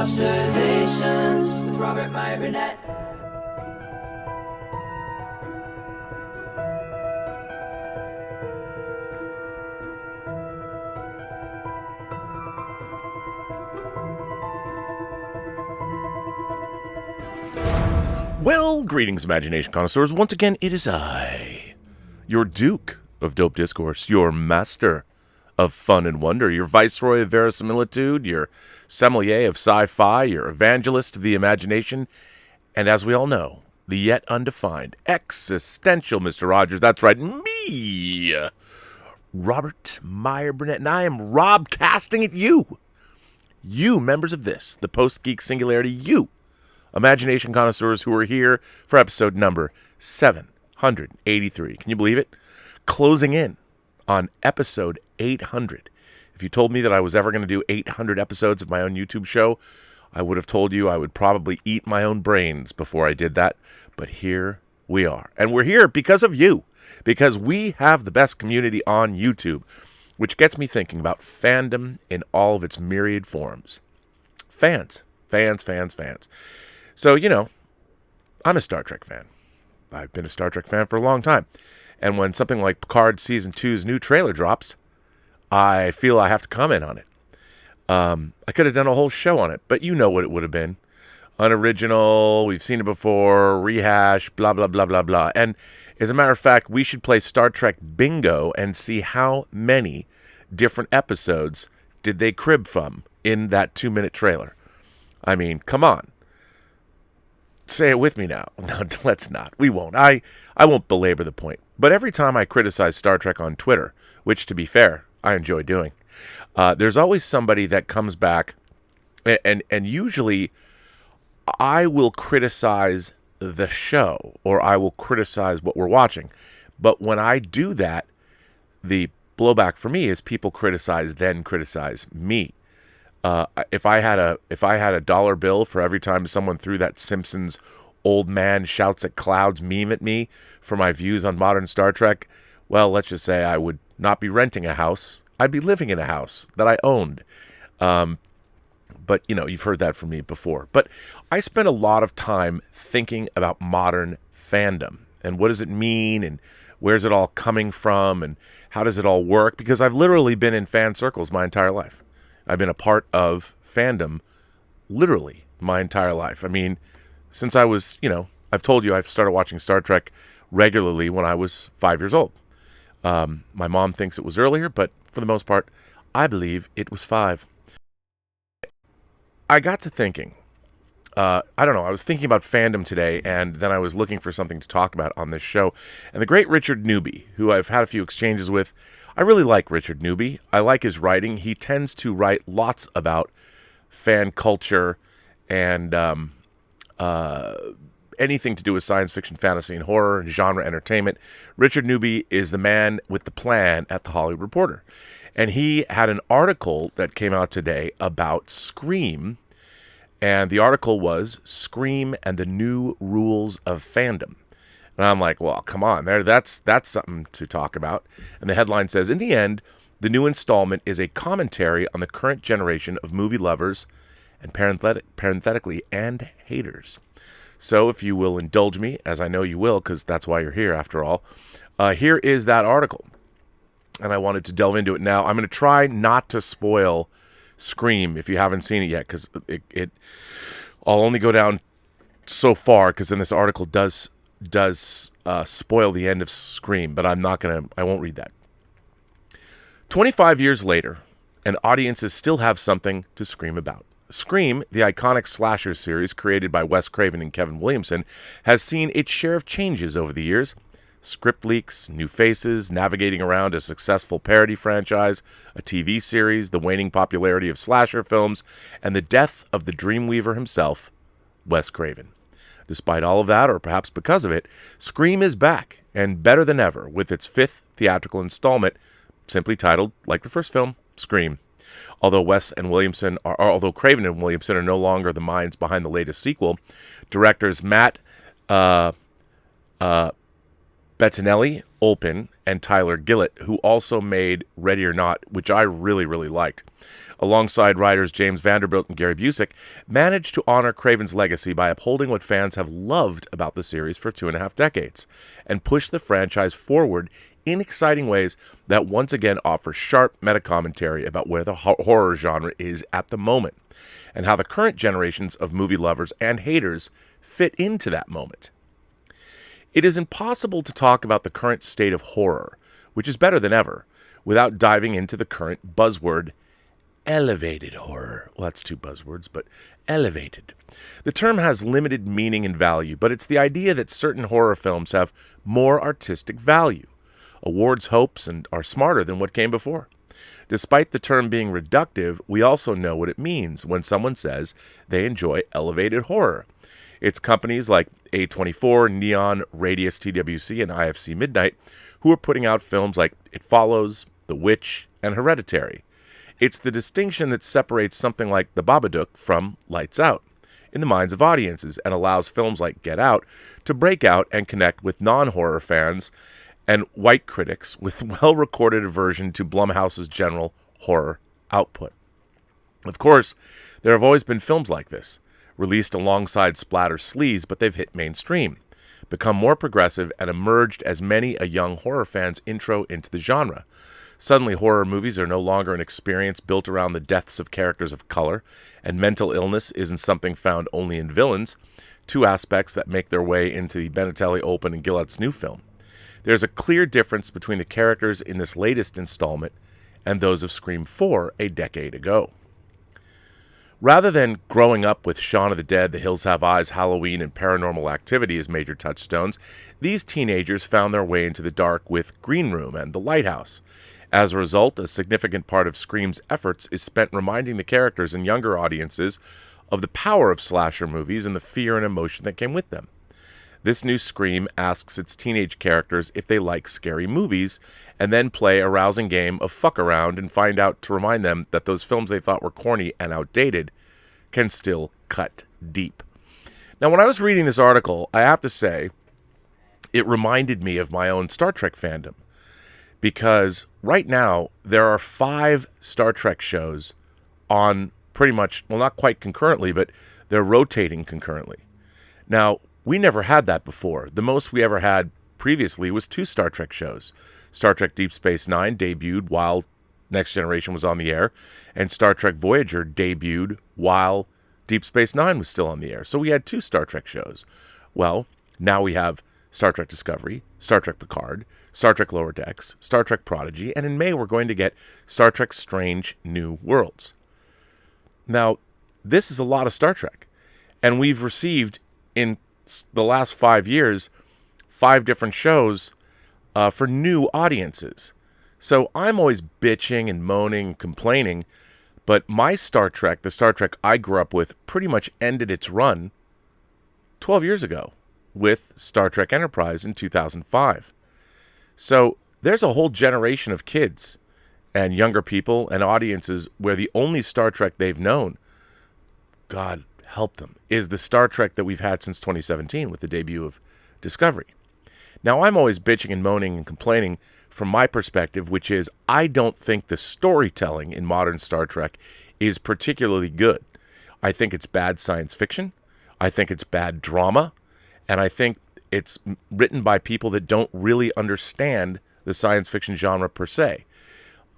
Robservations with Robert, Meyer, Burnett. Well, greetings, imagination connoisseurs. Once again, it is I, your Duke of Dope Discourse, your master of fun and wonder, your viceroy of verisimilitude, your sommelier of sci-fi, your evangelist of the imagination, and as we all know, the yet undefined existential Mr. Rogers. That's right, me, Robert Meyer Burnett, and I am Rob-casting at you. You, members of this, the Post-Geek Singularity, you, imagination connoisseurs who are here for episode number 783. Can you believe it? Closing in on episode 800. If you told me that I was ever going to do 800 episodes of my own YouTube show, I would have told you I would probably eat my own brains before I did that. But here we are. And we're here because of you. Because we have the best community on YouTube. Which gets me thinking about fandom in all of its myriad forms. Fans. So, you know, I'm a Star Trek fan. I've been a Star Trek fan for a long time. And when something like Picard Season 2's new trailer drops, I feel I have to comment on it. I could have done a whole show on it, but you know what it would have been. Unoriginal, we've seen it before, rehash, blah, blah, blah, blah, blah. And as a matter of fact, we should play Star Trek Bingo and see how many different episodes did they crib from in that 2-minute trailer. I mean, come on. Say it with me now. No, let's not. We won't. I won't belabor the point. But every time I criticize Star Trek on Twitter, which, to be fair, I enjoy doing, there's always somebody that comes back, and usually I will criticize the show, or I will criticize what we're watching. But when I do that, the blowback for me is people criticize me. If I had a dollar bill for every time someone threw that Simpsons old man shouts at clouds meme at me for my views on modern Star Trek, well, let's just say I would not be renting a house. I'd be living in a house that I owned. But, you know, you've heard that from me before. But I spent a lot of time thinking about modern fandom and what does it mean and where's it all coming from and how does it all work? Because I've literally been in fan circles my entire life. I've been a part of fandom literally my entire life. I mean, since I was, you know, I've told you I've started watching Star Trek regularly when I was 5 years old. My mom thinks it was earlier, but for the most part, I believe it was 5. I got to thinking, I don't know, I was thinking about fandom today, and then I was looking for something to talk about on this show. And the great Richard Newby, who I've had a few exchanges with, I really like Richard Newby. I like his writing. He tends to write lots about fan culture and anything to do with science fiction, fantasy, and horror, and genre entertainment. Richard Newby is the man with the plan at The Hollywood Reporter. And he had an article that came out today about Scream. And the article was Scream and the New Rules of Fandom. And I'm like, well, come on, that's something to talk about. And the headline says, in the end, the new installment is a commentary on the current generation of movie lovers and parenthetically, and haters. So if you will indulge me, as I know you will, because that's why you're here after all, here is that article. And I wanted to delve into it now. I'm going to try not to spoil Scream if you haven't seen it yet, because I'll only go down so far, because then this article does spoil the end of Scream, but I won't read that. 25 years later, and audiences still have something to scream about. Scream, the iconic slasher series created by Wes Craven and Kevin Williamson, has seen its share of changes over the years. Script leaks, new faces, navigating around a successful parody franchise, a TV series, the waning popularity of slasher films, and the death of the Dreamweaver himself, Wes Craven. Despite all of that, or perhaps because of it, Scream is back, and better than ever, with its 5th theatrical installment, simply titled, like the first film, Scream. Although Craven and Williamson are no longer the minds behind the latest sequel, directors Matt Bettinelli Olpin and Tyler Gillett, who also made Ready or Not, which I really, really liked, alongside writers James Vanderbilt and Gary Busick, managed to honor Craven's legacy by upholding what fans have loved about the series for 2.5 decades, and push the franchise forward in exciting ways that once again offer sharp meta-commentary about where the horror genre is at the moment, and how the current generations of movie lovers and haters fit into that moment. It is impossible to talk about the current state of horror, which is better than ever, without diving into the current buzzword, elevated horror. Well, that's two buzzwords, but elevated. The term has limited meaning and value, but it's the idea that certain horror films have more artistic value, awards hopes, and are smarter than what came before. Despite the term being reductive, we also know what it means when someone says they enjoy elevated horror. It's companies like A24, Neon, Radius, TWC, and IFC Midnight who are putting out films like It Follows, The Witch, and Hereditary. It's the distinction that separates something like The Babadook from Lights Out in the minds of audiences and allows films like Get Out to break out and connect with non-horror fans and white critics with well-recorded aversion to Blumhouse's general horror output. Of course, there have always been films like this, released alongside splatter sleaze, but they've hit mainstream, become more progressive, and emerged as many a young horror fan's intro into the genre. Suddenly, horror movies are no longer an experience built around the deaths of characters of color, and mental illness isn't something found only in villains, two aspects that make their way into the Benatelli, Olpin, and Gillett's new film. There's a clear difference between the characters in this latest installment and those of Scream 4 a decade ago. Rather than growing up with Shaun of the Dead, The Hills Have Eyes, Halloween, and Paranormal Activity as major touchstones, these teenagers found their way into the dark with Green Room and The Lighthouse. As a result, a significant part of Scream's efforts is spent reminding the characters and younger audiences of the power of slasher movies and the fear and emotion that came with them. This new Scream asks its teenage characters if they like scary movies, and then play a rousing game of fuck around and find out to remind them that those films they thought were corny and outdated can still cut deep. Now, when I was reading this article, I have to say, it reminded me of my own Star Trek fandom. Because right now, there are 5 Star Trek shows on pretty much, well, not quite concurrently, but they're rotating concurrently. Now, we never had that before. The most we ever had previously was 2 Star Trek shows. Star Trek Deep Space Nine debuted while Next Generation was on the air, and Star Trek Voyager debuted while Deep Space Nine was still on the air. So we had 2 Star Trek shows. Well, now we have Star Trek Discovery, Star Trek Picard, Star Trek Lower Decks, Star Trek Prodigy, and in May we're going to get Star Trek Strange New Worlds. Now, this is a lot of Star Trek, and we've received in the last 5 years 5 different shows for new audiences. So I'm always bitching and moaning, complaining, but my Star Trek, the Star Trek I grew up with, pretty much ended its run 12 years ago with Star Trek Enterprise in 2005. So there's a whole generation of kids and younger people and audiences where the only Star Trek they've known, God help them, is the Star Trek that we've had since 2017 with the debut of Discovery. Now, I'm always bitching and moaning and complaining from my perspective, which is I don't think the storytelling in modern Star Trek is particularly good. I think it's bad science fiction. I think it's bad drama. And I think it's written by people that don't really understand the science fiction genre per se.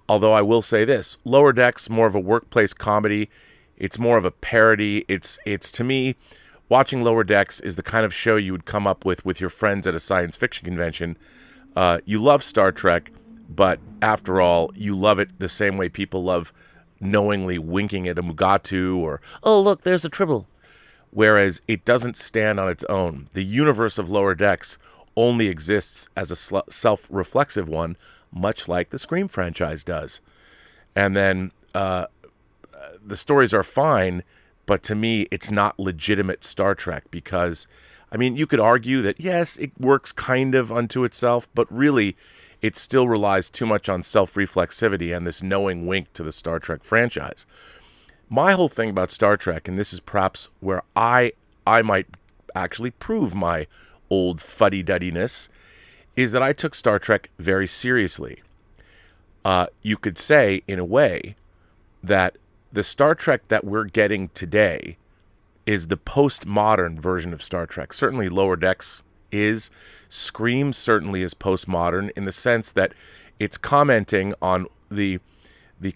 Although I will say this, Lower Decks, more of a workplace comedy. It's more of a parody. It's to me, watching Lower Decks is the kind of show you would come up with your friends at a science fiction convention. You love Star Trek, but after all, you love it the same way people love knowingly winking at a Mugatu or, oh, look, there's a Tribble. Whereas it doesn't stand on its own. The universe of Lower Decks only exists as a self-reflexive one, much like the Scream franchise does. And then the stories are fine, but to me, it's not legitimate Star Trek because, I mean, you could argue that, yes, it works kind of unto itself, but really, it still relies too much on self-reflexivity and this knowing wink to the Star Trek franchise. My whole thing about Star Trek, and this is perhaps where I might actually prove my old fuddy-duddiness, is that I took Star Trek very seriously. You could say, in a way, that the Star Trek that we're getting today is the postmodern version of Star Trek. Certainly Lower Decks is. Scream certainly is postmodern in the sense that it's commenting on the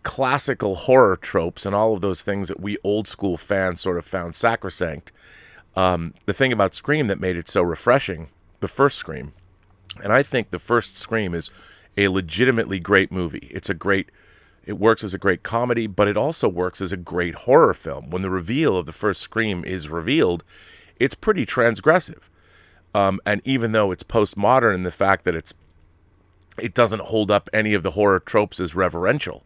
classical horror tropes and all of those things that we old school fans sort of found sacrosanct. The thing about Scream that made it so refreshing, the first Scream, and I think the first Scream is a legitimately great movie. It works as a great comedy, but it also works as a great horror film. When the reveal of the first Scream is revealed, it's pretty transgressive. And even though it's postmodern in the fact that it doesn't hold up any of the horror tropes as reverential,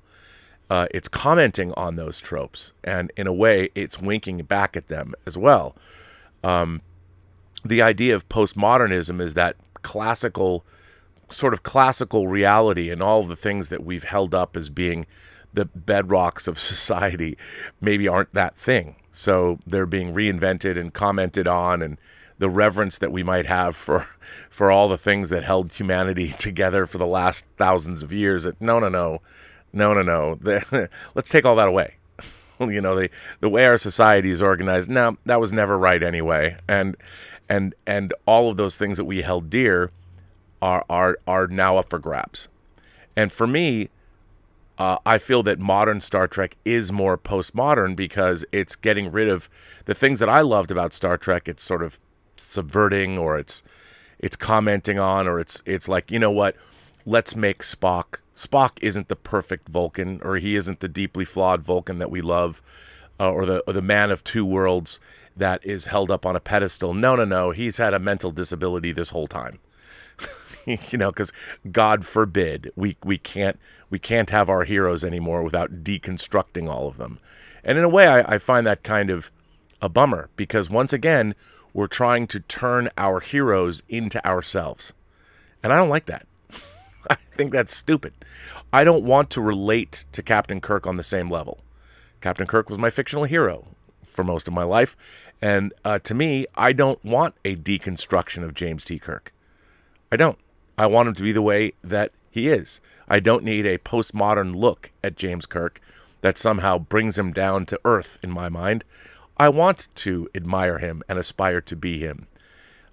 it's commenting on those tropes. And in a way, it's winking back at them as well. The idea of postmodernism is that classical reality and all of the things that we've held up as being the bedrocks of society maybe aren't that thing. So they're being reinvented and commented on, and the reverence that we might have for all the things that held humanity together for the last thousands of years. No. Let's take all that away. The way our society is organized, no, that was never right anyway. And all of those things that we held dear are now up for grabs. And for me, I feel that modern Star Trek is more postmodern because it's getting rid of the things that I loved about Star Trek. It's sort of subverting, or it's commenting on, or it's like, you know what, let's make Spock isn't the perfect Vulcan, or he isn't the deeply flawed Vulcan that we love, or the man of two worlds that is held up on a pedestal. No, he's had a mental disability this whole time. Because God forbid we can't have our heroes anymore without deconstructing all of them. And in a way, I find that kind of a bummer, because once again, we're trying to turn our heroes into ourselves. And I don't like that. I think that's stupid. I don't want to relate to Captain Kirk on the same level. Captain Kirk was my fictional hero for most of my life. And to me, I don't want a deconstruction of James T. Kirk. I don't. I want him to be the way that he is. I don't need a postmodern look at James Kirk that somehow brings him down to earth in my mind. I want to admire him and aspire to be him.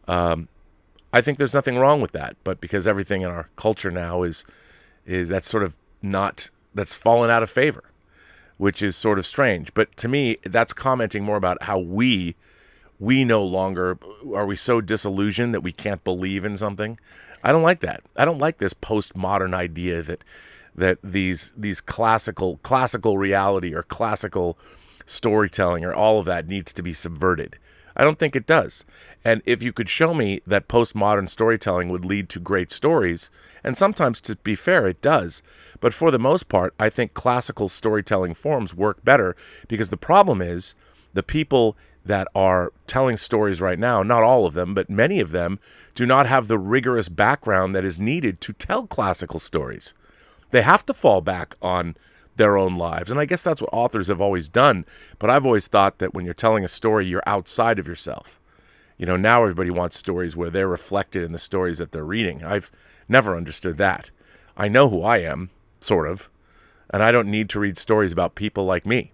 I think there's nothing wrong with that, but because everything in our culture now is that's sort of not, that's fallen out of favor, which is sort of strange. But to me, that's commenting more about how we no longer, are we so disillusioned that we can't believe in something? I don't like that. I don't like this postmodern idea that these classical reality or classical storytelling or all of that needs to be subverted. I don't think it does. And if you could show me that postmodern storytelling would lead to great stories, and sometimes, to be fair, it does, but for the most part, I think classical storytelling forms work better, because the problem is the people that are telling stories right now, not all of them, but many of them, do not have the rigorous background that is needed to tell classical stories. They have to fall back on their own lives. And I guess that's what authors have always done. But I've always thought that when you're telling a story, you're outside of yourself. Now everybody wants stories where they're reflected in the stories that they're reading. I've never understood that. I know who I am, sort of, and I don't need to read stories about people like me.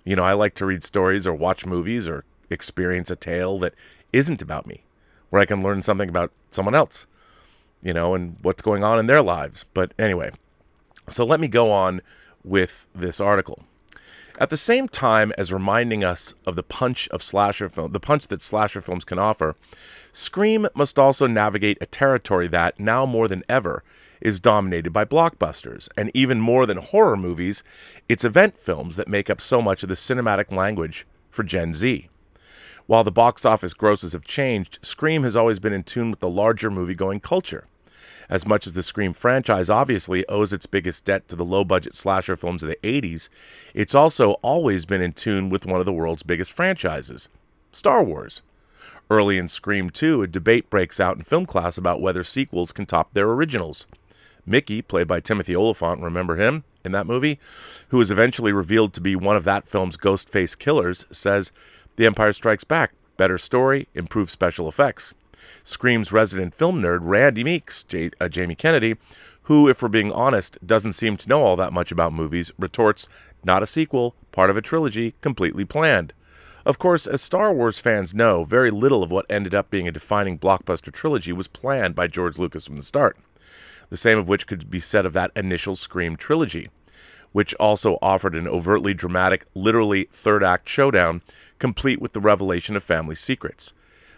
I like to read stories or watch movies or experience a tale that isn't about me, where I can learn something about someone else, and what's going on in their lives. But anyway, so let me go on with this article. At the same time as reminding us of the punch that slasher films can offer, Scream must also navigate a territory that, now more than ever, is dominated by blockbusters, and even more than horror movies, it's event films that make up so much of the cinematic language for Gen Z. While the box office grosses have changed, Scream has always been in tune with the larger movie-going culture. As much as the Scream franchise obviously owes its biggest debt to the low-budget slasher films of the 80s, it's also always been in tune with one of the world's biggest franchises, Star Wars. Early in Scream 2, a debate breaks out in film class about whether sequels can top their originals. Mickey, played by Timothy Olyphant, remember him in that movie, who is eventually revealed to be one of that film's ghost face killers, says, "The Empire Strikes Back, better story, improved special effects. Scream's resident film nerd, Randy Meeks, Jamie Kennedy, who, if we're being honest, doesn't seem to know all that much about movies, retorts, not a sequel, part of a trilogy, completely planned. Of course, as Star Wars fans know, very little of what ended up being a defining blockbuster trilogy was planned by George Lucas from the start. The same of which could be said of that initial Scream trilogy, which also offered an overtly dramatic, literally third-act showdown, complete with the revelation of family secrets.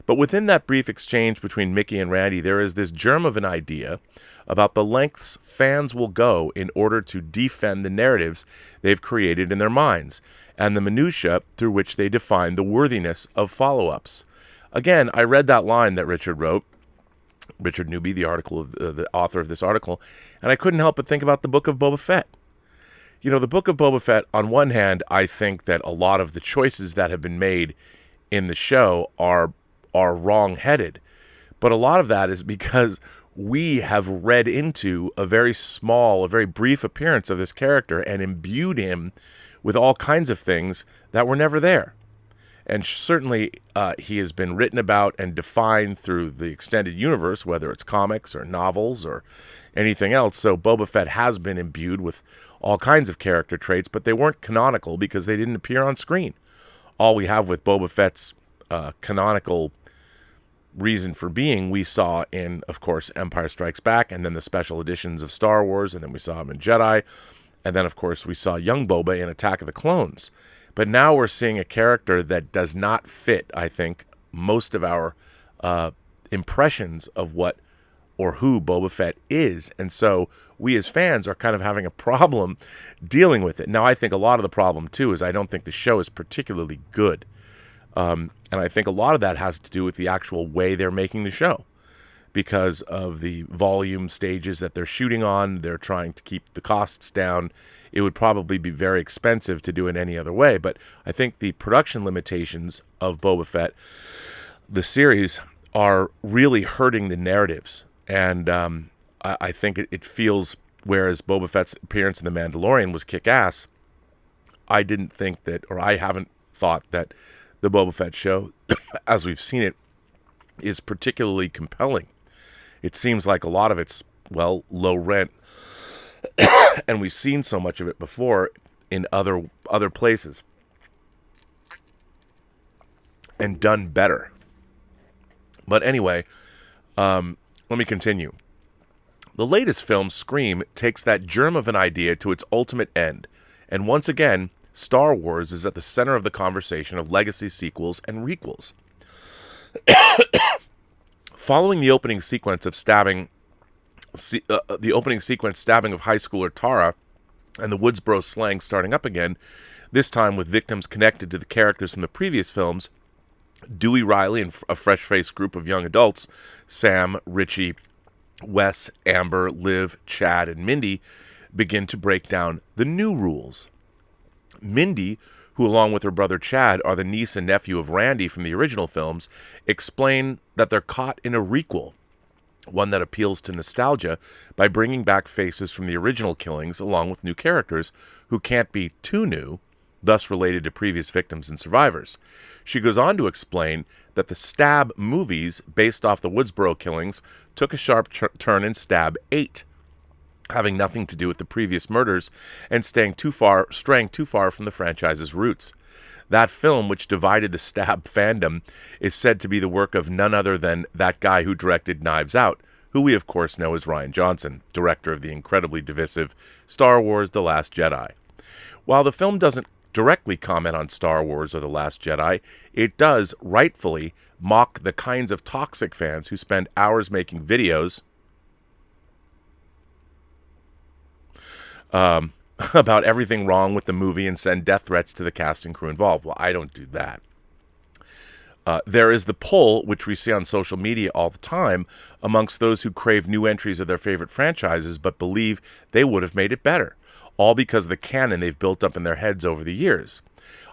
But within that brief exchange between Mickey and Randy, there is this germ of an idea about the lengths fans will go in order to defend the narratives they've created in their minds, and the minutiae through which they define the worthiness of follow-ups. Again, I read that line that Richard wrote, Richard Newby, the author of this article, and I couldn't help but think about the Book of Boba Fett. You know, the Book of Boba Fett, on one hand, I think that a lot of the choices that have been made in the show are wrong-headed. But a lot of that is because we have read into a very brief appearance of this character and imbued him with all kinds of things that were never there. And certainly he has been written about and defined through the extended universe, whether it's comics or novels or anything else. So Boba Fett has been imbued with all kinds of character traits, but they weren't canonical because they didn't appear on screen. All we have with Boba Fett's canonical reason for being, we saw in, of course, Empire Strikes Back, and then the special editions of Star Wars, and then we saw him in Jedi, and then, of course, we saw young Boba in Attack of the Clones. But now we're seeing a character that does not fit, I think, most of our impressions of what or who Boba Fett is. And so we as fans are kind of having a problem dealing with it. Now, I think a lot of the problem, too, is I don't think the show is particularly good. And I think a lot of that has to do with the actual way they're making the show. Because of the volume stages that they're shooting on, they're trying to keep the costs down. It would probably be very expensive to do it any other way. But I think the production limitations of Boba Fett, the series, are really hurting the narratives. And I think it feels, whereas Boba Fett's appearance in The Mandalorian was kick-ass, I didn't think that, or I haven't thought that the Boba Fett show, as we've seen it, is particularly compelling. It seems like a lot of it's, well, low rent, and we've seen so much of it before in other places, and done better. But anyway, let me continue. The latest film, Scream, takes that germ of an idea to its ultimate end, and once again, Star Wars is at the center of the conversation of legacy sequels and requels. Following the opening sequence stabbing of high schooler Tara and the Woodsboro slang starting up again, this time with victims connected to the characters from the previous films, Dewey Riley and a fresh-faced group of young adults, Sam, Richie, Wes, Amber, Liv, Chad, and Mindy, begin to break down the new rules. Mindy, who along with her brother Chad are the niece and nephew of Randy from the original films, explain that they're caught in a requel, one that appeals to nostalgia by bringing back faces from the original killings along with new characters who can't be too new, thus related to previous victims and survivors. She goes on to explain that the Stab movies, based off the Woodsboro killings, took a sharp turn in Stab 8, having nothing to do with the previous murders and straying too far from the franchise's roots. That film, which divided the Stab fandom, is said to be the work of none other than that guy who directed Knives Out, who we of course know as Rian Johnson, director of the incredibly divisive Star Wars: The Last Jedi. While the film doesn't directly comment on Star Wars or The Last Jedi, it does rightfully mock the kinds of toxic fans who spend hours making videos about everything wrong with the movie and send death threats to the cast and crew involved. Well, I don't do that. There is the pull, which we see on social media all the time, amongst those who crave new entries of their favorite franchises but believe they would have made it better, all because of the canon they've built up in their heads over the years.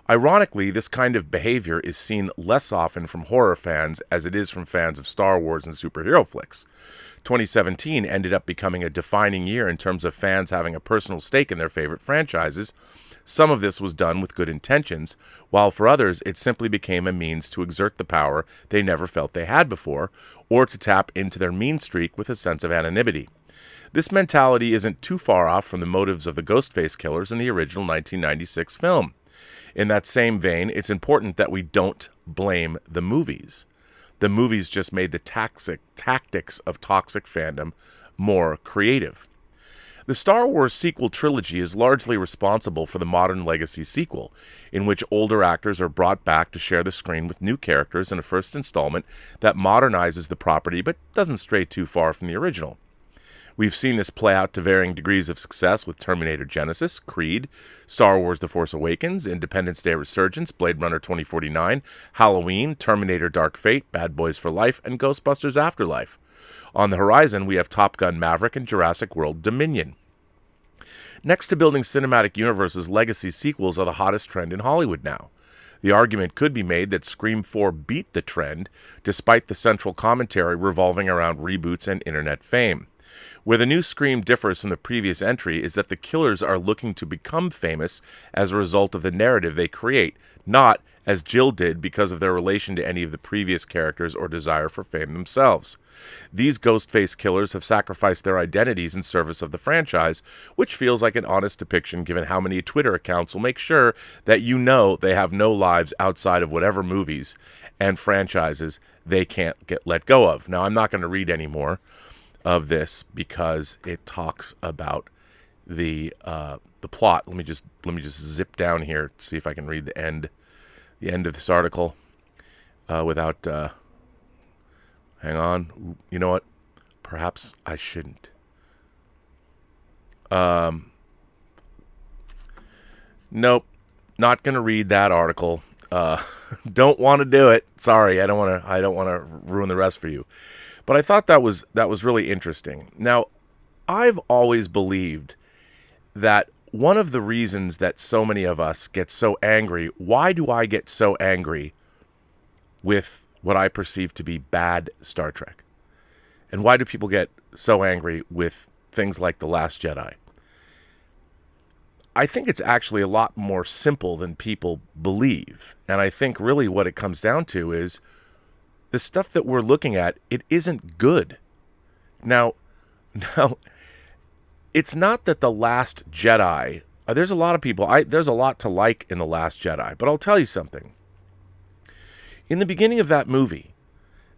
Ironically, this kind of behavior is seen less often from horror fans as it is from fans of Star Wars and superhero flicks. 2017 ended up becoming a defining year in terms of fans having a personal stake in their favorite franchises, Some of this was done with good intentions, while for others it simply became a means to exert the power they never felt they had before, or to tap into their mean streak with a sense of anonymity. This mentality isn't too far off from the motives of the Ghostface killers in the original 1996 film. In that same vein, it's important that we don't blame the movies. The movies just made the tactics of toxic fandom more creative. The Star Wars sequel trilogy is largely responsible for the modern legacy sequel, in which older actors are brought back to share the screen with new characters in a first installment that modernizes the property but doesn't stray too far from the original. We've seen this play out to varying degrees of success with Terminator Genesis, Creed, Star Wars The Force Awakens, Independence Day Resurgence, Blade Runner 2049, Halloween, Terminator Dark Fate, Bad Boys for Life, and Ghostbusters Afterlife. On the horizon, we have Top Gun Maverick and Jurassic World Dominion. Next to building cinematic universes, legacy sequels are the hottest trend in Hollywood now. The argument could be made that Scream 4 beat the trend, despite the central commentary revolving around reboots and internet fame. Where the new Scream differs from the previous entry is that the killers are looking to become famous as a result of the narrative they create, not, as Jill did, because of their relation to any of the previous characters or desire for fame themselves. These Ghostface killers have sacrificed their identities in service of the franchise, which feels like an honest depiction given how many Twitter accounts will make sure that you know they have no lives outside of whatever movies and franchises they can't get let go of. Now, I'm not going to read any more of this because it talks about the plot. Let me just zip down here to see if I can read the end of this article without. Hang on. You know what? Perhaps I shouldn't. Nope. Not gonna read that article. Don't want to do it. Sorry, I don't want to ruin the rest for you. But I thought that was really interesting. Now, I've always believed that one of the reasons that so many of us get so angry, why do I get so angry with what I perceive to be bad Star Trek? And why do people get so angry with things like The Last Jedi? I think it's actually a lot more simple than people believe. And I think really what it comes down to is the stuff that we're looking at, it isn't good. Now, it's not that The Last Jedi, there's a lot of people, there's a lot to like in The Last Jedi, but I'll tell you something. In the beginning of that movie,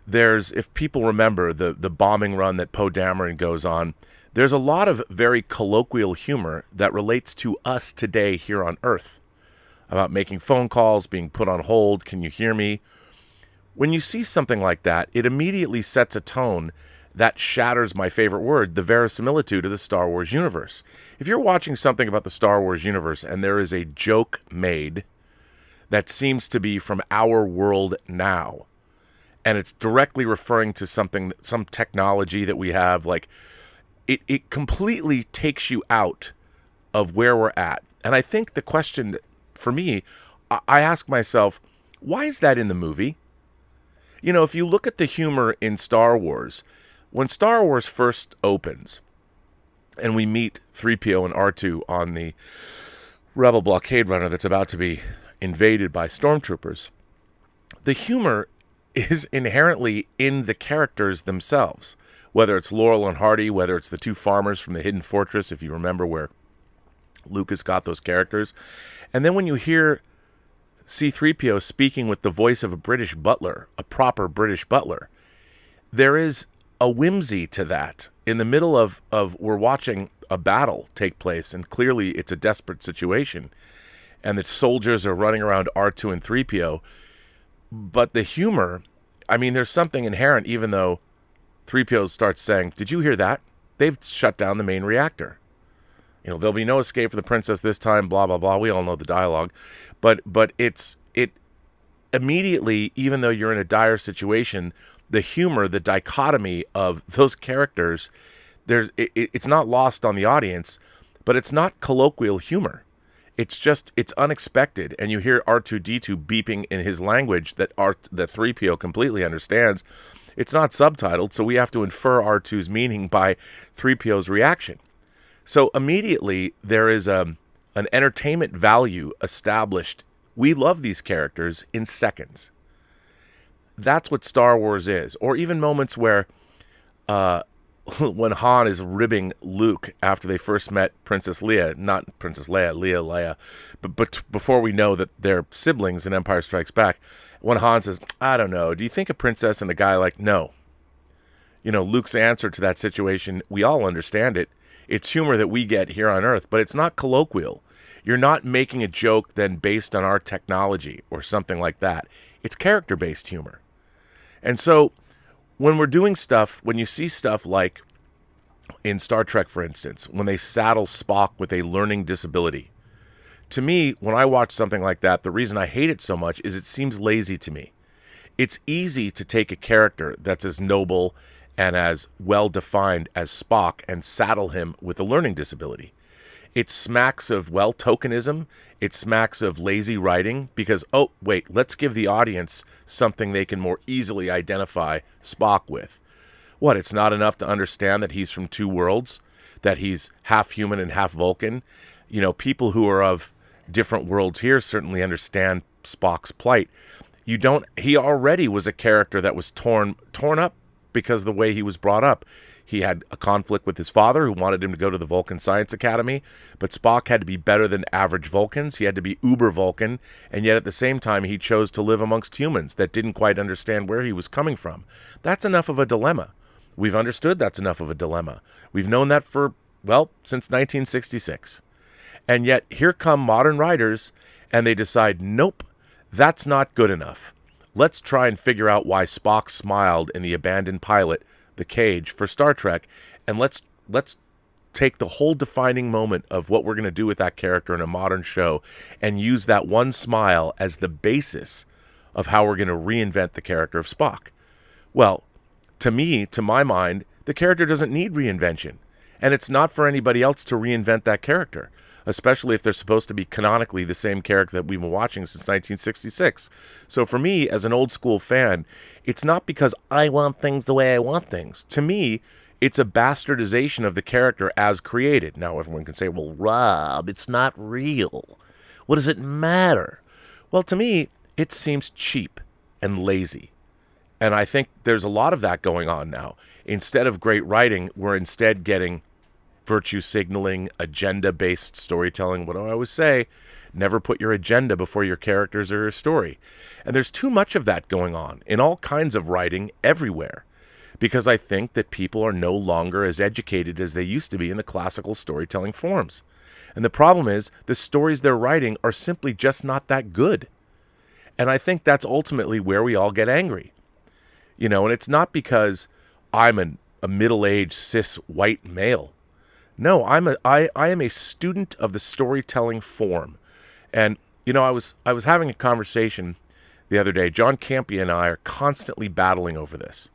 there's, if people remember the bombing run that Poe Dameron goes on, there's a lot of very colloquial humor that relates to us today here on Earth, about making phone calls, being put on hold, can you hear me? When you see something like that, it immediately sets a tone that shatters my favorite word, the verisimilitude of the Star Wars universe. If you're watching something about the Star Wars universe and there is a joke made that seems to be from our world now, and it's directly referring to something, some technology that we have, like, it completely takes you out of where we're at. And I think the question, for me, I ask myself, why is that in the movie? You know, if you look at the humor in Star Wars, when Star Wars first opens, and we meet 3PO and R2 on the Rebel blockade runner that's about to be invaded by stormtroopers, the humor is inherently in the characters themselves. Whether it's Laurel and Hardy, whether it's the two farmers from the Hidden Fortress, if you remember where Lucas got those characters. And then when you hear C-3PO speaking with the voice of a British butler, a proper British butler, there is a whimsy to that. In the middle of we're watching a battle take place, and clearly it's a desperate situation, and the soldiers are running around R2 and 3PO, but the humor, I mean, there's something inherent, even though 3PO starts saying, did you hear that? They've shut down the main reactor. You know, there'll be no escape for the princess this time, blah, blah, blah. We all know the dialogue. But it immediately, even though you're in a dire situation, the humor, the dichotomy of those characters, it's not lost on the audience, but it's not colloquial humor. It's unexpected. And you hear R2-D2 beeping in his language that 3PO completely understands. It's not subtitled, so we have to infer R2's meaning by 3PO's reaction. So immediately there is a an entertainment value established. We love these characters in seconds. That's what Star Wars is. Or even moments where when Han is ribbing Luke after they first met Princess Leia, not Princess Leia, Leia, but before we know that they're siblings in Empire Strikes Back, when Han says, I don't know, do you think a princess and a guy like, no. You know, Luke's answer to that situation, we all understand it. It's humor that we get here on Earth, but it's not colloquial. You're not making a joke then based on our technology or something like that. It's character-based humor. And so when we're doing stuff, when you see stuff like in Star Trek, for instance, when they saddle Spock with a learning disability, to me, when I watch something like that, the reason I hate it so much is it seems lazy to me. It's easy to take a character that's as noble and as well-defined as Spock and saddle him with a learning disability. It smacks of, well, tokenism. It smacks of lazy writing because, oh, wait, let's give the audience something they can more easily identify Spock with. What, it's not enough to understand that he's from two worlds, that he's half human and half Vulcan? You know, people who are of different worlds here certainly understand Spock's plight. He already was a character that was torn up because of the way he was brought up. He had a conflict with his father who wanted him to go to the Vulcan Science Academy, but Spock had to be better than average Vulcans. He had to be uber Vulcan, and yet at the same time he chose to live amongst humans that didn't quite understand where he was coming from. That's enough of a dilemma. We've understood that's enough of a dilemma. We've known that for, well, since 1966. And yet here come modern writers and they decide, nope, that's not good enough. Let's try and figure out why Spock smiled in the abandoned pilot, The Cage, for Star Trek, and let's take the whole defining moment of what we're going to do with that character in a modern show and use that one smile as the basis of how we're going to reinvent the character of Spock. Well, to me, to my mind, the character doesn't need reinvention, and it's not for anybody else to reinvent that character, especially if they're supposed to be canonically the same character that we've been watching since 1966. So for me, as an old school fan, it's not because I want things the way I want things. To me, it's a bastardization of the character as created. Now everyone can say, well, Rob, it's not real. What does it matter? Well, to me, it seems cheap and lazy. And I think there's a lot of that going on now. Instead of great writing, we're instead getting virtue signaling, agenda-based storytelling. What do I always say? Never put your agenda before your characters or your story. And there's too much of that going on in all kinds of writing everywhere, because I think that people are no longer as educated as they used to be in the classical storytelling forms. And the problem is the stories they're writing are simply just not that good. And I think that's ultimately where we all get angry. You know, and it's not because I'm a middle-aged cis white male. No, I am a student of the storytelling form. And, you know, I was having a conversation the other day. John Campea and I are constantly battling over this.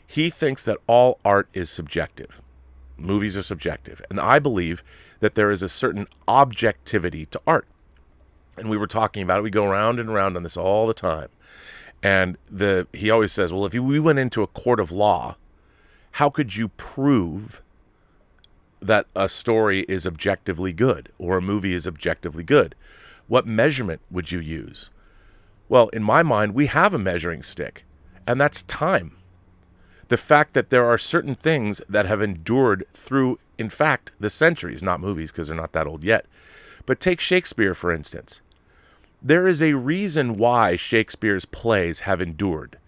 He thinks that all art is subjective. Movies are subjective. And I believe that there is a certain objectivity to art. And we were talking about it. We go round and round on this all the time. And he always says, well, if we went into a court of law, how could you prove that a story is objectively good or a movie is objectively good? What measurement would you use? Well, in my mind, we have a measuring stick, and that's time. The fact that there are certain things that have endured through, in fact, the centuries, not movies because they're not that old yet. But take Shakespeare, for instance. There is a reason why Shakespeare's plays have endured.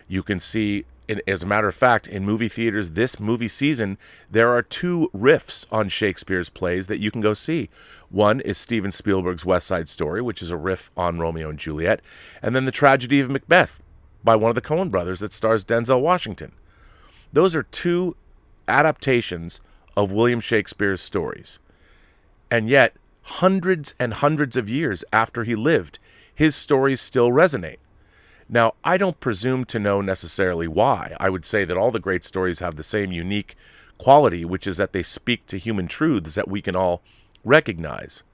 You can see, as a matter of fact, in movie theaters this movie season, there are 2 riffs on Shakespeare's plays that you can go see. One is Steven Spielberg's West Side Story, which is a riff on Romeo and Juliet, and then The Tragedy of Macbeth by one of the Coen brothers that stars Denzel Washington. Those are 2 adaptations of William Shakespeare's stories. And yet, hundreds and hundreds of years after he lived, his stories still resonate. Now, I don't presume to know necessarily why. I would say that all the great stories have the same unique quality, which is that they speak to human truths that we can all recognize.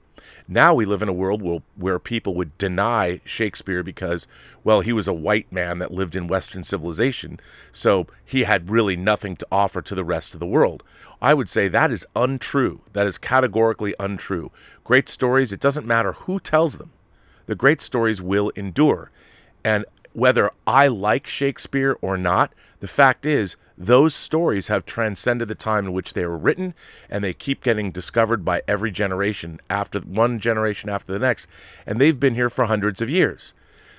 Now we live in a world where people would deny Shakespeare because, well, he was a white man that lived in Western civilization, so he had really nothing to offer to the rest of the world. I would say that is untrue. That is categorically untrue. Great stories, it doesn't matter who tells them. The great stories will endure. And whether I like Shakespeare or not, the fact is those stories have transcended the time in which they were written, and they keep getting discovered by every generation, after one generation after the next, and they've been here for hundreds of years.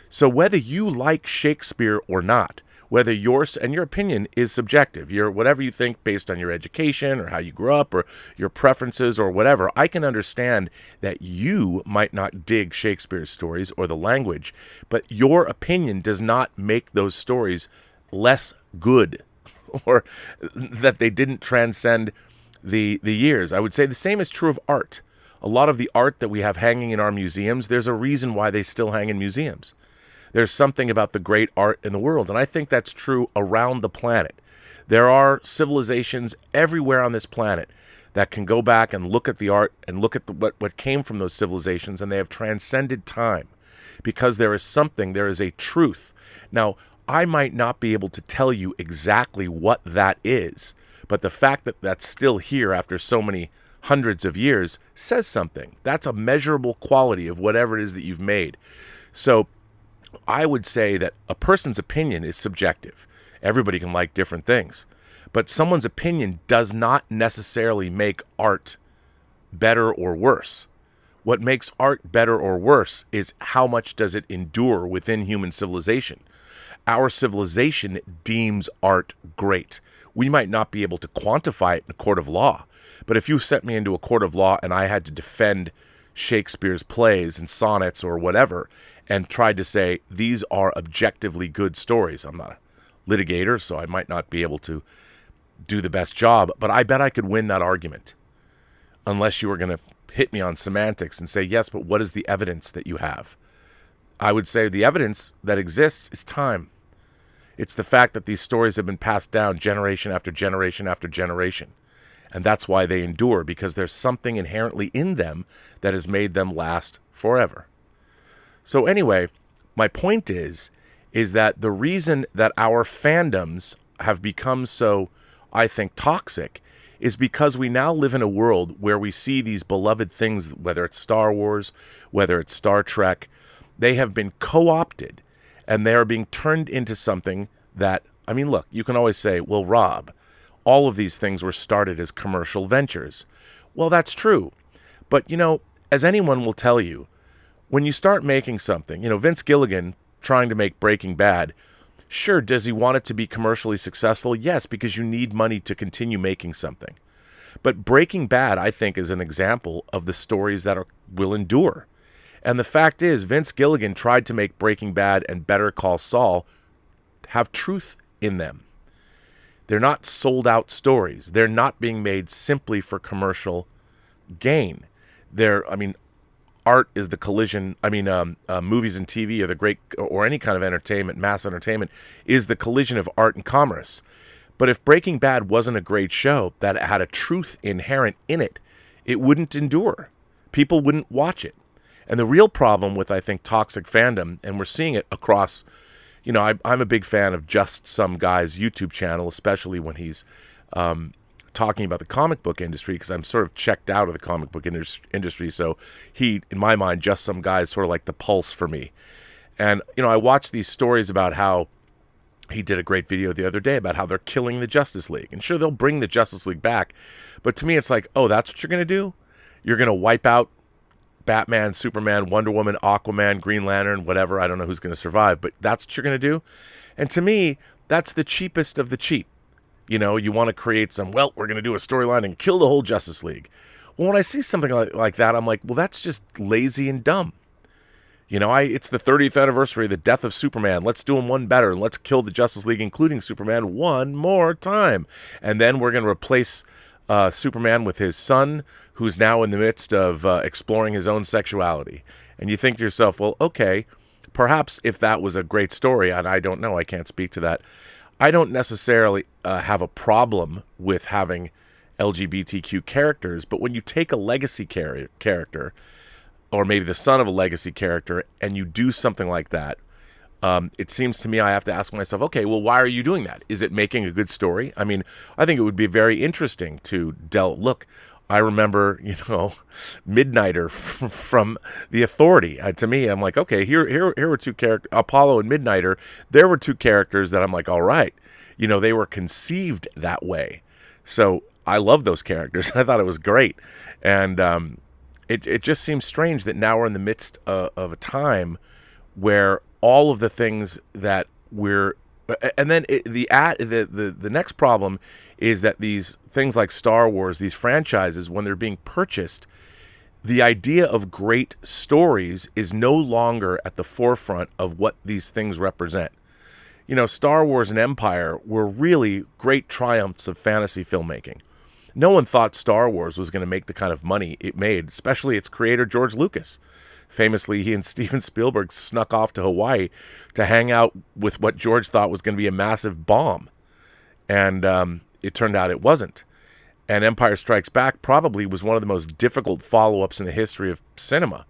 So whether you like Shakespeare or not, whether yours and your opinion is subjective, your whatever you think based on your education or how you grew up or your preferences or whatever, I can understand that you might not dig Shakespeare's stories or the language, but your opinion does not make those stories less good or that they didn't transcend the years. I would say the same is true of art. A lot of the art that we have hanging in our museums, there's a reason why they still hang in museums. There's something about the great art in the world, and I think that's true around the planet. There are civilizations everywhere on this planet that can go back and look at the art and look at what came from those civilizations, and they have transcended time because there is something, there is a truth. Now, I might not be able to tell you exactly what that is, but the fact that that's still here after so many hundreds of years says something. That's a measurable quality of whatever it is that you've made. So I would say that a person's opinion is subjective. Everybody can like different things. But someone's opinion does not necessarily make art better or worse. What makes art better or worse is how much does it endure within human civilization. Our civilization deems art great. We might not be able to quantify it in a court of law, but if you sent me into a court of law and I had to defend Shakespeare's plays and sonnets or whatever, and tried to say, these are objectively good stories. I'm not a litigator, so I might not be able to do the best job, but I bet I could win that argument. Unless you were going to hit me on semantics and say, yes, but what is the evidence that you have? I would say the evidence that exists is time. It's the fact that these stories have been passed down generation after generation after generation. And that's why they endure, because there's something inherently in them that has made them last forever. So anyway, my point is that the reason that our fandoms have become so, I think, toxic is because we now live in a world where we see these beloved things, whether it's Star Wars, whether it's Star Trek, they have been co-opted and they are being turned into something that, I mean, look, you can always say, well, Rob, all of these things were started as commercial ventures. Well, that's true. But, you know, as anyone will tell you, when you start making something, you know, Vince Gilligan trying to make Breaking Bad, sure, does he want it to be commercially successful? Yes, because you need money to continue making something. But Breaking Bad, I think, is an example of the stories that will endure. And the fact is, Vince Gilligan tried to make Breaking Bad and Better Call Saul have truth in them. They're not sold-out stories. They're not being made simply for commercial gain. Art is the collision. Movies and TV are the great, or any kind of entertainment, mass entertainment, is the collision of art and commerce. But if Breaking Bad wasn't a great show that had a truth inherent in it, it wouldn't endure. People wouldn't watch it. And the real problem with, I think, toxic fandom, and we're seeing it across, you know, I'm a big fan of Just Some Guy's YouTube channel, especially when he's talking about the comic book industry, because I'm sort of checked out of the comic book industry. So he, in my mind, Just Some Guy is sort of like the pulse for me. And, you know, I watch these stories about how he did a great video the other day about how they're killing the Justice League. And sure, they'll bring the Justice League back. But to me, it's like, oh, that's what you're going to do? You're going to wipe out Batman, Superman, Wonder Woman, Aquaman, Green Lantern, whatever. I don't know who's going to survive, but that's what you're going to do. And to me, that's the cheapest of the cheap. You know, you want to create some, well, we're going to do a storyline and kill the whole Justice League. Well, when I see something like that, I'm like, well, that's just lazy and dumb. You know, it's the 30th anniversary of the death of Superman. Let's do him one better, and let's kill the Justice League, including Superman, one more time. And then we're going to replace Superman with his son, who's now in the midst of exploring his own sexuality. And you think to yourself, well, okay, perhaps if that was a great story, and I don't know, I can't speak to that, I don't necessarily have a problem with having LGBTQ characters, but when you take a legacy character, or maybe the son of a legacy character, and you do something like that, it seems to me I have to ask myself, okay, well, why are you doing that? Is it making a good story? I mean, I think it would be very interesting to look, I remember, Midnighter from The Authority. To me, I'm like, okay, here were two characters, Apollo and Midnighter. There were two characters that I'm like, all right, they were conceived that way. So I love those characters. I thought it was great. And it just seems strange that now we're in the midst of a time where all of the things that we're, and then the next problem is that these things like Star Wars, these franchises, when they're being purchased, the idea of great stories is no longer at the forefront of what these things represent. Star Wars and Empire were really great triumphs of fantasy filmmaking. No one thought Star Wars was going to make the kind of money it made, especially its creator, George Lucas. Famously, he and Steven Spielberg snuck off to Hawaii to hang out with what George thought was going to be a massive bomb. And it turned out it wasn't. And Empire Strikes Back probably was one of the most difficult follow-ups in the history of cinema.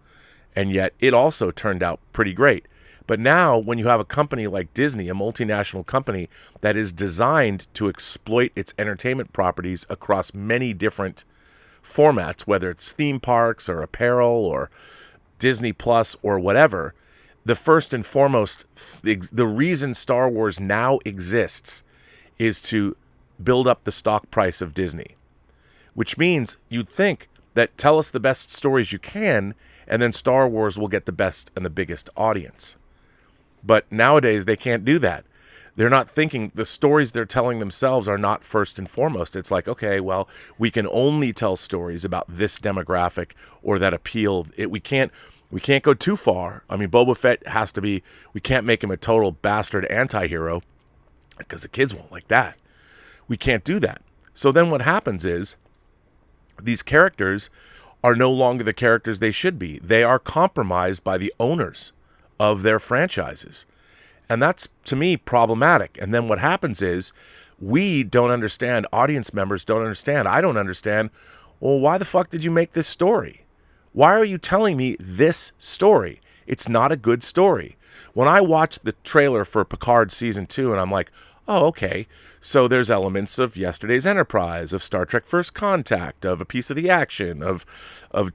And yet it also turned out pretty great. But now when you have a company like Disney, a multinational company that is designed to exploit its entertainment properties across many different formats, whether it's theme parks or apparel or Disney Plus or whatever, the first and foremost, the reason Star Wars now exists is to build up the stock price of Disney, which means you'd think that tell us the best stories you can, and then Star Wars will get the best and the biggest audience. But nowadays, they can't do that. They're not thinking, the stories they're telling themselves are not first and foremost. It's like, okay, well, we can only tell stories about this demographic or that appeal. We can't go too far. I mean, Boba Fett has to be, we can't make him a total bastard anti-hero because the kids won't like that. We can't do that. So then what happens is these characters are no longer the characters they should be. They are compromised by the owners of their franchises. And that's, to me, problematic. And then what happens is we don't understand, audience members don't understand, I don't understand, well, why the fuck did you make this story? Why are you telling me this story? It's not a good story. When I watched the trailer for Picard Season 2, and I'm like, oh, okay, so there's elements of Yesterday's Enterprise, of Star Trek First Contact, of A Piece of the Action, of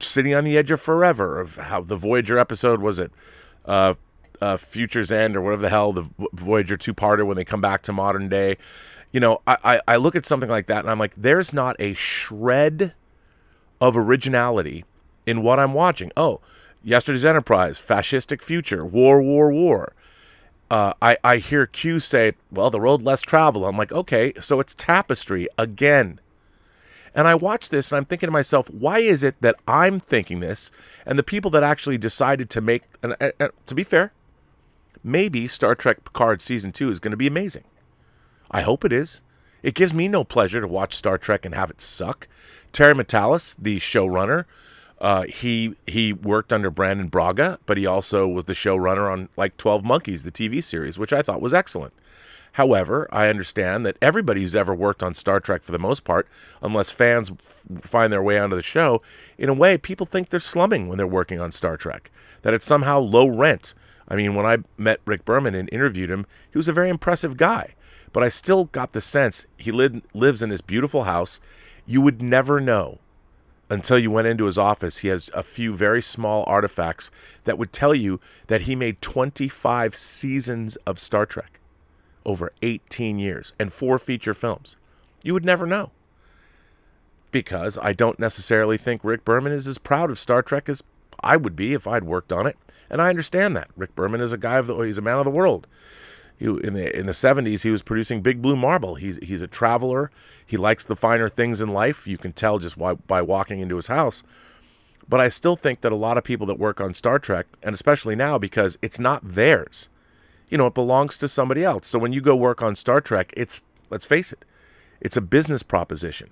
Sitting on the Edge of Forever, of how the Voyager episode, was it Future's End or whatever the hell, the Voyager two-parter when they come back to modern day. I look at something like that and I'm like, there's not a shred of originality in what I'm watching. Oh, Yesterday's Enterprise, fascistic future, war. I hear Q say, well, the road less traveled. I'm like, okay, so it's Tapestry again. And I watch this and I'm thinking to myself, why is it that I'm thinking this and the people that actually decided to make, and to be fair, maybe Star Trek Picard Season 2 is going to be amazing. I hope it is. It gives me no pleasure to watch Star Trek and have it suck. Terry Matalas, the showrunner, he worked under Brandon Braga, but he also was the showrunner on like 12 Monkeys, the TV series, which I thought was excellent. However, I understand that everybody who's ever worked on Star Trek, for the most part, unless fans find their way onto the show, in a way, people think they're slumming when they're working on Star Trek, that it's somehow low rent. I mean, when I met Rick Berman and interviewed him, he was a very impressive guy, but I still got the sense he lives in this beautiful house. You would never know until you went into his office. He has a few very small artifacts that would tell you that he made 25 seasons of Star Trek over 18 years and 4 feature films. You would never know, because I don't necessarily think Rick Berman is as proud of Star Trek as I would be if I'd worked on it. And I understand that. Rick Berman is a guy he's a man of the world. In the 70s, he was producing Big Blue Marble. He's a traveler. He likes the finer things in life. You can tell just by walking into his house. But I still think that a lot of people that work on Star Trek, and especially now because it's not theirs, it belongs to somebody else. So when you go work on Star Trek, let's face it, it's a business proposition.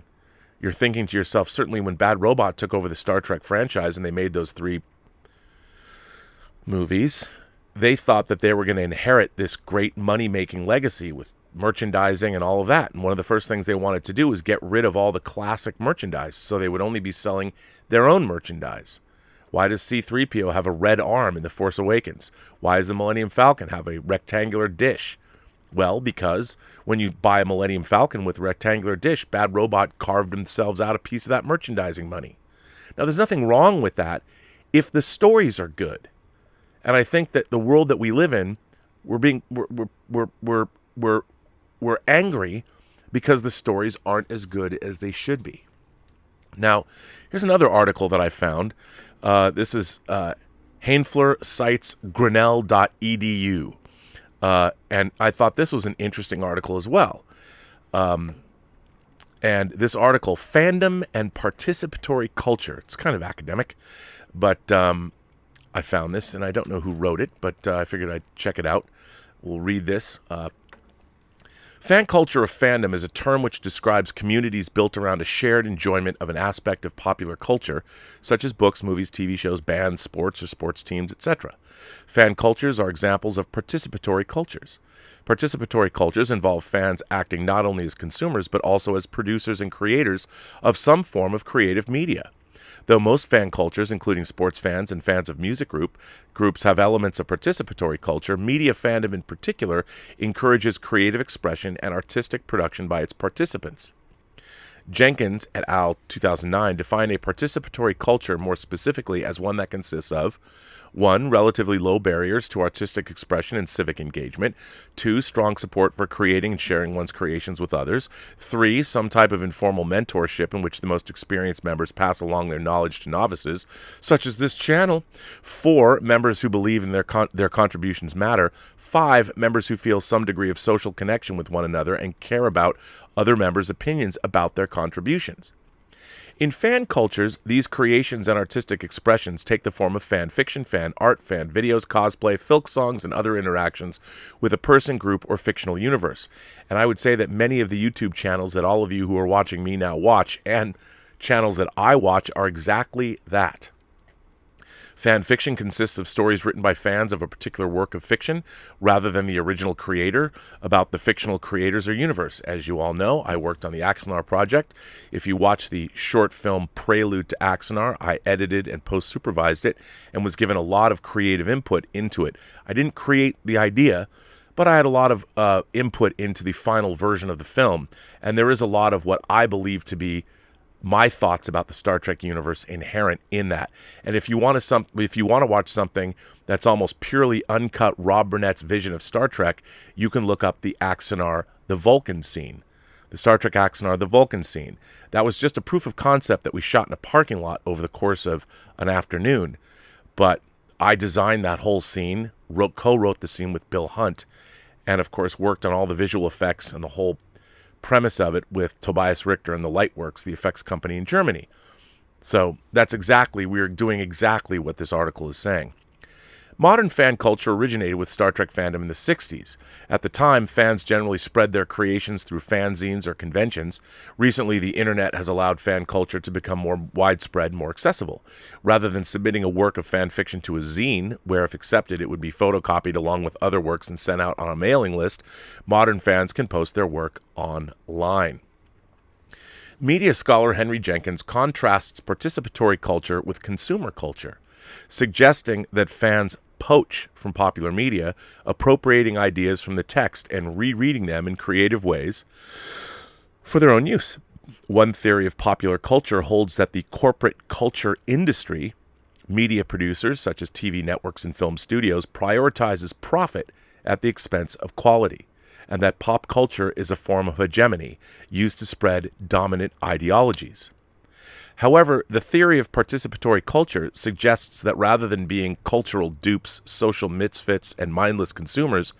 You're thinking to yourself, certainly when Bad Robot took over the Star Trek franchise and they made those 3 movies, they thought that they were going to inherit this great money-making legacy with merchandising and all of that. And one of the first things they wanted to do was get rid of all the classic merchandise, so they would only be selling their own merchandise. Why does C-3PO have a red arm in The Force Awakens? Why does the Millennium Falcon have a rectangular dish? Well, because when you buy a Millennium Falcon with a rectangular dish, Bad Robot carved themselves out a piece of that merchandising money. Now, there's nothing wrong with that if the stories are good. And I think that the world that we live in, we're angry because the stories aren't as good as they should be. Now, here's another article that I found. This is Hainfler cites Grinnell.edu. And I thought this was an interesting article as well. And this article, Fandom and Participatory Culture. It's kind of academic, but I found this, and I don't know who wrote it, but I figured I'd check it out. We'll read this. Fan culture of fandom is a term which describes communities built around a shared enjoyment of an aspect of popular culture, such as books, movies, TV shows, bands, sports or sports teams, etc. Fan cultures are examples of participatory cultures. Participatory cultures involve fans acting not only as consumers, but also as producers and creators of some form of creative media. Though most fan cultures, including sports fans and fans of music groups, have elements of participatory culture, media fandom in particular encourages creative expression and artistic production by its participants. Jenkins et al. 2009 defined a participatory culture more specifically as one that consists of 1. Relatively low barriers to artistic expression and civic engagement. 2. Strong support for creating and sharing one's creations with others. 3. Some type of informal mentorship in which the most experienced members pass along their knowledge to novices, such as this channel. 4. Members who believe in their contributions matter. 5. Members who feel some degree of social connection with one another and care about other members' opinions about their contributions. In fan cultures, these creations and artistic expressions take the form of fan fiction, fan art, fan videos, cosplay, folk songs, and other interactions with a person, group, or fictional universe. And I would say that many of the YouTube channels that all of you who are watching me now watch, and channels that I watch, are exactly that. Fan fiction consists of stories written by fans of a particular work of fiction rather than the original creator about the fictional creators or universe. As you all know, I worked on the Axanar project. If you watch the short film Prelude to Axanar, I edited and post-supervised it and was given a lot of creative input into it. I didn't create the idea, but I had a lot of input into the final version of the film, and there is a lot of what I believe to be my thoughts about the Star Trek universe inherent in that. And if you want to watch something that's almost purely uncut Rob Burnett's vision of Star Trek, you can look up the Axanar, the Vulcan scene. The Star Trek Axanar, the Vulcan scene. That was just a proof of concept that we shot in a parking lot over the course of an afternoon. But I designed that whole scene, co-wrote the scene with Bill Hunt, and of course worked on all the visual effects and the whole premise of it with Tobias Richter and the Lightworks, the effects company in Germany. So we're doing exactly what this article is saying. Modern fan culture originated with Star Trek fandom in the 60s. At the time, fans generally spread their creations through fanzines or conventions. Recently, the internet has allowed fan culture to become more widespread, more accessible. Rather than submitting a work of fan fiction to a zine, where if accepted it would be photocopied along with other works and sent out on a mailing list, modern fans can post their work online. Media scholar Henry Jenkins contrasts participatory culture with consumer culture, suggesting that fans poach from popular media, appropriating ideas from the text and rereading them in creative ways for their own use. One theory of popular culture holds that the corporate culture industry, media producers such as TV networks and film studios, prioritizes profit at the expense of quality, and that pop culture is a form of hegemony used to spread dominant ideologies. However, the theory of participatory culture suggests that rather than being cultural dupes, social misfits, and mindless consumers,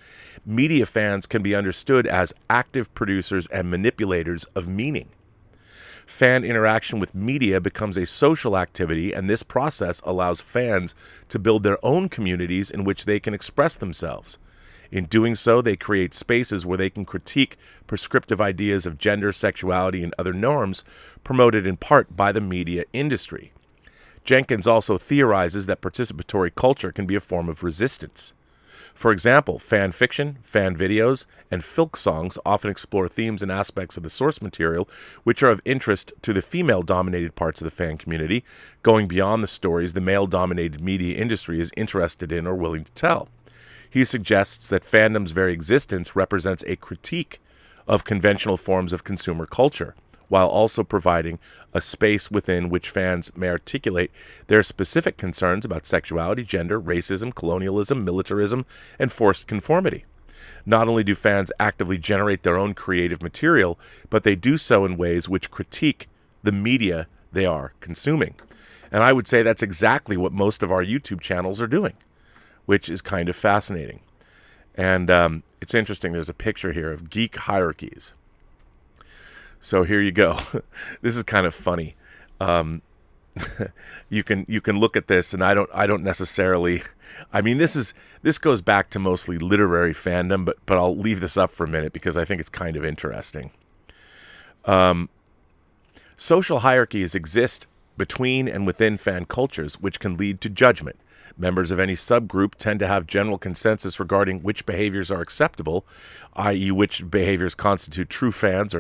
media fans can be understood as active producers and manipulators of meaning. Fan interaction with media becomes a social activity, and this process allows fans to build their own communities in which they can express themselves. In doing so, they create spaces where they can critique prescriptive ideas of gender, sexuality, and other norms promoted in part by the media industry. Jenkins also theorizes that participatory culture can be a form of resistance. For example, fan fiction, fan videos, and filk songs often explore themes and aspects of the source material which are of interest to the female-dominated parts of the fan community, going beyond the stories the male-dominated media industry is interested in or willing to tell. He suggests that fandom's very existence represents a critique of conventional forms of consumer culture, while also providing a space within which fans may articulate their specific concerns about sexuality, gender, racism, colonialism, militarism, and forced conformity. Not only do fans actively generate their own creative material, but they do so in ways which critique the media they are consuming. And I would say that's exactly what most of our YouTube channels are doing, which is kind of fascinating. And it's interesting, there's a picture here of geek hierarchies. So here you go. This is kind of funny. You can look at this, and I don't necessarily. I mean, this goes back to mostly literary fandom, but I'll leave this up for a minute because I think it's kind of interesting. Social hierarchies exist between and within fan cultures, which can lead to judgment. Members of any subgroup tend to have general consensus regarding which behaviors are acceptable, i.e. which behaviors constitute true fans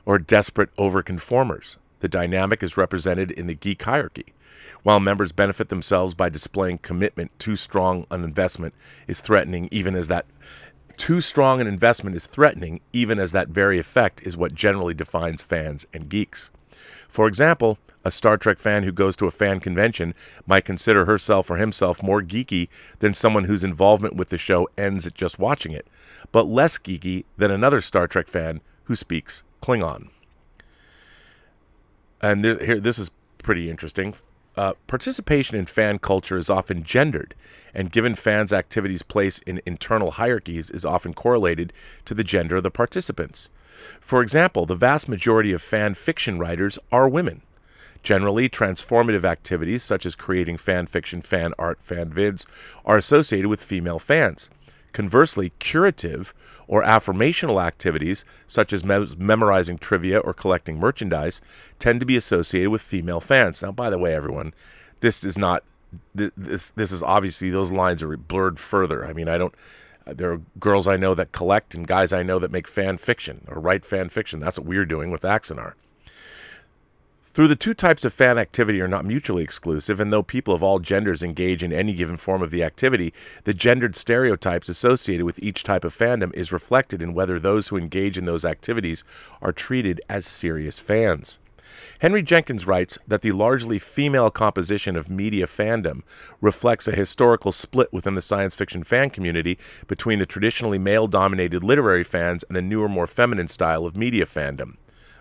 or desperate overconformers. The dynamic is represented in the geek hierarchy. While members benefit themselves by displaying commitment, too strong an investment is threatening, even as that very effect is what generally defines fans and geeks. For example, a Star Trek fan who goes to a fan convention might consider herself or himself more geeky than someone whose involvement with the show ends at just watching it, but less geeky than another Star Trek fan who speaks Klingon. And this is pretty interesting. Participation in fan culture is often gendered, and given fans' activities' place in internal hierarchies is often correlated to the gender of the participants. For example, the vast majority of fan fiction writers are women. Generally, transformative activities such as creating fan fiction, fan art, fan vids are associated with female fans. Conversely, curative or affirmational activities such as memorizing trivia or collecting merchandise tend to be associated with female fans. Now, by the way, everyone, this is obviously, those lines are blurred further. I mean, there are girls I know that collect and guys I know that make fan fiction or write fan fiction. That's what we're doing with Axanar. Through the two types of fan activity are not mutually exclusive, and though people of all genders engage in any given form of the activity, the gendered stereotypes associated with each type of fandom is reflected in whether those who engage in those activities are treated as serious fans. Henry Jenkins writes that the largely female composition of media fandom reflects a historical split within the science fiction fan community between the traditionally male-dominated literary fans and the newer, more feminine style of media fandom.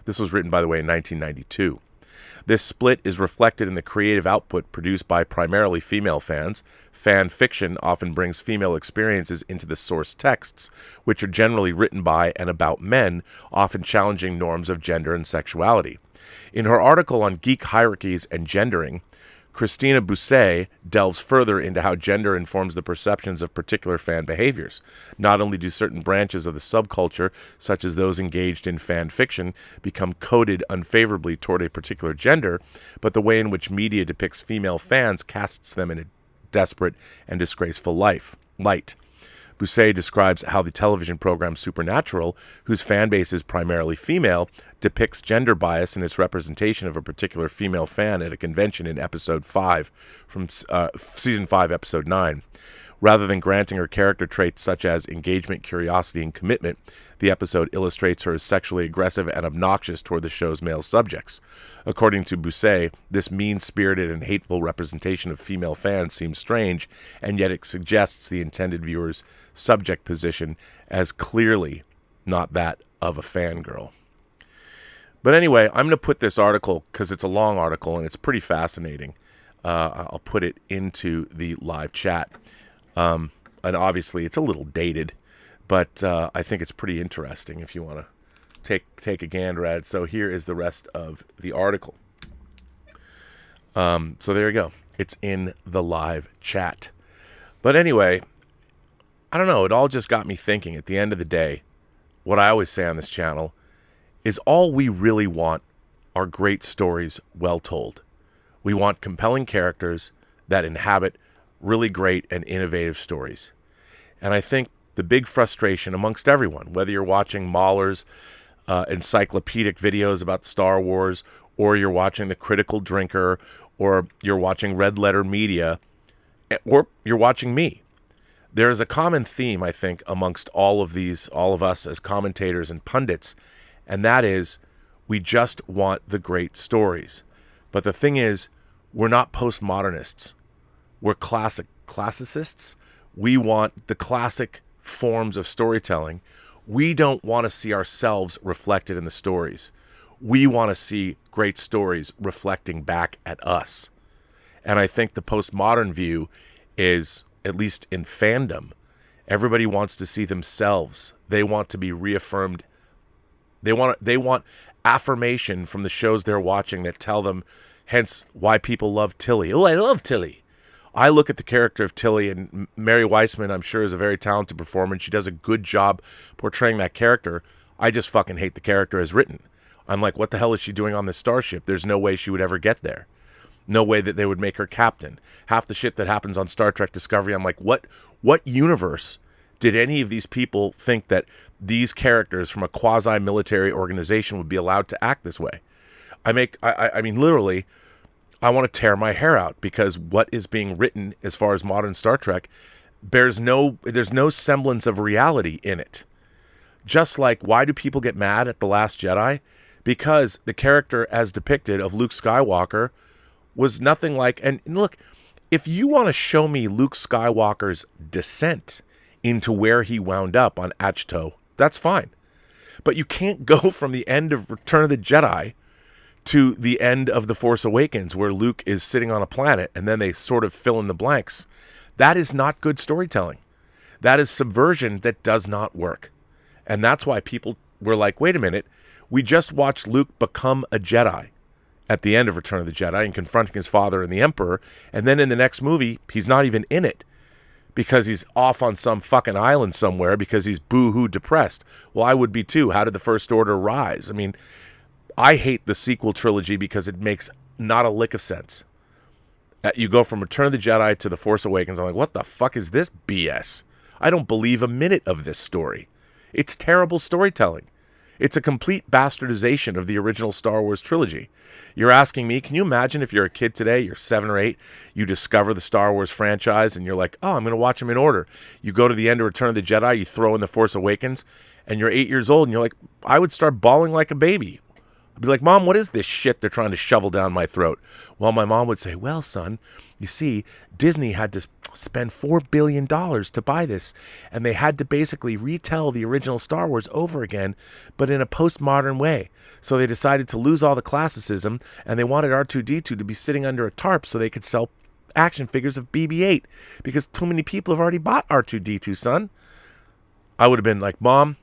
This was written, by the way, in 1992. This split is reflected in the creative output produced by primarily female fans. Fan fiction often brings female experiences into the source texts, which are generally written by and about men, often challenging norms of gender and sexuality. In her article on geek hierarchies and gendering, Christina Bousset delves further into how gender informs the perceptions of particular fan behaviors. Not only do certain branches of the subculture, such as those engaged in fan fiction, become coded unfavorably toward a particular gender, but the way in which media depicts female fans casts them in a desperate and disgraceful light. Bousset describes how the television program Supernatural, whose fan base is primarily female, depicts gender bias in its representation of a particular female fan at a convention in episode 5 from season 5, episode 9. Rather than granting her character traits such as engagement, curiosity, and commitment, the episode illustrates her as sexually aggressive and obnoxious toward the show's male subjects. According to Bousset, this mean-spirited and hateful representation of female fans seems strange, and yet it suggests the intended viewer's subject position as clearly not that of a fangirl. But anyway, I'm going to put this article, because it's a long article and it's pretty fascinating, I'll put it into the live chat. And obviously it's a little dated, but I think it's pretty interesting if you want to take a gander at it. So here is the rest of the article. So there you go. It's in the live chat. But anyway, I don't know. It all just got me thinking. At the end of the day, what I always say on this channel is all we really want are great stories well told. We want compelling characters that inhabit really great and innovative stories. And I think the big frustration amongst everyone, whether you're watching Mahler's encyclopedic videos about Star Wars, or you're watching The Critical Drinker, or you're watching Red Letter Media, or you're watching me, there is a common theme, I think, amongst all of us as commentators and pundits, and that is we just want the great stories. But the thing is, we're not postmodernists. We're classicists. We want the classic forms of storytelling. We don't want to see ourselves reflected in the stories. We want to see great stories reflecting back at us. And I think the postmodern view is, at least in fandom, everybody wants to see themselves. They want to be reaffirmed. They want affirmation from the shows they're watching that tell them, hence why people love Tilly. Oh, I love Tilly. I look at the character of Tilly, and Mary Weissman, I'm sure, is a very talented performer, and she does a good job portraying that character. I just fucking hate the character as written. I'm like, what the hell is she doing on this starship? There's no way she would ever get there. No way that they would make her captain. Half the shit that happens on Star Trek Discovery, I'm like, what universe did any of these people think that these characters from a quasi-military organization would be allowed to act this way? I mean, literally, I want to tear my hair out, because what is being written as far as modern Star Trek there's no semblance of reality in it. Just like, why do people get mad at The Last Jedi? Because the character as depicted of Luke Skywalker was nothing like, and look, if you want to show me Luke Skywalker's descent into where he wound up on Ahch-To, that's fine. But you can't go from the end of Return of the Jedi to the end of The Force Awakens, where Luke is sitting on a planet and then they sort of fill in the blanks. That is not good storytelling. That is subversion that does not work. And that's why people were like, wait a minute, we just watched Luke become a Jedi at the end of Return of the Jedi and confronting his father and the Emperor, and then in the next movie, he's not even in it because he's off on some fucking island somewhere because he's boo-hoo depressed. Well, I would be too. How did the First Order rise? I mean, I hate the sequel trilogy because it makes not a lick of sense. You go from Return of the Jedi to The Force Awakens, I'm like, what the fuck is this BS? I don't believe a minute of this story. It's terrible storytelling. It's a complete bastardization of the original Star Wars trilogy. You're asking me, can you imagine if you're a kid today, you're 7 or 8, you discover the Star Wars franchise, and you're like, oh, I'm going to watch them in order. You go to the end of Return of the Jedi, you throw in The Force Awakens, and you're 8 years old, and you're like, I would start bawling like a baby. I'd be like, Mom, what is this shit they're trying to shovel down my throat? Well, my mom would say, well, son, you see, Disney had to spend $4 billion to buy this, and they had to basically retell the original Star Wars over again, but in a postmodern way. So they decided to lose all the classicism, and they wanted R2-D2 to be sitting under a tarp so they could sell action figures of BB-8, because too many people have already bought R2-D2, son. I would have been like, Mom,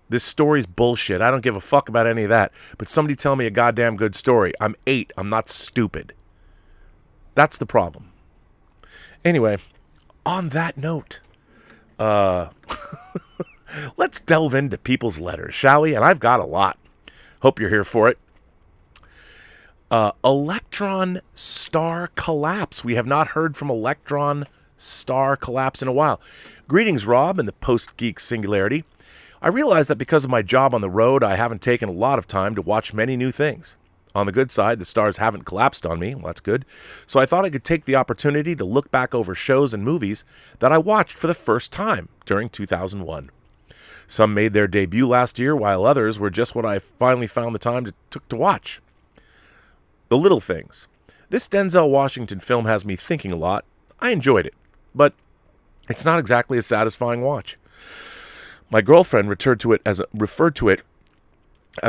this story's bullshit. I don't give a fuck about any of that, but somebody tell me a goddamn good story. I'm 8. I'm not stupid. That's the problem. Anyway, on that note, let's delve into people's letters, shall we? And I've got a lot. Hope you're here for it. Electron star collapse. We have not heard from Electron star collapse in a while. Greetings, Rob, and the Post-Geek Singularity. I realize that because of my job on the road, I haven't taken a lot of time to watch many new things. On the good side, the stars haven't collapsed on me. Well, that's good. So I thought I could take the opportunity to look back over shows and movies that I watched for the first time during 2001. Some made their debut last year, while others were just what I finally found the time took to watch. The Little Things. This Denzel Washington film has me thinking a lot. I enjoyed it, but it's not exactly a satisfying watch. My girlfriend referred to it as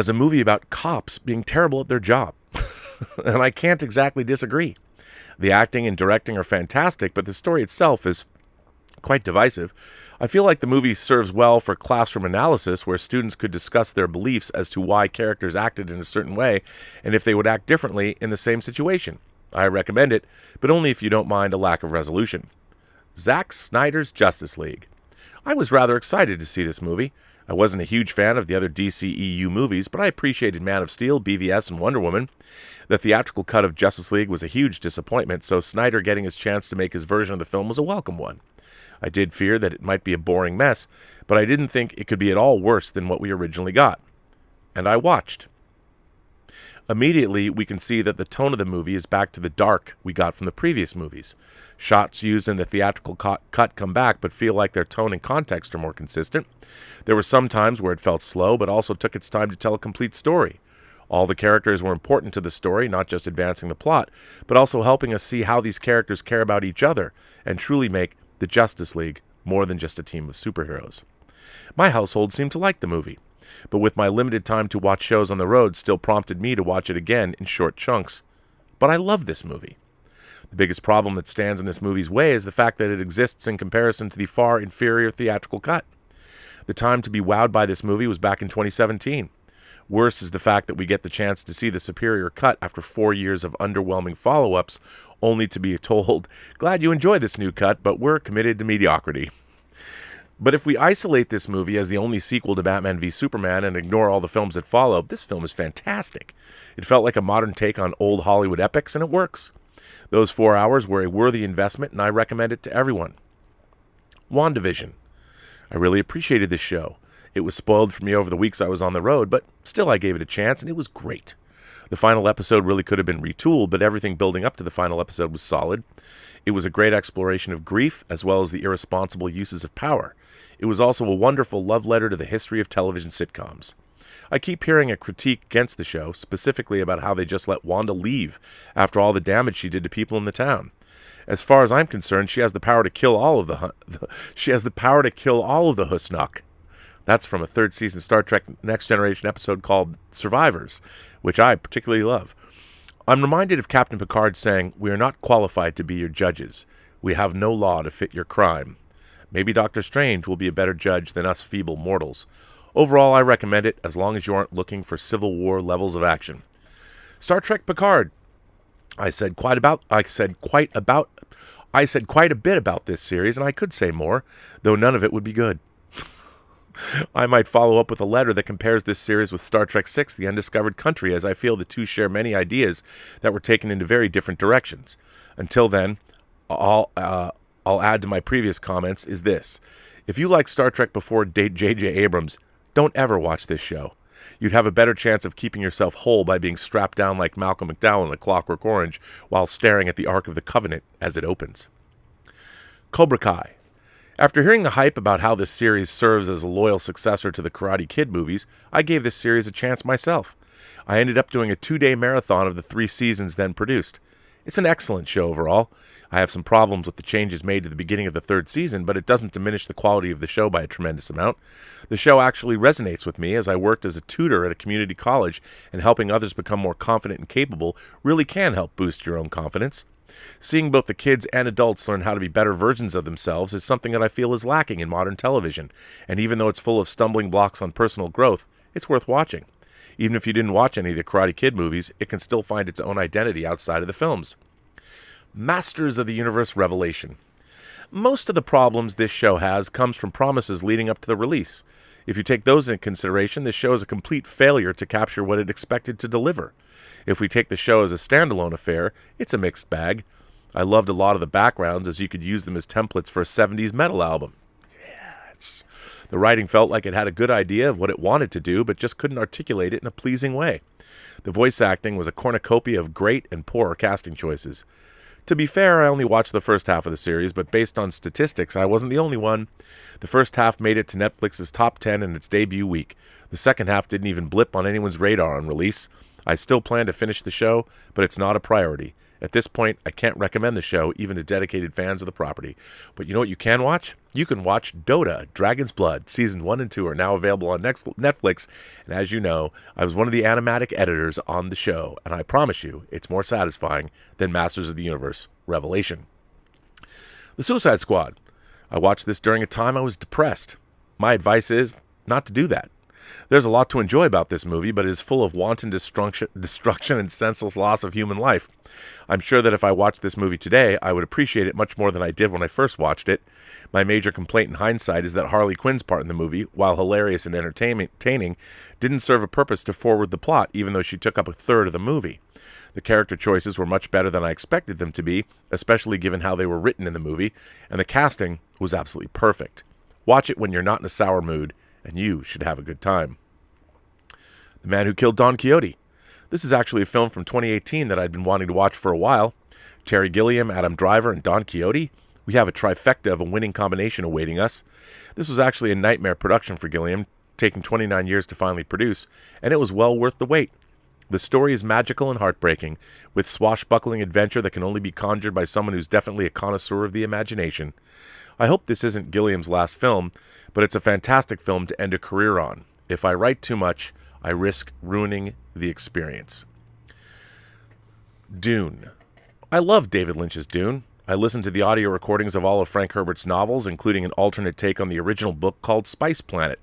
a movie about cops being terrible at their job. And I can't exactly disagree. The acting and directing are fantastic, but the story itself is quite divisive. I feel like the movie serves well for classroom analysis, where students could discuss their beliefs as to why characters acted in a certain way and if they would act differently in the same situation. I recommend it, but only if you don't mind a lack of resolution. Zack Snyder's Justice League. I was rather excited to see this movie. I wasn't a huge fan of the other DCEU movies, but I appreciated Man of Steel, BVS, and Wonder Woman. The theatrical cut of Justice League was a huge disappointment, so Snyder getting his chance to make his version of the film was a welcome one. I did fear that it might be a boring mess, but I didn't think it could be at all worse than what we originally got. And I watched. Immediately, we can see that the tone of the movie is back to the dark we got from the previous movies. Shots used in the theatrical cut come back, but feel like their tone and context are more consistent. There were some times where it felt slow, but also took its time to tell a complete story. All the characters were important to the story, not just advancing the plot, but also helping us see how these characters care about each other and truly make the Justice League more than just a team of superheroes. My household seemed to like the movie, but with my limited time to watch shows on the road still prompted me to watch it again in short chunks. But I love this movie. The biggest problem that stands in this movie's way is the fact that it exists in comparison to the far inferior theatrical cut. The time to be wowed by this movie was back in 2017. Worse is the fact that we get the chance to see the superior cut after 4 years of underwhelming follow-ups, only to be told, glad you enjoy this new cut, but we're committed to mediocrity. But if we isolate this movie as the only sequel to Batman v Superman and ignore all the films that follow, this film is fantastic. It felt like a modern take on old Hollywood epics, and it works. Those 4 hours were a worthy investment, and I recommend it to everyone. WandaVision. I really appreciated this show. It was spoiled for me over the weeks I was on the road, but still I gave it a chance, and it was great. The final episode really could have been retooled, but everything building up to the final episode was solid. It was a great exploration of grief, as well as the irresponsible uses of power. It was also a wonderful love letter to the history of television sitcoms. I keep hearing a critique against the show, specifically about how they just let Wanda leave after all the damage she did to people in the town. As far as I'm concerned, she has the power to kill all of the Husnock. That's from a third season Star Trek Next Generation episode called Survivors, which I particularly love. I'm reminded of Captain Picard saying, "We are not qualified to be your judges. We have no law to fit your crime." Maybe Doctor Strange will be a better judge than us feeble mortals. Overall, I recommend it as long as you aren't looking for Civil War levels of action. Star Trek Picard. I said quite a bit about this series, and I could say more, though none of it would be good. I might follow up with a letter that compares this series with Star Trek VI, The Undiscovered Country, as I feel the two share many ideas that were taken into very different directions. Until then, I'll add to my previous comments is this. If you like Star Trek before J.J. Abrams, don't ever watch this show. You'd have a better chance of keeping yourself whole by being strapped down like Malcolm McDowell in A Clockwork Orange while staring at the Ark of the Covenant as it opens. Cobra Kai. After hearing the hype about how this series serves as a loyal successor to the Karate Kid movies, I gave this series a chance myself. I ended up doing a 2-day marathon of the 3 seasons then produced. It's an excellent show overall. I have some problems with the changes made to the beginning of the 3rd season, but it doesn't diminish the quality of the show by a tremendous amount. The show actually resonates with me as I worked as a tutor at a community college, and helping others become more confident and capable really can help boost your own confidence. Seeing both the kids and adults learn how to be better versions of themselves is something that I feel is lacking in modern television, and even though it's full of stumbling blocks on personal growth, it's worth watching. Even if you didn't watch any of the Karate Kid movies, it can still find its own identity outside of the films. Masters of the Universe Revelation. Most of the problems this show has comes from promises leading up to the release. If you take those into consideration, this show is a complete failure to capture what it expected to deliver. If we take the show as a standalone affair, it's a mixed bag. I loved a lot of the backgrounds as you could use them as templates for a 70s metal album. The writing felt like it had a good idea of what it wanted to do, but just couldn't articulate it in a pleasing way. The voice acting was a cornucopia of great and poor casting choices. To be fair, I only watched the first half of the series, but based on statistics, I wasn't the only one. The first half made it to Netflix's top 10 in its debut week. The second half didn't even blip on anyone's radar on release. I still plan to finish the show, but it's not a priority. At this point, I can't recommend the show even to dedicated fans of the property. But you know what you can watch? You can watch Dota, Dragon's Blood. Seasons 1 and 2 are now available on Netflix, and as you know, I was one of the animatic editors on the show, and I promise you, it's more satisfying than Masters of the Universe Revelation. The Suicide Squad. I watched this during a time I was depressed. My advice is not to do that. There's a lot to enjoy about this movie, but it is full of wanton destruction and senseless loss of human life. I'm sure that if I watched this movie today, I would appreciate it much more than I did when I first watched it. My major complaint in hindsight is that Harley Quinn's part in the movie, while hilarious and entertaining, didn't serve a purpose to forward the plot, even though she took up a third of the movie. The character choices were much better than I expected them to be, especially given how they were written in the movie, and the casting was absolutely perfect. Watch it when you're not in a sour mood, and you should have a good time. The Man Who Killed Don Quixote. This is actually a film from 2018 that I'd been wanting to watch for a while. Terry Gilliam, Adam Driver, and Don Quixote. We have a trifecta of a winning combination awaiting us. This was actually a nightmare production for Gilliam, taking 29 years to finally produce, and it was well worth the wait. The story is magical and heartbreaking, with swashbuckling adventure that can only be conjured by someone who's definitely a connoisseur of the imagination. I hope this isn't Gilliam's last film, but it's a fantastic film to end a career on. If I write too much, I risk ruining the experience. Dune. I love David Lynch's Dune. I listened to the audio recordings of all of Frank Herbert's novels, including an alternate take on the original book called Spice Planet.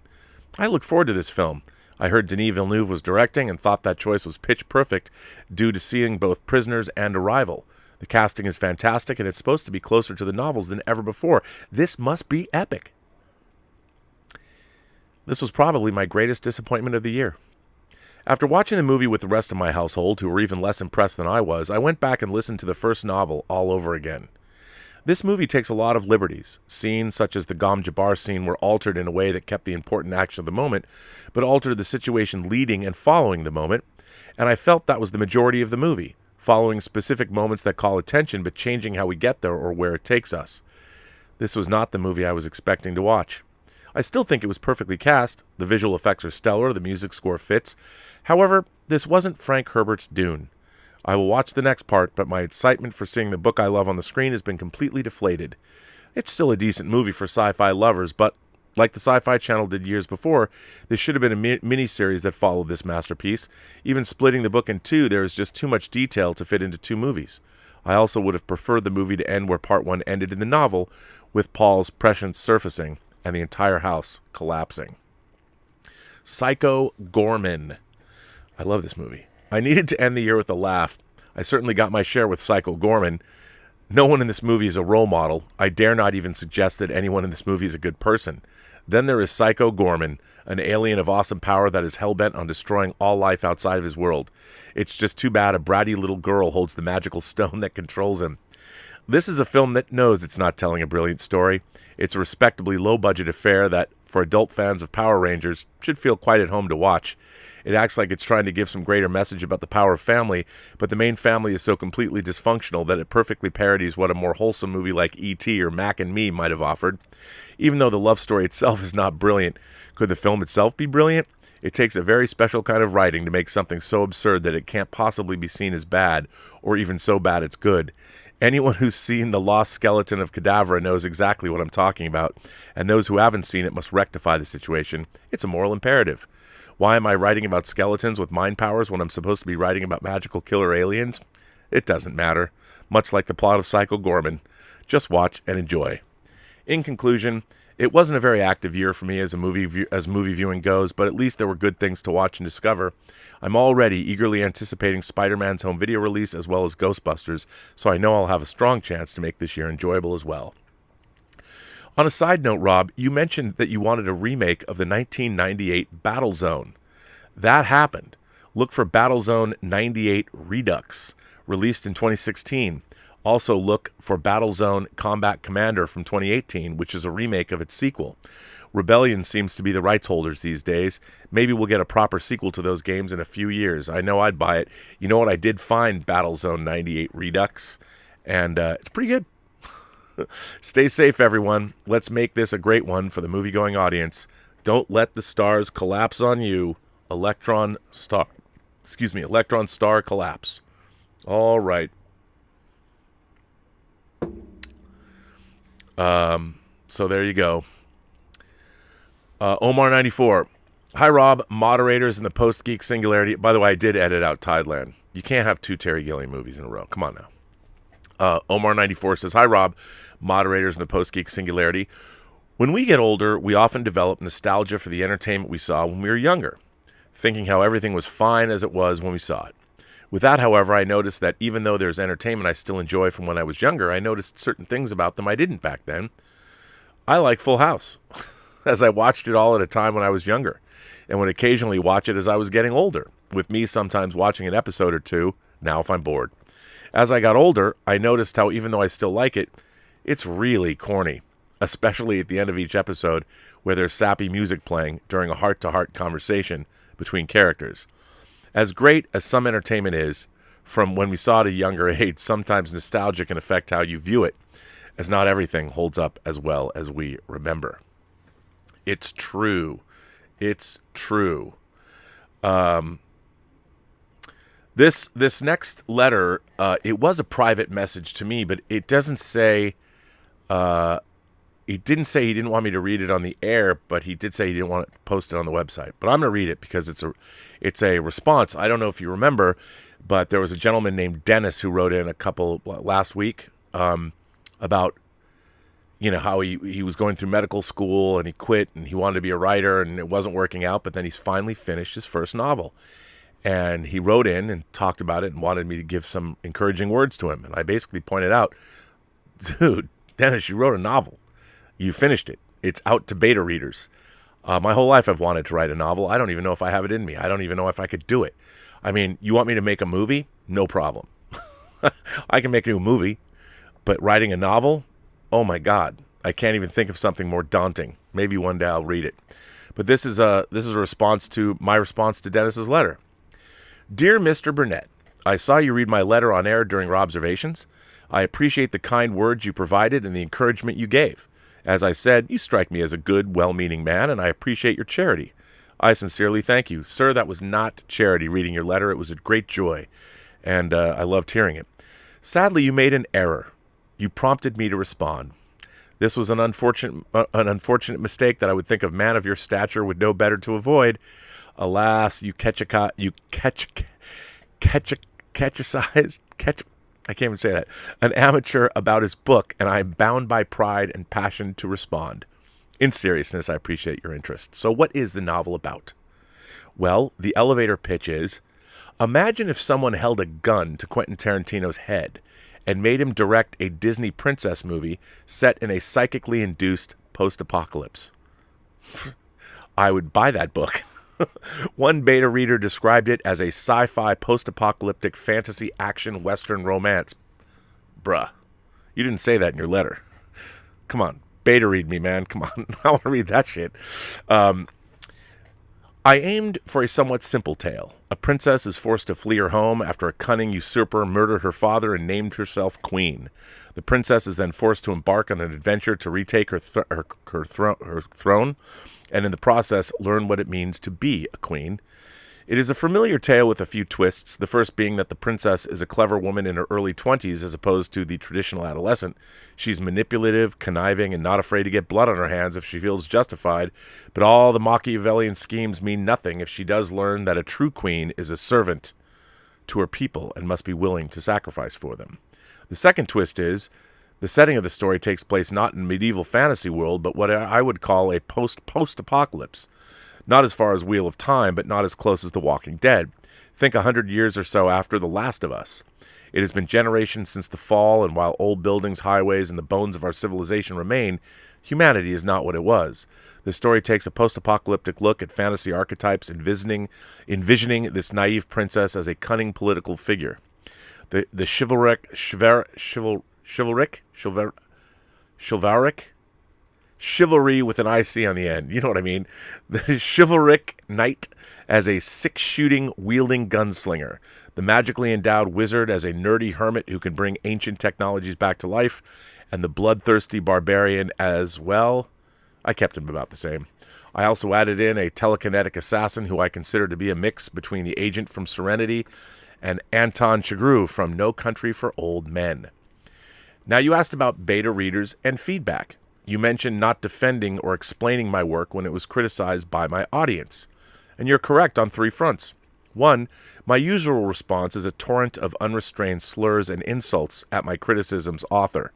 I look forward to this film. I heard Denis Villeneuve was directing and thought that choice was pitch perfect due to seeing both Prisoners and Arrival. The casting is fantastic, and it's supposed to be closer to the novels than ever before. This must be epic. This was probably my greatest disappointment of the year. After watching the movie with the rest of my household, who were even less impressed than I was, I went back and listened to the first novel all over again. This movie takes a lot of liberties. Scenes such as the Gom Jabbar scene were altered in a way that kept the important action of the moment, but altered the situation leading and following the moment, and I felt that was the majority of the movie, following specific moments that call attention but changing how we get there or where it takes us. This was not the movie I was expecting to watch. I still think it was perfectly cast, the visual effects are stellar, the music score fits. However, this wasn't Frank Herbert's Dune. I will watch the next part, but my excitement for seeing the book I love on the screen has been completely deflated. It's still a decent movie for sci-fi lovers, but like the Sci-Fi Channel did years before, this should have been a miniseries that followed this masterpiece. Even splitting the book in two, there is just too much detail to fit into two movies. I also would have preferred the movie to end where part one ended in the novel, with Paul's prescience surfacing and the entire house collapsing. Psycho Gorman. I love this movie. I needed to end the year with a laugh. I certainly got my share with Psycho Gorman. No one in this movie is a role model. I dare not even suggest that anyone in this movie is a good person. Then there is Psycho Gorman, an alien of awesome power that is hell-bent on destroying all life outside of his world. It's just too bad a bratty little girl holds the magical stone that controls him. This is a film that knows it's not telling a brilliant story. It's a respectably low-budget affair that, for adult fans of Power Rangers, should feel quite at home to watch. It acts like it's trying to give some greater message about the power of family, but the main family is so completely dysfunctional that it perfectly parodies what a more wholesome movie like E.T. or Mac and Me might have offered. Even though the love story itself is not brilliant, could the film itself be brilliant? It takes a very special kind of writing to make something so absurd that it can't possibly be seen as bad, or even so bad it's good. Anyone who's seen The Lost Skeleton of Cadavra knows exactly what I'm talking about, and those who haven't seen it must rectify the situation. It's a moral imperative. Why am I writing about skeletons with mind powers when I'm supposed to be writing about magical killer aliens? It doesn't matter. Much like the plot of Psycho Gorman. Just watch and enjoy. In conclusion, it wasn't a very active year for me as movie viewing goes, but at least there were good things to watch and discover. I'm already eagerly anticipating Spider-Man's home video release as well as Ghostbusters, so I know I'll have a strong chance to make this year enjoyable as well. On a side note, Rob, you mentioned that you wanted a remake of the 1998 Battlezone. That happened. Look for Battlezone 98 Redux, released in 2016. Also look for Battlezone Combat Commander from 2018, which is a remake of its sequel. Rebellion seems to be the rights holders these days. Maybe we'll get a proper sequel to those games in a few years. I know I'd buy it. You know what? I did find Battlezone 98 Redux, and it's pretty good. Stay safe, everyone. Let's make this a great one for the movie-going audience. Don't let the stars collapse on you. Electron star collapse. All right. So there you go. Omar94. Hi, Rob. Moderators in the Post-Geek Singularity. By the way, I did edit out Tideland. You can't have two Terry Gilliam movies in a row. Come on now. Omar94 says, Hi, Rob. Moderators in the Post-Geek Singularity. When we get older, we often develop nostalgia for the entertainment we saw when we were younger, thinking how everything was fine as it was when we saw it. With that, however, I noticed that even though there's entertainment I still enjoy from when I was younger, I noticed certain things about them I didn't back then. I like Full House, as I watched it all at a time when I was younger, and would occasionally watch it as I was getting older, with me sometimes watching an episode or two, now if I'm bored. As I got older, I noticed how even though I still like it, it's really corny, especially at the end of each episode where there's sappy music playing during a heart-to-heart conversation between characters. As great as some entertainment is, from when we saw it at a younger age, sometimes nostalgia can affect how you view it, as not everything holds up as well as we remember. It's true. It's true. This next letter, it was a private message to me, but it doesn't say... He didn't say he didn't want me to read it on the air, but he did say he didn't want to post it on the website. But I'm going to read it because it's a response. I don't know if you remember, but there was a gentleman named Dennis who wrote in last week about, how he was going through medical school and he quit and he wanted to be a writer and it wasn't working out, but then he's finally finished his first novel. And he wrote in and talked about it and wanted me to give some encouraging words to him. And I basically pointed out, dude, Dennis, you wrote a novel. You finished it. It's out to beta readers. My whole life I've wanted to write a novel. I don't even know if I have it in me. I don't even know if I could do it. I mean, you want me to make a movie? No problem. I can make a new movie. But writing a novel? Oh my God. I can't even think of something more daunting. Maybe one day I'll read it. But this is a response to my response to Dennis's letter. Dear Mr. Burnett, I saw you read my letter on air during Robservations. I appreciate the kind words you provided and the encouragement you gave. As I said, you strike me as a good, well-meaning man, and I appreciate your charity. I sincerely thank you. Sir, that was not charity reading your letter. It was a great joy, and I loved hearing it. Sadly, you made an error. You prompted me to respond. This was an unfortunate mistake that I would think a man of your stature would know better to avoid. Alas, I can't even say that, an amateur about his book, and I am bound by pride and passion to respond. In seriousness, I appreciate your interest. So what is the novel about? Well, the elevator pitch is, imagine if someone held a gun to Quentin Tarantino's head and made him direct a Disney princess movie set in a psychically induced post-apocalypse. I would buy that book. One beta reader described it as a sci-fi post-apocalyptic fantasy action western romance. Bruh, you didn't say that in your letter. Come on, beta read me, man. Come on, I want to read that shit. I aimed for a somewhat simple tale. A princess is forced to flee her home after a cunning usurper murdered her father and named herself queen. The princess is then forced to embark on an adventure to retake her throne, and in the process learn what it means to be a queen. It is a familiar tale with a few twists, the first being that the princess is a clever woman in her early 20s as opposed to the traditional adolescent. She's manipulative, conniving, and not afraid to get blood on her hands if she feels justified, but all the Machiavellian schemes mean nothing if she does learn that a true queen is a servant to her people and must be willing to sacrifice for them. The second twist is, the setting of the story takes place not in medieval fantasy world, but what I would call a post-apocalypse. Not as far as Wheel of Time, but not as close as The Walking Dead. Think 100 years or so after The Last of Us. It has been generations since the fall, and while old buildings, highways, and the bones of our civilization remain, humanity is not what it was. The story takes a post-apocalyptic look at fantasy archetypes, envisioning this naive princess as a cunning political figure. The chivalry with an IC on the end. You know what I mean? The chivalric knight as a six-shooting, wielding gunslinger. The magically endowed wizard as a nerdy hermit who can bring ancient technologies back to life. And the bloodthirsty barbarian as well. I kept him about the same. I also added in a telekinetic assassin who I consider to be a mix between the agent from Serenity and Anton Chigurh from No Country for Old Men. Now, you asked about beta readers and feedback. You mentioned not defending or explaining my work when it was criticized by my audience. And you're correct on 3 fronts. 1, my usual response is a torrent of unrestrained slurs and insults at my criticism's author.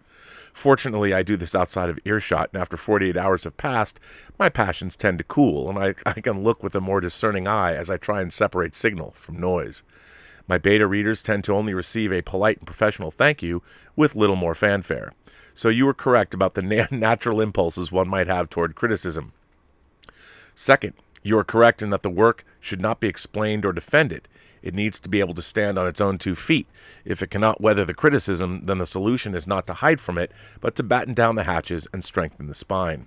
Fortunately, I do this outside of earshot, and after 48 hours have passed, my passions tend to cool, and I can look with a more discerning eye as I try and separate signal from noise. My beta readers tend to only receive a polite and professional thank you with little more fanfare. So you were correct about the natural impulses one might have toward criticism. Second, you are correct in that the work should not be explained or defended. It needs to be able to stand on its own 2 feet. If it cannot weather the criticism, then the solution is not to hide from it, but to batten down the hatches and strengthen the spine.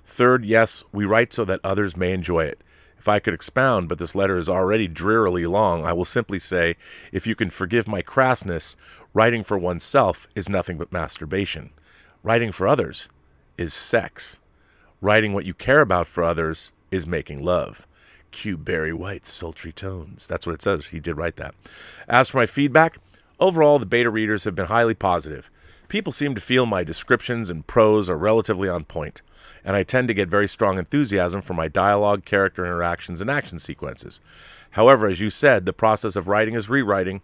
Third, yes, we write so that others may enjoy it. If I could expound, but this letter is already drearily long, I will simply say, if you can forgive my crassness, writing for oneself is nothing but masturbation. Writing for others is sex. Writing what you care about for others is making love. Cue Barry White's sultry tones. That's what it says. He did write that. As for my feedback, overall the beta readers have been highly positive. People seem to feel my descriptions and prose are relatively on point, and I tend to get very strong enthusiasm for my dialogue, character interactions, and action sequences. However, as you said, the process of writing is rewriting.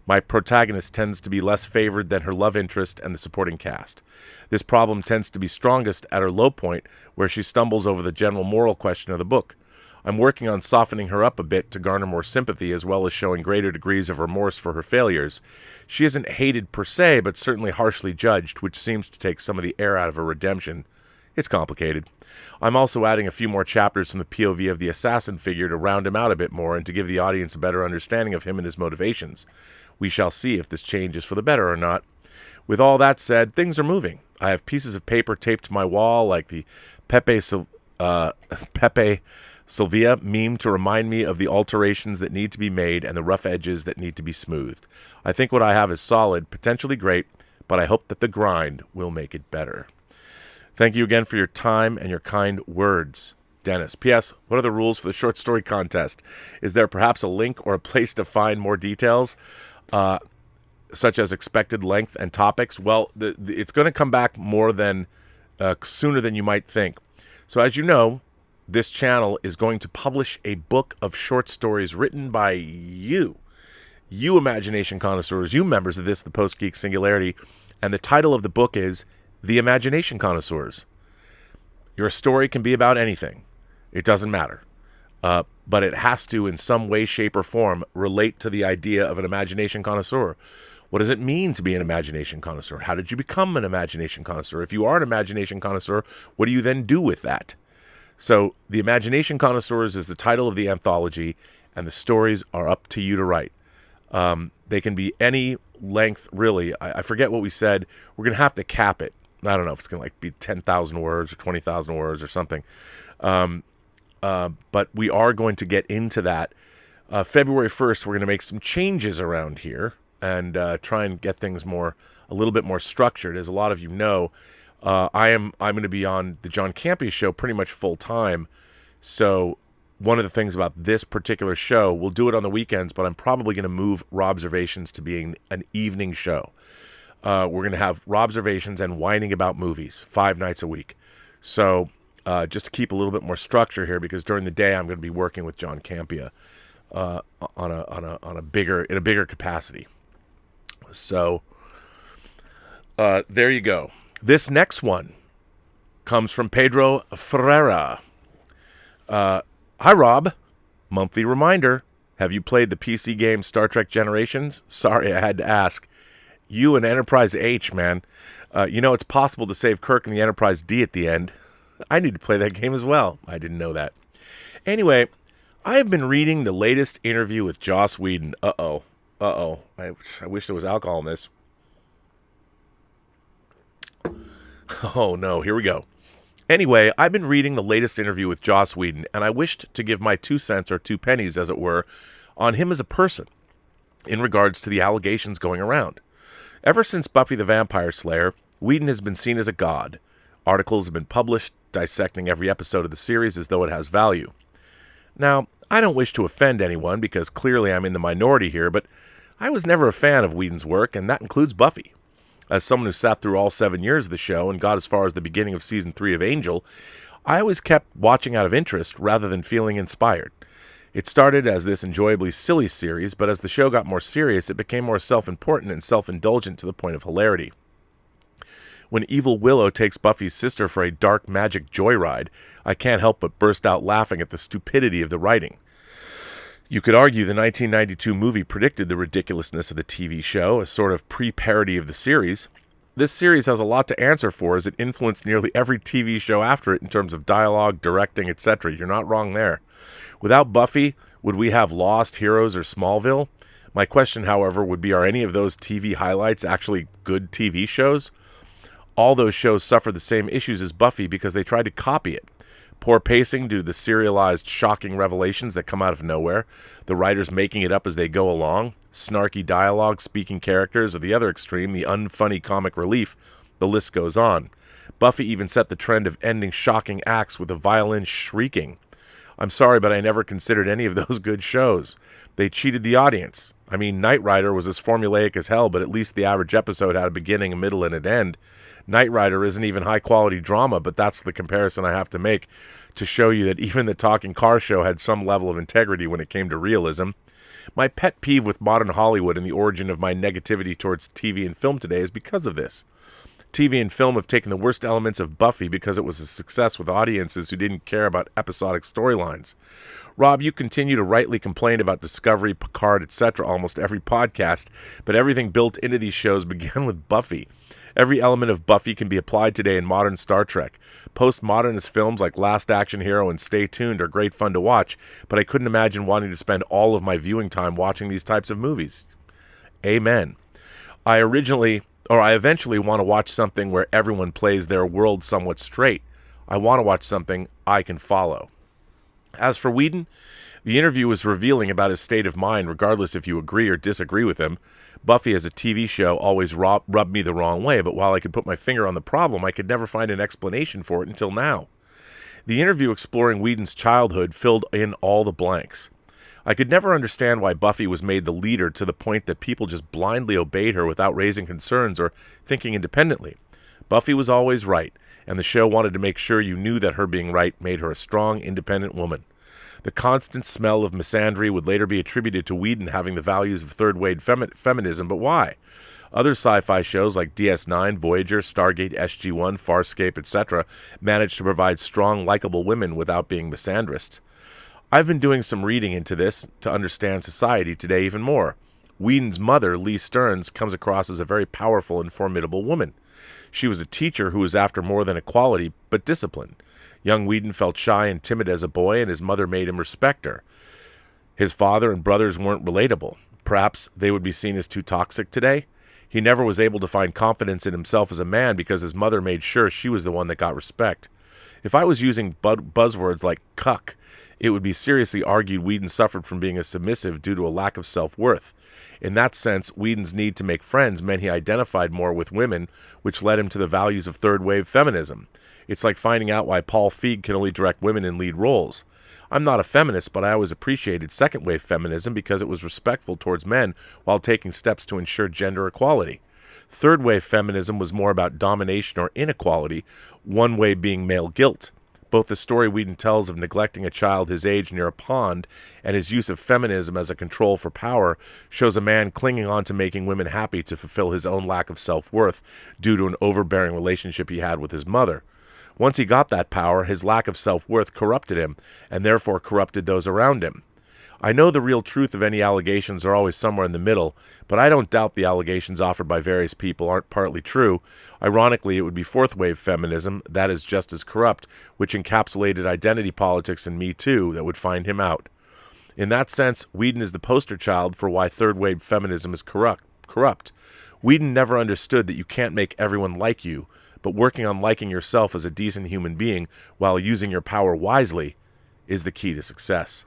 My protagonist tends to be less favored than her love interest and the supporting cast. This problem tends to be strongest at her low point, where she stumbles over the general moral question of the book. I'm working on softening her up a bit to garner more sympathy as well as showing greater degrees of remorse for her failures. She isn't hated per se, but certainly harshly judged, which seems to take some of the air out of her redemption. It's complicated. I'm also adding a few more chapters from the POV of the assassin figure to round him out a bit more and to give the audience a better understanding of him and his motivations. We shall see if this change is for the better or not. With all that said, things are moving. I have pieces of paper taped to my wall like the Pepe Sylvia meme to remind me of the alterations that need to be made and the rough edges that need to be smoothed. I think what I have is solid, potentially great, but I hope that the grind will make it better. Thank you again for your time and your kind words, Dennis. P.S. What are the rules for the short story contest? Is there perhaps a link or a place to find more details, such as expected length and topics? Well, it's going to come back more than sooner than you might think. So as you know, this channel is going to publish a book of short stories written by you imagination connoisseurs, you members of this, the Post-Geek Singularity, and the title of the book is The Imagination Connoisseurs. Your story can be about anything. It doesn't matter. But it has to, in some way, shape, or form, relate to the idea of an imagination connoisseur. What does it mean to be an imagination connoisseur? How did you become an imagination connoisseur? If you are an imagination connoisseur, what do you then do with that? So, The Imagination Connoisseurs is the title of the anthology, and the stories are up to you to write. They can be any length, really. I forget what we said. We're going to have to cap it. I don't know if it's going to be 10,000 words or 20,000 words or something. But we are going to get into that. February 1st, we're going to make some changes around here and try and get things a little bit more structured. As a lot of you know, I'm going to be on the John Campea show pretty much full time. So one of the things about this particular show, we'll do it on the weekends, but I'm probably going to move Robservations to being an evening show. We're going to have Robservations and Whining About Movies 5 nights a week. So just to keep a little bit more structure here, because during the day I'm going to be working with John Campea in a bigger capacity. So there you go. This next one comes from Pedro Ferreira. Hi, Rob. Monthly reminder. Have you played the PC game Star Trek Generations? Sorry, I had to ask. You and Enterprise H, man. It's possible to save Kirk in the Enterprise D at the end. I need to play that game as well. I didn't know that. Anyway, I have been reading the latest interview with Joss Whedon. Uh-oh. I wish there was alcohol in this. Oh, no. Here we go. Anyway, I've been reading the latest interview with Joss Whedon, and I wished to give my 2 cents or 2 pennies, as it were, on him as a person in regards to the allegations going around. Ever since Buffy the Vampire Slayer, Whedon has been seen as a god. Articles have been published dissecting every episode of the series as though it has value. Now, I don't wish to offend anyone because clearly I'm in the minority here, but I was never a fan of Whedon's work, and that includes Buffy. As someone who sat through all 7 years of the show and got as far as the beginning of Season 3 of Angel, I always kept watching out of interest rather than feeling inspired. It started as this enjoyably silly series, but as the show got more serious, it became more self-important and self-indulgent to the point of hilarity. When evil Willow takes Buffy's sister for a dark magic joyride, I can't help but burst out laughing at the stupidity of the writing. You could argue the 1992 movie predicted the ridiculousness of the TV show, a sort of pre-parody of the series. This series has a lot to answer for as it influenced nearly every TV show after it in terms of dialogue, directing, etc. You're not wrong there. Without Buffy, would we have Lost, Heroes, or Smallville? My question, however, would be, are any of those TV highlights actually good TV shows? All those shows suffer the same issues as Buffy because they tried to copy it. Poor pacing due to the serialized, shocking revelations that come out of nowhere, the writers making it up as they go along, snarky dialogue, speaking characters, or the other extreme, the unfunny comic relief, the list goes on. Buffy even set the trend of ending shocking acts with a violin shrieking. I'm sorry, but I never considered any of those good shows. They cheated the audience. I mean, Knight Rider was as formulaic as hell, but at least the average episode had a beginning, a middle, and an end. Knight Rider isn't even high-quality drama, but that's the comparison I have to make to show you that even the talking car show had some level of integrity when it came to realism. My pet peeve with modern Hollywood and the origin of my negativity towards TV and film today is because of this. TV and film have taken the worst elements of Buffy because it was a success with audiences who didn't care about episodic storylines. Rob, you continue to rightly complain about Discovery, Picard, etc. almost every podcast, but everything built into these shows began with Buffy. Every element of Buffy can be applied today in modern Star Trek. Postmodernist films like Last Action Hero and Stay Tuned are great fun to watch, but I couldn't imagine wanting to spend all of my viewing time watching these types of movies. Amen. I eventually want to watch something where everyone plays their world somewhat straight. I want to watch something I can follow. As for Whedon, the interview was revealing about his state of mind, regardless if you agree or disagree with him. Buffy as a TV show always rubbed me the wrong way, but while I could put my finger on the problem, I could never find an explanation for it until now. The interview exploring Whedon's childhood filled in all the blanks. I could never understand why Buffy was made the leader to the point that people just blindly obeyed her without raising concerns or thinking independently. Buffy was always right, and the show wanted to make sure you knew that her being right made her a strong, independent woman. The constant smell of misandry would later be attributed to Whedon having the values of third-wave feminism, but why? Other sci-fi shows like DS9, Voyager, Stargate, SG-1, Farscape, etc. managed to provide strong, likable women without being misandrist. I've been doing some reading into this to understand society today even more. Whedon's mother, Lee Stearns, comes across as a very powerful and formidable woman. She was a teacher who was after more than equality, but discipline. Young Whedon felt shy and timid as a boy, and his mother made him respect her. His father and brothers weren't relatable. Perhaps they would be seen as too toxic today. He never was able to find confidence in himself as a man because his mother made sure she was the one that got respect. If I was using buzzwords like cuck, it would be seriously argued Whedon suffered from being a submissive due to a lack of self-worth. In that sense, Whedon's need to make friends meant he identified more with women, which led him to the values of third-wave feminism. It's like finding out why Paul Feig can only direct women in lead roles. I'm not a feminist, but I always appreciated second-wave feminism because it was respectful towards men while taking steps to ensure gender equality. Third-wave feminism was more about domination or inequality, one way being male guilt. Both the story Whedon tells of neglecting a child his age near a pond and his use of feminism as a control for power shows a man clinging on to making women happy to fulfill his own lack of self-worth due to an overbearing relationship he had with his mother. Once he got that power, his lack of self-worth corrupted him, and therefore corrupted those around him. I know the real truth of any allegations are always somewhere in the middle, but I don't doubt the allegations offered by various people aren't partly true. Ironically, it would be fourth-wave feminism, that is just as corrupt, which encapsulated identity politics and Me Too, that would find him out. In that sense, Whedon is the poster child for why third-wave feminism is corrupt. Whedon never understood that you can't make everyone like you, but working on liking yourself as a decent human being while using your power wisely is the key to success.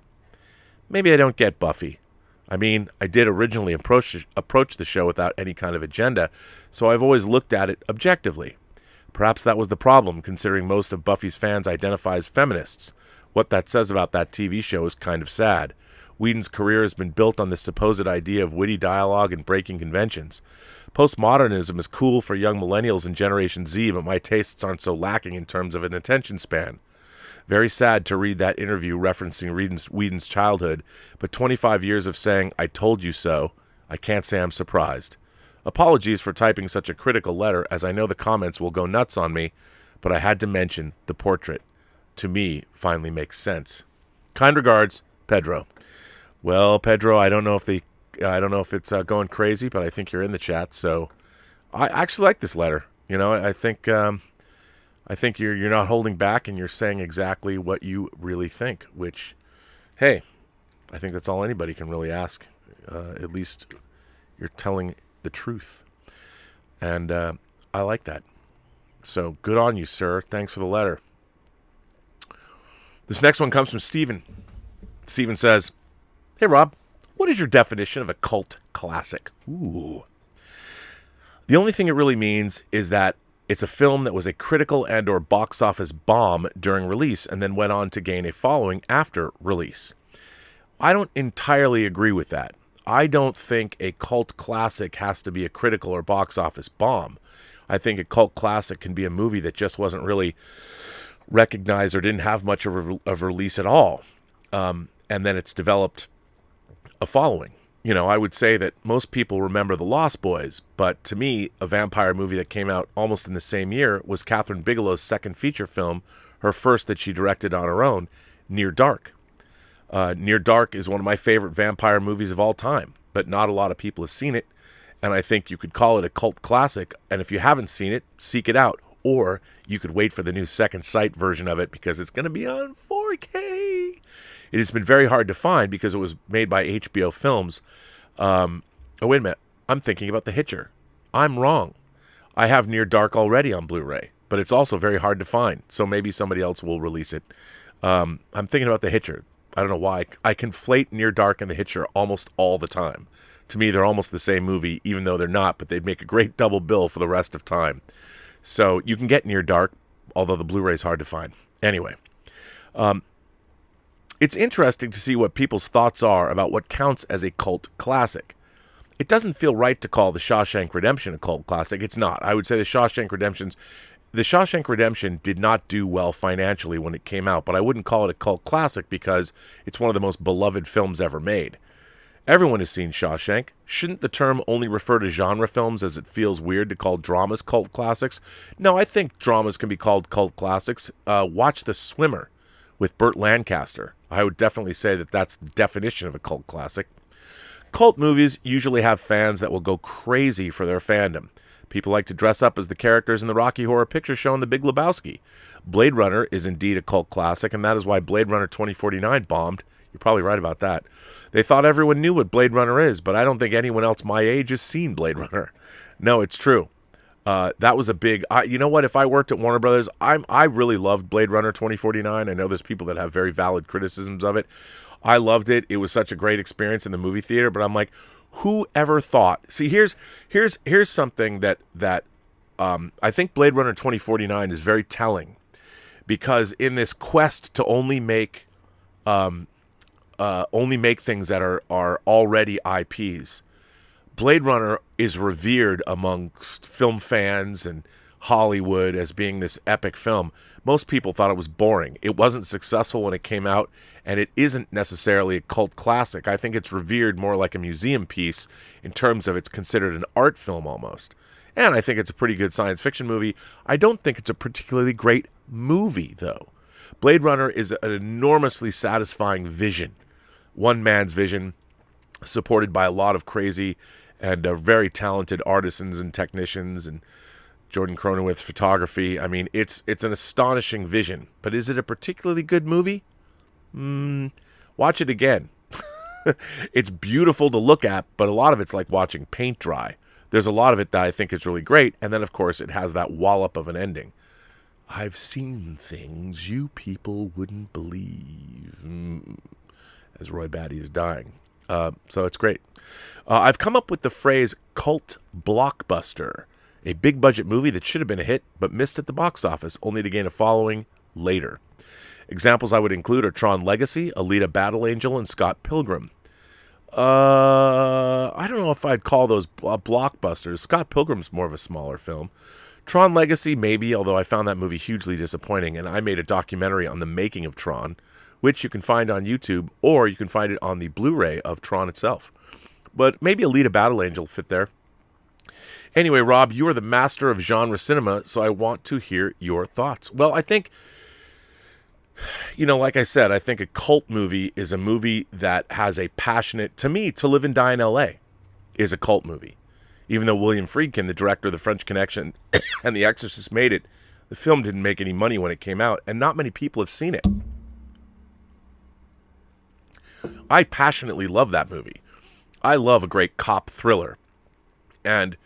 Maybe I don't get Buffy. I mean, I did originally approach the show without any kind of agenda, so I've always looked at it objectively. Perhaps that was the problem, considering most of Buffy's fans identify as feminists. What that says about that TV show is kind of sad. Whedon's career has been built on this supposed idea of witty dialogue and breaking conventions. Postmodernism is cool for young millennials and Generation Z, but my tastes aren't so lacking in terms of an attention span. Very sad to read that interview referencing Whedon's childhood, but 25 years of saying, "I told you so," I can't say I'm surprised. Apologies for typing such a critical letter, as I know the comments will go nuts on me, but I had to mention the portrait. To me, finally makes sense. Kind regards, Pedro. Well, Pedro, I don't know if it's going crazy, but I think you're in the chat, so I actually like this letter. You know, I think you're not holding back, and you're saying exactly what you really think. Which, hey, I think that's all anybody can really ask. At least you're telling the truth, and I like that. So good on you, sir. Thanks for the letter. This next one comes from Steven. Steven says, "Hey, Rob, what is your definition of a cult classic?" Ooh. The only thing it really means is that it's a film that was a critical and or box office bomb during release and then went on to gain a following after release. I don't entirely agree with that. I don't think a cult classic has to be a critical or box office bomb. I think a cult classic can be a movie that just wasn't really recognized or didn't have much of a release at all. And then it's developed a following. You know, I would say that most people remember The Lost Boys, but to me, a vampire movie that came out almost in the same year was Catherine Bigelow's second feature film, her first that she directed on her own, Near Dark. Near Dark is one of my favorite vampire movies of all time, but not a lot of people have seen it, and I think you could call it a cult classic, and if you haven't seen it, seek it out. Or you could wait for the new Second Sight version of it because it's going to be on 4K. It has been very hard to find because it was made by HBO Films. Oh, wait a minute. I'm thinking about The Hitcher. I'm wrong. I have Near Dark already on Blu-ray, but it's also very hard to find, so maybe somebody else will release it. I'm thinking about The Hitcher. I don't know why. I conflate Near Dark and The Hitcher almost all the time. To me, they're almost the same movie, even though they're not, but they'd make a great double bill for the rest of time. So you can get Near Dark, although the Blu-ray is hard to find. Anyway, it's interesting to see what people's thoughts are about what counts as a cult classic. It doesn't feel right to call The Shawshank Redemption a cult classic. It's not. I would say The Shawshank Redemption did not do well financially when it came out, but I wouldn't call it a cult classic because it's one of the most beloved films ever made. Everyone has seen Shawshank. Shouldn't the term only refer to genre films, as it feels weird to call dramas cult classics? No, I think dramas can be called cult classics. Watch The Swimmer with Burt Lancaster. I would definitely say that that's the definition of a cult classic. Cult movies usually have fans that will go crazy for their fandom. People like to dress up as the characters in the Rocky Horror Picture Show and The Big Lebowski. Blade Runner is indeed a cult classic, and that is why Blade Runner 2049 bombed. You're probably right about that. They thought everyone knew what Blade Runner is, but I don't think anyone else my age has seen Blade Runner. No, it's true. That was a big... you know what? If I worked at Warner Brothers, I really loved Blade Runner 2049. I know there's people that have very valid criticisms of it. I loved it. It was such a great experience in the movie theater, but I'm like, who ever thought... See, here's something that I think Blade Runner 2049 is very telling, because in this quest to only make things that are already IPs, Blade Runner is revered amongst film fans and Hollywood as being this epic film. Most people thought it was boring. It wasn't successful when it came out, and it isn't necessarily a cult classic. I think it's revered more like a museum piece in terms of it's considered an art film almost. And I think it's a pretty good science fiction movie. I don't think it's a particularly great movie, though. Blade Runner is an enormously satisfying vision. One man's vision, supported by a lot of crazy and very talented artisans and technicians, and Jordan Cronenweth's photography. I mean, it's an astonishing vision. But is it a particularly good movie? Watch it again. It's beautiful to look at, but a lot of it's like watching paint dry. There's a lot of it that I think is really great, and then, of course, it has that wallop of an ending. I've seen things you people wouldn't believe. As Roy Batty is dying. So it's great. I've come up with the phrase cult blockbuster, a big budget movie that should have been a hit but missed at the box office, only to gain a following later. Examples I would include are Tron Legacy, Alita Battle Angel, and Scott Pilgrim. I don't know if I'd call those blockbusters. Scott Pilgrim's more of a smaller film. Tron Legacy, maybe, although I found that movie hugely disappointing, and I made a documentary on the making of Tron, which you can find on YouTube, or you can find it on the Blu-ray of Tron itself. But maybe Alita Battle Angel fit there. Anyway, Rob, you are the master of genre cinema, so I want to hear your thoughts. Well, I think, like I said, I think a cult movie is a movie that has a passionate, to me, To Live and Die in L.A. is a cult movie. Even though William Friedkin, the director of The French Connection and The Exorcist, made it, the film didn't make any money when it came out, and not many people have seen it. I passionately love that movie. I love a great cop thriller. And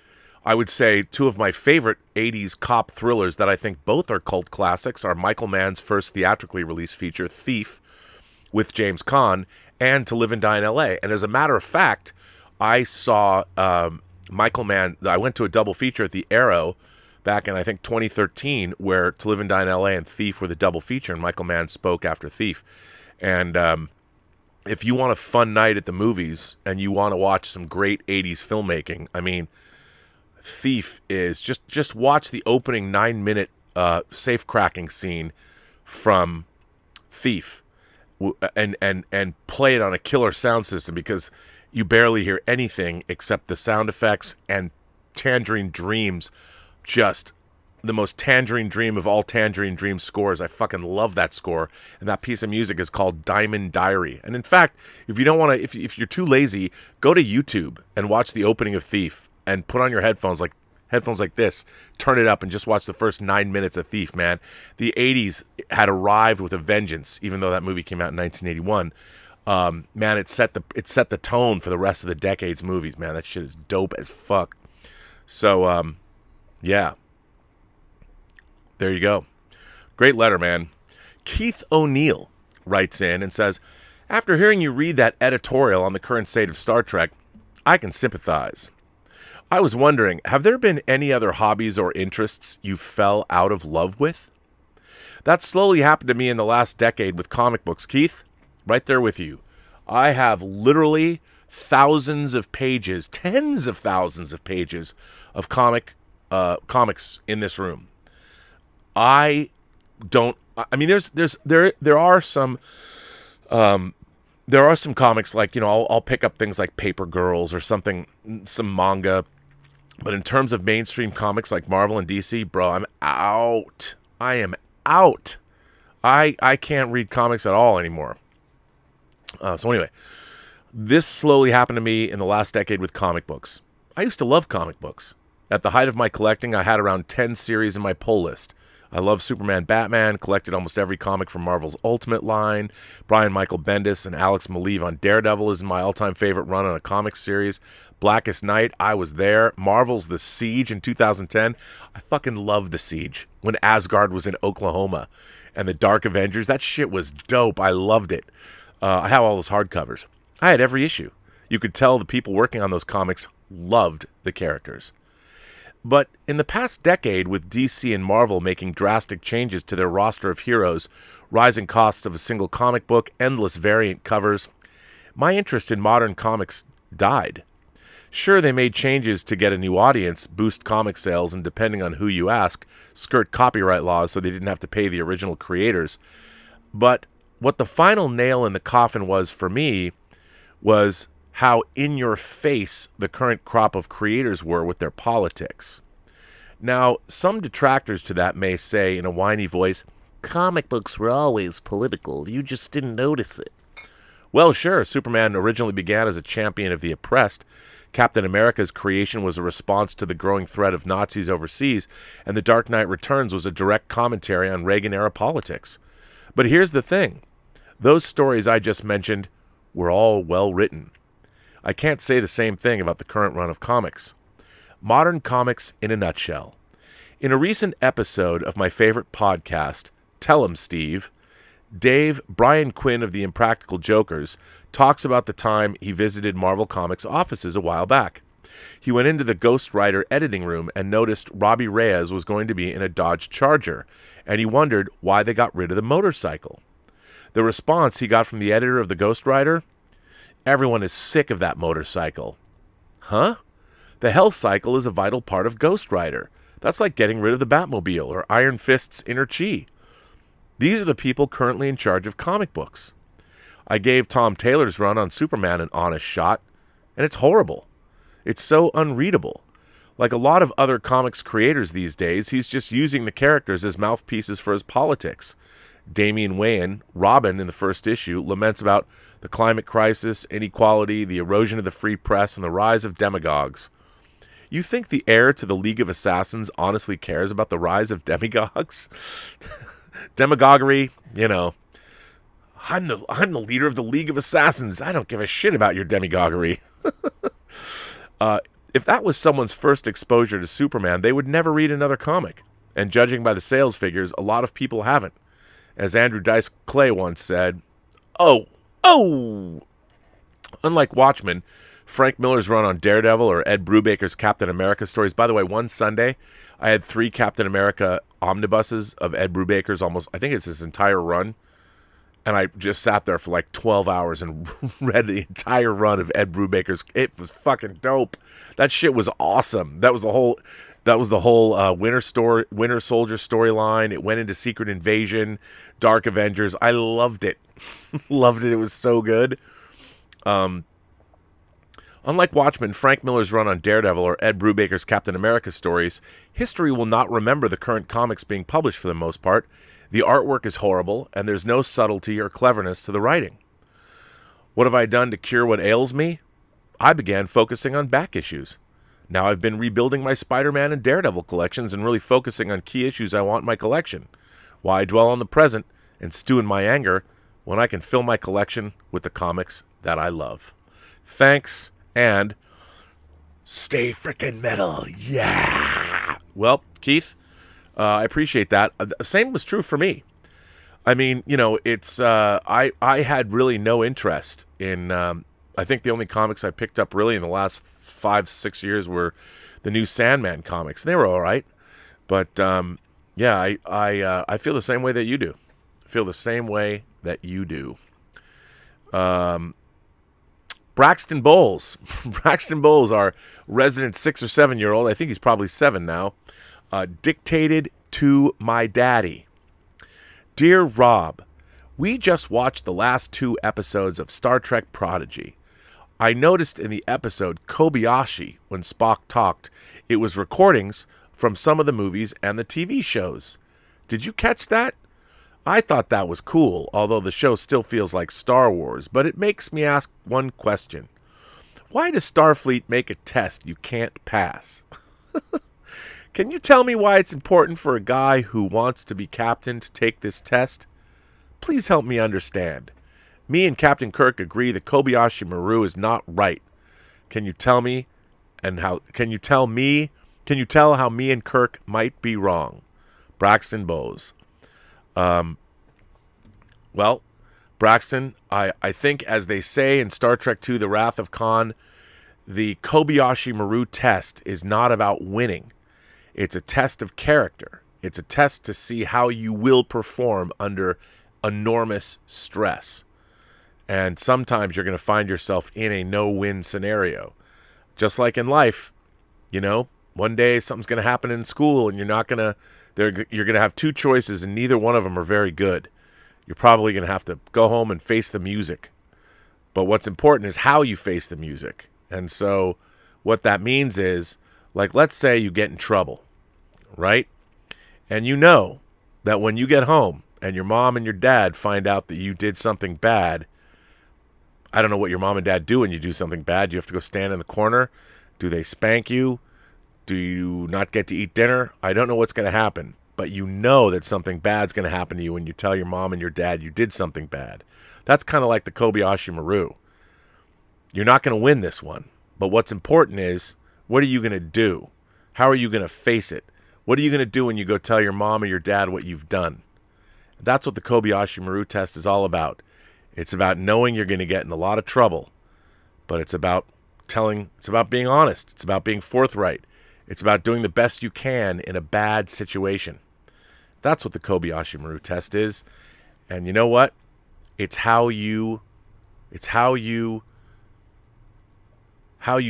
I would say two of my favorite 80s cop thrillers that I think both are cult classics are Michael Mann's first theatrically released feature, Thief, with James Caan, and To Live and Die in L.A. And as a matter of fact, I saw Michael Mann, I went to a double feature at the Arrow back in, I think, 2013, where To Live and Die in L.A. and Thief were the double feature, and Michael Mann spoke after Thief. And if you want a fun night at the movies and you want to watch some great 80s filmmaking, I mean, Thief is just watch the opening 9-minute safe cracking scene from Thief and play it on a killer sound system, because you barely hear anything except the sound effects and Tangerine Dream's just the most Tangerine Dream of all Tangerine Dream scores. I fucking love that score. And that piece of music is called Diamond Diary. And in fact, if you don't want to, if you're too lazy, go to YouTube and watch the opening of Thief and put on your headphones like this, turn it up and just watch the first 9 minutes of Thief, man. The 80s had arrived with a vengeance, even though that movie came out in 1981. Man, it set the tone for the rest of the decade's movies, man. That shit is dope as fuck. So, yeah. There you go. Great letter, man. Keith O'Neill writes in and says, after hearing you read that editorial on the current state of Star Trek, I can sympathize. I was wondering, have there been any other hobbies or interests you fell out of love with? That slowly happened to me in the last decade with comic books. Keith, right there with you. I have literally thousands of pages, tens of thousands of pages of comics in this room. There are some comics, like, I'll pick up things like Paper Girls or something, some manga. But in terms of mainstream comics like Marvel and DC, bro, I'm out. I am out. I can't read comics at all anymore. So anyway, this slowly happened to me in the last decade with comic books. I used to love comic books. At the height of my collecting, I had around 10 series in my pull list. I love Superman, Batman, collected almost every comic from Marvel's Ultimate line. Brian Michael Bendis and Alex Maleev on Daredevil is my all-time favorite run on a comic series. Blackest Night, I was there. Marvel's The Siege in 2010. I fucking love The Siege when Asgard was in Oklahoma. And the Dark Avengers, that shit was dope. I loved it. I have all those hardcovers. I had every issue. You could tell the people working on those comics loved the characters. But in the past decade, with DC and Marvel making drastic changes to their roster of heroes, rising costs of a single comic book, endless variant covers, my interest in modern comics died. Sure, they made changes to get a new audience, boost comic sales, and depending on who you ask, skirt copyright laws so they didn't have to pay the original creators. But what the final nail in the coffin was for me was how in your face the current crop of creators were with their politics. Now, some detractors to that may say in a whiny voice, comic books were always political, you just didn't notice it. Well, sure, Superman originally began as a champion of the oppressed. Captain America's creation was a response to the growing threat of Nazis overseas, and The Dark Knight Returns was a direct commentary on Reagan-era politics. But here's the thing. Those stories I just mentioned were all well written. I can't say the same thing about the current run of comics. Modern comics in a nutshell. In a recent episode of my favorite podcast, Tell 'em Steve, Brian Quinn of the Impractical Jokers, talks about the time he visited Marvel Comics offices a while back. He went into the Ghost Rider editing room and noticed Robbie Reyes was going to be in a Dodge Charger, and he wondered why they got rid of the motorcycle. The response he got from the editor of the Ghost Rider: everyone is sick of that motorcycle. Huh? The Hell Cycle is a vital part of Ghost Rider. That's like getting rid of the Batmobile or Iron Fist's inner chi. These are the people currently in charge of comic books. I gave Tom Taylor's run on Superman an honest shot, and it's horrible. It's so unreadable. Like a lot of other comics creators these days, he's just using the characters as mouthpieces for his politics. Damian Wayne, Robin, in the first issue, laments about the climate crisis, inequality, the erosion of the free press, and the rise of demagogues. You think the heir to the League of Assassins honestly cares about the rise of demagogues? Demagoguery, you know. I'm the leader of the League of Assassins. I don't give a shit about your demagoguery. If that was someone's first exposure to Superman, they would never read another comic. And judging by the sales figures, a lot of people haven't. As Andrew Dice Clay once said, oh! Unlike Watchmen, Frank Miller's run on Daredevil or Ed Brubaker's Captain America stories. By the way, one Sunday, I had 3 Captain America omnibuses of Ed Brubaker's I think it's his entire run. And I just sat there for like 12 hours and read the entire run of Ed Brubaker's. It was fucking dope. That shit was awesome. That was the whole Winter Soldier storyline. It went into Secret Invasion, Dark Avengers. I loved it. Loved it. It was so good. Unlike Watchmen, Frank Miller's run on Daredevil or Ed Brubaker's Captain America stories, history will not remember the current comics being published for the most part. The artwork is horrible, and there's no subtlety or cleverness to the writing. What have I done to cure what ails me? I began focusing on back issues. Now I've been rebuilding my Spider-Man and Daredevil collections and really focusing on key issues I want in my collection. Why dwell on the present and stew in my anger when I can fill my collection with the comics that I love? Thanks, and stay frickin' metal, yeah! Well, Keith, I appreciate that. Same was true for me. I mean, you know, it's I had really no interest in. I think the only comics I picked up really in the last 5-6 years were the new Sandman comics. And they were all right, but yeah, I feel the same way that you do. Braxton Bowles. Braxton Bowles, our resident 6 or 7 year old. I think he's probably 7 now. Dictated to my daddy. Dear Rob, we just watched the last 2 episodes of Star Trek Prodigy. I noticed in the episode Kobayashi, when Spock talked, it was recordings from some of the movies and the TV shows. Did you catch that? I thought that was cool, although the show still feels like Star Wars, but it makes me ask one question. Why does Starfleet make a test you can't pass? Can you tell me why it's important for a guy who wants to be captain to take this test? Please help me understand. Me and Captain Kirk agree that Kobayashi Maru is not right. Can you tell me how me and Kirk might be wrong? Braxton Bowes. Well, Braxton, I think as they say in Star Trek II, The Wrath of Khan, the Kobayashi Maru test is not about winning. It's a test of character. It's a test to see how you will perform under enormous stress. And sometimes you're going to find yourself in a no-win scenario. Just like in life, you know, one day something's going to happen in school and you're going to have 2 choices and neither one of them are very good. You're probably going to have to go home and face the music. But what's important is how you face the music. And so what that means is, like, let's say you get in trouble, right? And you know that when you get home and your mom and your dad find out that you did something bad, I don't know what your mom and dad do when you do something bad. You have to go stand in the corner. Do they spank you? Do you not get to eat dinner? I don't know what's going to happen, but you know that something bad's going to happen to you when you tell your mom and your dad you did something bad. That's kind of like the Kobayashi Maru. You're not going to win this one, but what's important is, what are you going to do? How are you going to face it? What are you going to do when you go tell your mom or your dad what you've done? That's what the Kobayashi Maru test is all about. It's about knowing you're going to get in a lot of trouble, but it's about being honest. It's about being forthright. It's about doing the best you can in a bad situation. That's what the Kobayashi Maru test is. And you know what? It's how you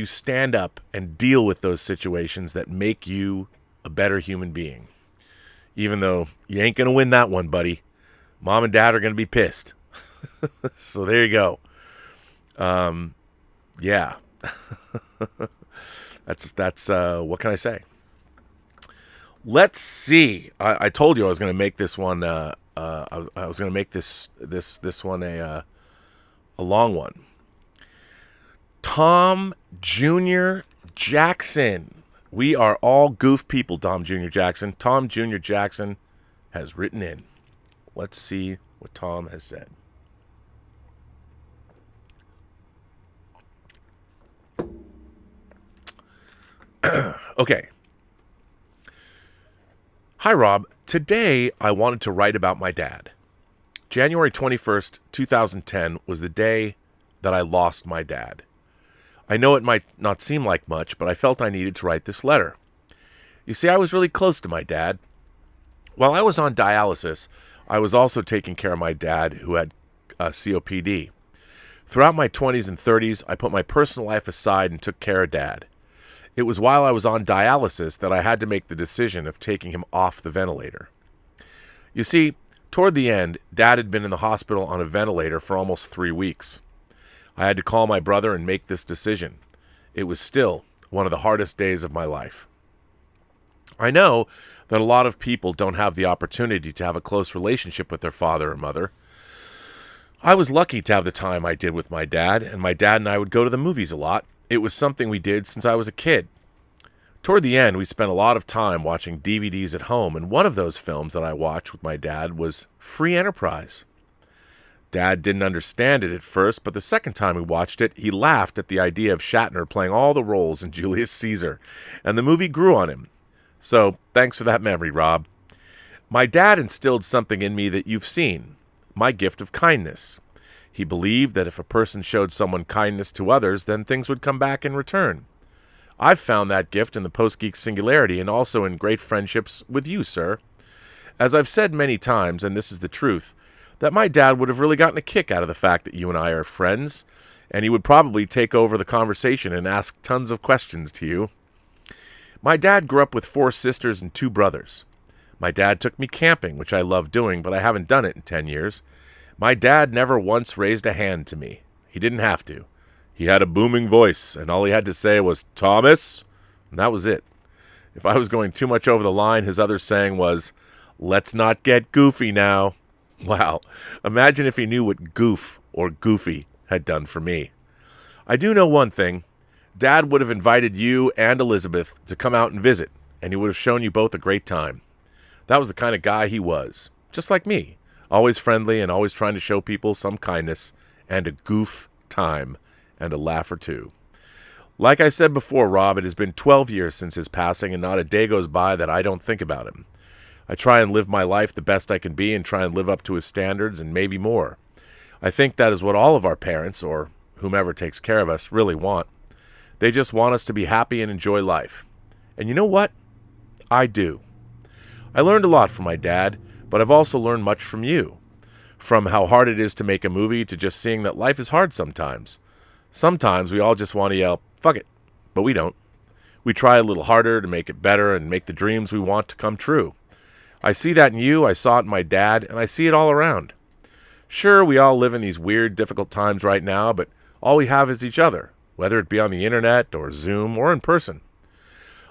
stand up and deal with those situations that make you a better human being. Even though you ain't going to win that one, buddy. Mom and dad are going to be pissed. So there you go. Yeah. That's what can I say? Let's see. I told you I was going to make this one. I was going to make this one a long one. Tom Jr. Jackson. We are all goof people, Tom Jr. Jackson. Tom Jr. Jackson has written in. Let's see what Tom has said. Okay. Hi, Rob. Today, I wanted to write about my dad. January 21st, 2010 was the day that I lost my dad. I know it might not seem like much, but I felt I needed to write this letter. You see, I was really close to my dad. While I was on dialysis, I was also taking care of my dad who had COPD. Throughout my 20s and 30s, I put my personal life aside and took care of Dad. It was while I was on dialysis that I had to make the decision of taking him off the ventilator. You see, toward the end, Dad had been in the hospital on a ventilator for almost 3 weeks. I had to call my brother and make this decision. It was still one of the hardest days of my life. I know that a lot of people don't have the opportunity to have a close relationship with their father or mother. I was lucky to have the time I did with my dad, and my dad and I would go to the movies a lot. It was something we did since I was a kid. Toward the end, we spent a lot of time watching DVDs at home, and one of those films that I watched with my dad was Free Enterprise. Dad didn't understand it at first, but the second time we watched it, he laughed at the idea of Shatner playing all the roles in Julius Caesar, and the movie grew on him. So, thanks for that memory, Rob. My dad instilled something in me that you've seen, my gift of kindness. He believed that if a person showed someone kindness to others, then things would come back in return. I've found that gift in the Post-Geek singularity and also in great friendships with you, sir. As I've said many times, and this is the truth, that my dad would have really gotten a kick out of the fact that you and I are friends, and he would probably take over the conversation and ask tons of questions to you. My dad grew up with 4 sisters and 2 brothers. My dad took me camping, which I love doing, but I haven't done it in 10 years. My dad never once raised a hand to me. He didn't have to. He had a booming voice, and all he had to say was, "Thomas," and that was it. If I was going too much over the line, his other saying was, "Let's not get goofy now." Wow, imagine if he knew what goof or goofy had done for me. I do know one thing. Dad would have invited you and Elizabeth to come out and visit, and he would have shown you both a great time. That was the kind of guy he was, just like me, always friendly and always trying to show people some kindness and a goof time and a laugh or two. Like I said before, Rob, it has been 12 years since his passing, and not a day goes by that I don't think about him. I try and live my life the best I can be and try and live up to his standards and maybe more. I think that is what all of our parents, or whomever takes care of us, really want. They just want us to be happy and enjoy life. And you know what? I do. I learned a lot from my dad, but I've also learned much from you. From how hard it is to make a movie to just seeing that life is hard sometimes. Sometimes we all just want to yell, "Fuck it," but we don't. We try a little harder to make it better and make the dreams we want to come true. I see that in you, I saw it in my dad, and I see it all around. Sure, we all live in these weird, difficult times right now, but all we have is each other, whether it be on the internet or Zoom or in person.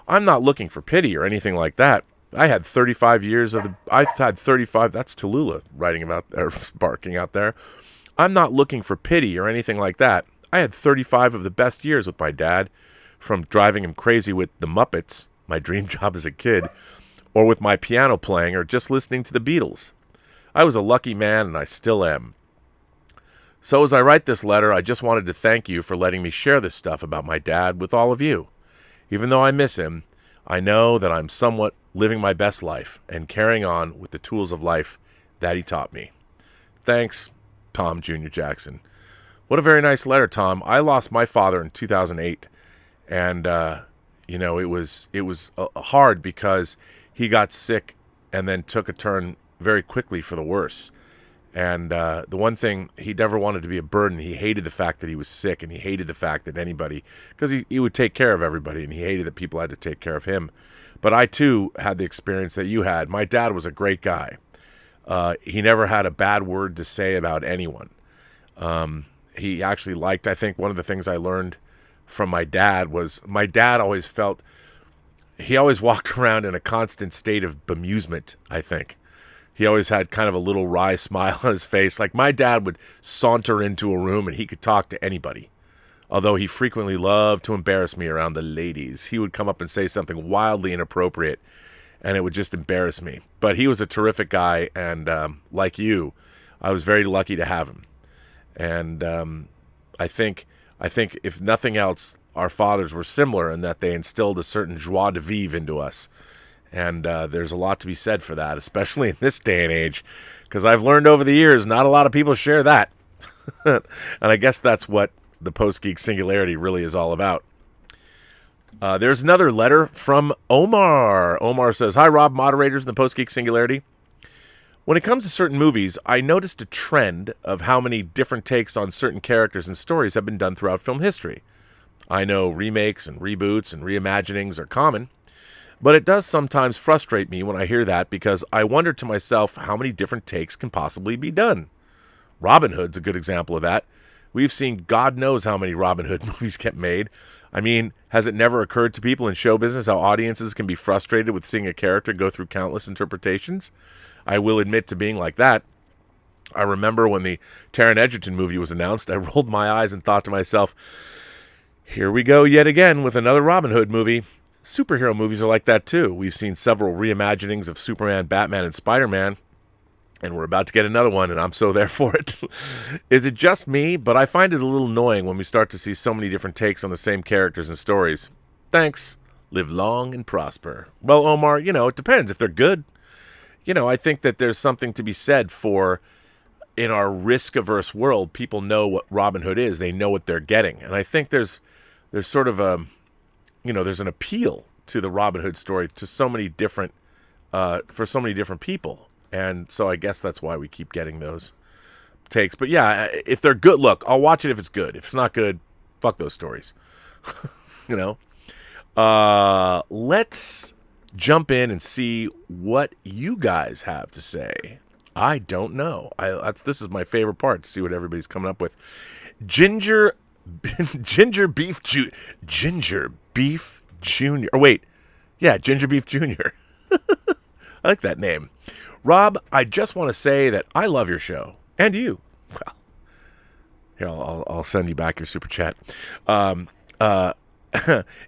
I'm not looking for pity or anything like that. I've had 35, that's Tallulah writing about, or barking out there. I'm not looking for pity or anything like that. I had 35 of the best years with my dad, from driving him crazy with the Muppets, my dream job as a kid, or with my piano playing, or just listening to the Beatles. I was a lucky man, and I still am. So as I write this letter, I just wanted to thank you for letting me share this stuff about my dad with all of you. Even though I miss him, I know that I'm somewhat living my best life and carrying on with the tools of life that he taught me. Thanks, Tom Jr. Jackson. What a very nice letter, Tom. I lost my father in 2008, and it was hard because he got sick and then took a turn very quickly for the worse. And the one thing, he never wanted to be a burden. He hated the fact that he was sick, and he hated the fact that anybody, because he would take care of everybody, and he hated that people had to take care of him. But I, too, had the experience that you had. My dad was a great guy. He never had a bad word to say about anyone. He actually liked, I think one of the things I learned from my dad was my dad always felt he always walked around in a constant state of bemusement, I think. He always had kind of a little wry smile on his face. Like my dad would saunter into a room and he could talk to anybody. Although he frequently loved to embarrass me around the ladies. He would come up and say something wildly inappropriate and it would just embarrass me. But he was a terrific guy, and like you, I was very lucky to have him. And I think if nothing else, our fathers were similar in that they instilled a certain joie de vivre into us. And there's a lot to be said for that, especially in this day and age, because I've learned over the years not a lot of people share that. And I guess that's what the Post-Geek Singularity really is all about. There's another letter from Omar. Omar says, "Hi, Rob, moderators in the Post-Geek Singularity. When it comes to certain movies, I noticed a trend of how many different takes on certain characters and stories have been done throughout film history. I know remakes and reboots and reimaginings are common, but it does sometimes frustrate me when I hear that because I wonder to myself how many different takes can possibly be done. Robin Hood's a good example of that. We've seen God knows how many Robin Hood movies get made. I mean, has it never occurred to people in show business how audiences can be frustrated with seeing a character go through countless interpretations? I will admit to being like that. I remember when the Taron Egerton movie was announced, I rolled my eyes and thought to myself, here we go yet again with another Robin Hood movie. Superhero movies are like that too. We've seen several reimaginings of Superman, Batman, and Spider-Man, and we're about to get another one, and I'm so there for it. Is it just me? But I find it a little annoying when we start to see so many different takes on the same characters and stories. Thanks. Live long and prosper." Well, Omar, it depends if they're good. I think that there's something to be said for, in our risk-averse world, people know what Robin Hood is. They know what they're getting. And I think there's sort of there's an appeal to the Robin Hood story to so many different, for so many different people. And so I guess that's why we keep getting those takes. But yeah, if they're good, look, I'll watch it if it's good. If it's not good, fuck those stories. Let's jump in and see what you guys have to say. I don't know. This is my favorite part, to see what everybody's coming up with. Ginger Beef Junior. Oh, wait. Yeah, Ginger Beef Junior. I like that name. Rob, I just want to say that I love your show. And you. Well, here, I'll send you back your super chat.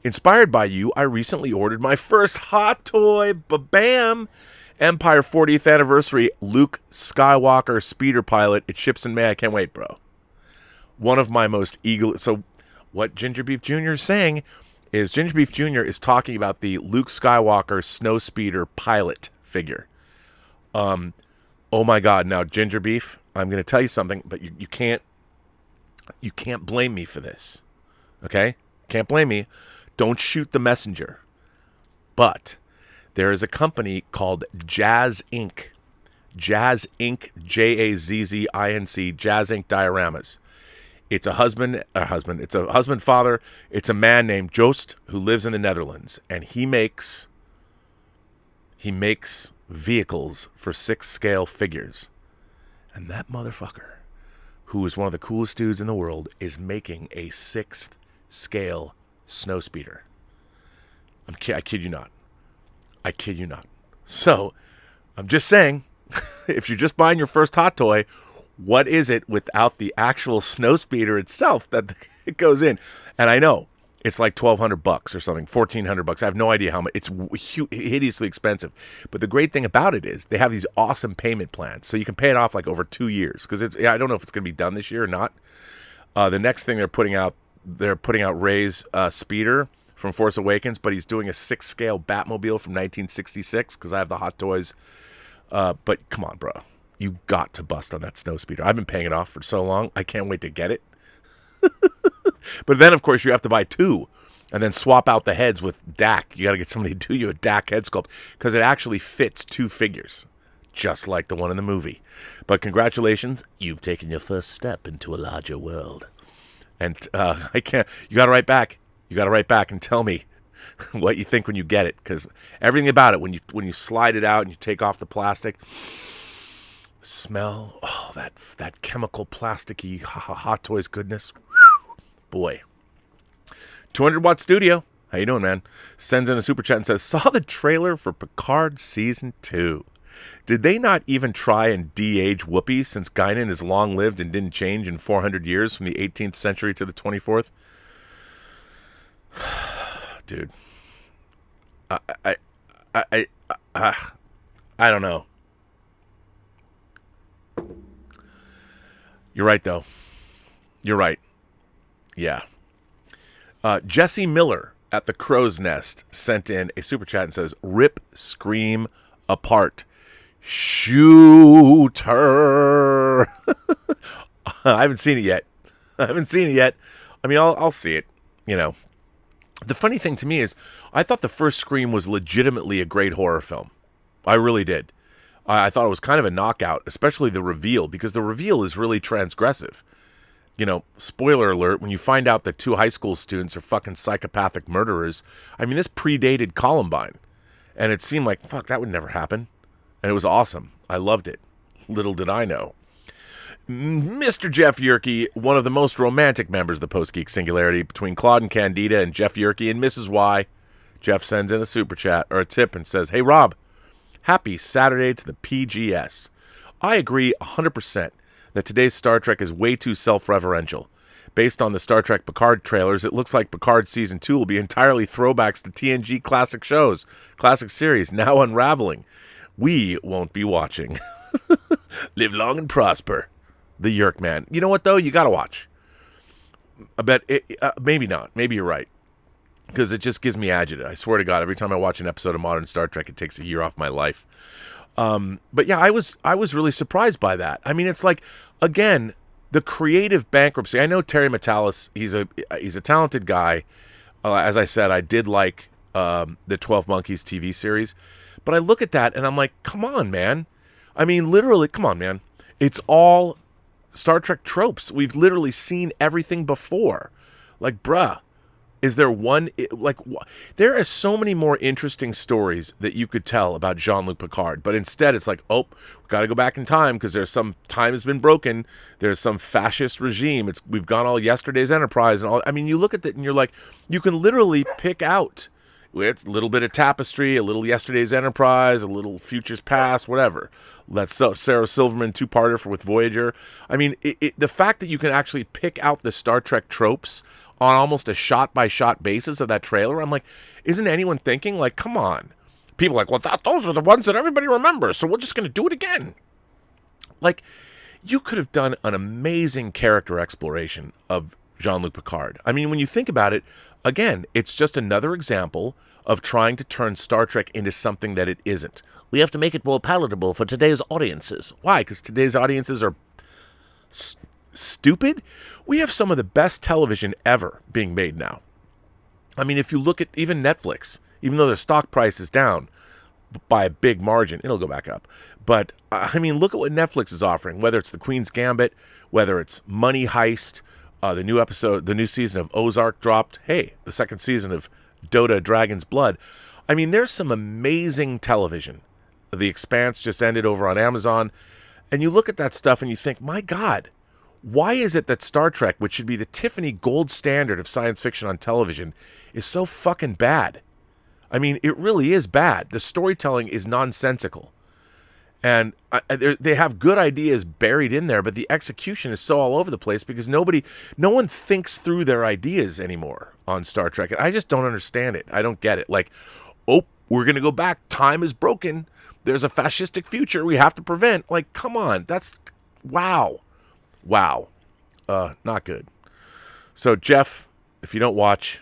Inspired by you, I recently ordered my first hot toy. Ba-bam! Empire 40th Anniversary Luke Skywalker speeder pilot. It ships in May. I can't wait, bro. One of my most eager... So what Ginger Beef Jr. is saying is Ginger Beef Jr. is talking about the Luke Skywalker snow speeder pilot figure. Oh my God. Now, Ginger Beef, I'm going to tell you something, but you can't blame me for this. Okay? Can't blame me. Don't shoot the messenger. But there is a company called Jazz Inc. Jazz Inc. Jazzinc. Jazz Inc. Dioramas. It's a husband-father. It's a man named Joost who lives in the Netherlands, and he makes vehicles for 6-scale figures. And that motherfucker, who is one of the coolest dudes in the world, is making a 6th scale snow speeder. I kid you not. So, I'm just saying, if you're just buying your first hot toy, what is it without the actual snow speeder itself that it goes in? And I know it's like $1,200 or something, $1,400. I have no idea how much. It's hideously expensive. But the great thing about it is they have these awesome payment plans, so you can pay it off like over 2 years. Because I don't know if it's going to be done this year or not. The next thing they're putting out Rey's speeder from Force Awakens, but he's doing a 6-scale Batmobile from 1966 because I have the Hot Toys. But come on, bro. You got to bust on that snow speeder. I've been paying it off for so long. I can't wait to get it. But then, of course, you have to buy 2 and then swap out the heads with DAC. You got to get somebody to do you a DAC head sculpt because it actually fits 2 figures, just like the one in the movie. But congratulations, you've taken your first step into a larger world. And I can't. You got to write back. You got to write back and tell me what you think when you get it, because everything about it, when you slide it out and you take off the plastic, smell, that chemical plasticky Hot Toys goodness. Boy. 200-watt studio. How you doing, man? Sends in a super chat and says, saw the trailer for Picard Season 2. Did they not even try and de-age Whoopi since Guinan is long-lived and didn't change in 400 years from the 18th century to the 24th? Dude. I don't know. You're right, though. You're right. Yeah. Jesse Miller at the Crow's Nest sent in a super chat and says, rip Scream apart. Shooter. I haven't seen it yet. I mean, I'll see it, you know. The funny thing to me is I thought the first Scream was legitimately a great horror film. I really did. I thought it was kind of a knockout, especially the reveal, because the reveal is really transgressive. You know, spoiler alert, when you find out that 2 high school students are fucking psychopathic murderers, I mean, this predated Columbine. And it seemed like, fuck, that would never happen. And it was awesome. I loved it. Little did I know. Mr. Jeff Yerke, one of the most romantic members of the Post-Geek Singularity, between Claude and Candida and Jeff Yerke and Mrs. Y. Jeff sends in a super chat, or a tip, and says, hey, Rob, happy Saturday to the PGS. I agree 100% that today's Star Trek is way too self-referential. Based on the Star Trek Picard trailers, it looks like Picard Season 2 will be entirely throwbacks to TNG classic shows, classic series, now unraveling. We won't be watching. Live long and prosper. The Yerk Man. You know what, though? You got to watch. I bet maybe not. Maybe you're right. Because it just gives me agita. I swear to God, every time I watch an episode of modern Star Trek, it takes a year off my life. But yeah, I was really surprised by that. I mean, it's like, again, the creative bankruptcy. I know Terry Matalas, he's a talented guy. As I said, I did like the 12 Monkeys TV series. But I look at that and I'm like, come on, man. I mean, literally, come on, man. It's all Star Trek tropes. We've literally seen everything before. Like, bruh, is there one, like, there are so many more interesting stories that you could tell about Jean-Luc Picard, but instead it's like, oh, we've got to go back in time because there's some time has been broken. There's some fascist regime. We've gone all yesterday's Enterprise and all. I mean, you look at it and you're like, you can literally pick out with a little bit of Tapestry, a little Yesterday's Enterprise, a little Futures Past, whatever. That's Sarah Silverman 2-parter with Voyager. I mean, the fact that you can actually pick out the Star Trek tropes on almost a shot-by-shot basis of that trailer, I'm like, isn't anyone thinking, like, come on. People are like, well, those are the ones that everybody remembers, so we're just going to do it again. Like, you could have done an amazing character exploration of Jean-Luc Picard. I mean, when you think about it, again, it's just another example of trying to turn Star Trek into something that it isn't. We have to make it more palatable for today's audiences. Why? Because today's audiences are stupid? We have some of the best television ever being made now. I mean, if you look at even Netflix, even though their stock price is down by a big margin, it'll go back up. But, I mean, look at what Netflix is offering, whether it's The Queen's Gambit, whether it's Money Heist, the new season of Ozark dropped. Hey, the second season of Dota Dragon's Blood. I mean, there's some amazing television. The Expanse just ended over on Amazon. And you look at that stuff and you think, my God, why is it that Star Trek, which should be the Tiffany gold standard of science fiction on television, is so fucking bad? I mean, it really is bad. The storytelling is nonsensical. And they have good ideas buried in there, but the execution is so all over the place because no one thinks through their ideas anymore on Star Trek. And I just don't understand it. I don't get it. Like, oh, we're going to go back. Time is broken. There's a fascistic future we have to prevent. Like, come on. That's, wow. Wow. Not good. So, Jeff, if you don't watch,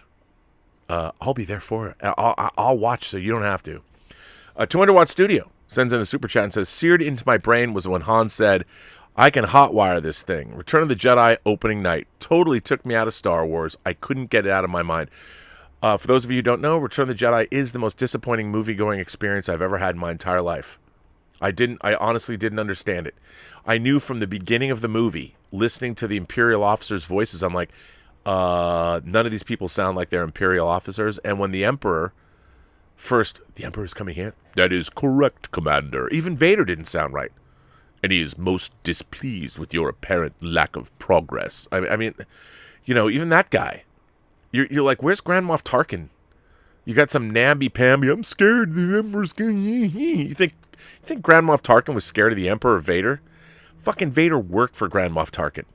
I'll be there for it. I'll watch so you don't have to. 200-watt studio sends in a super chat and says, seared into my brain was when Han said, I can hotwire this thing. Return of the Jedi opening night. Totally took me out of Star Wars. I couldn't get it out of my mind. For those of you who don't know, Return of the Jedi is the most disappointing movie-going experience I've ever had in my entire life. I honestly didn't understand it. I knew from the beginning of the movie, listening to the Imperial officers' voices, I'm like, none of these people sound like they're Imperial officers. And when the Emperor... First, the Emperor's coming here. That is correct, Commander. Even Vader didn't sound right. And he is most displeased with your apparent lack of progress. I mean, you know, even that guy. You're like, where's Grand Moff Tarkin? You got some namby-pamby, I'm scared the Emperor's gonna... You think Grand Moff Tarkin was scared of the Emperor or Vader? Fucking Vader worked for Grand Moff Tarkin.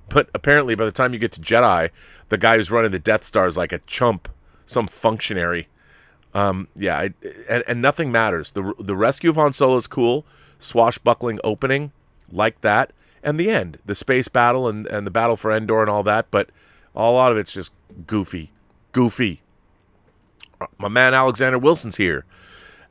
But apparently by the time you get to Jedi, the guy who's running the Death Star is like a chump, some functionary. And nothing matters. The rescue of Han Solo is cool. Swashbuckling opening, like that. And the end. The space battle and the battle for Endor and all that. But a lot of it's just goofy. My man Alexander Wilson's here.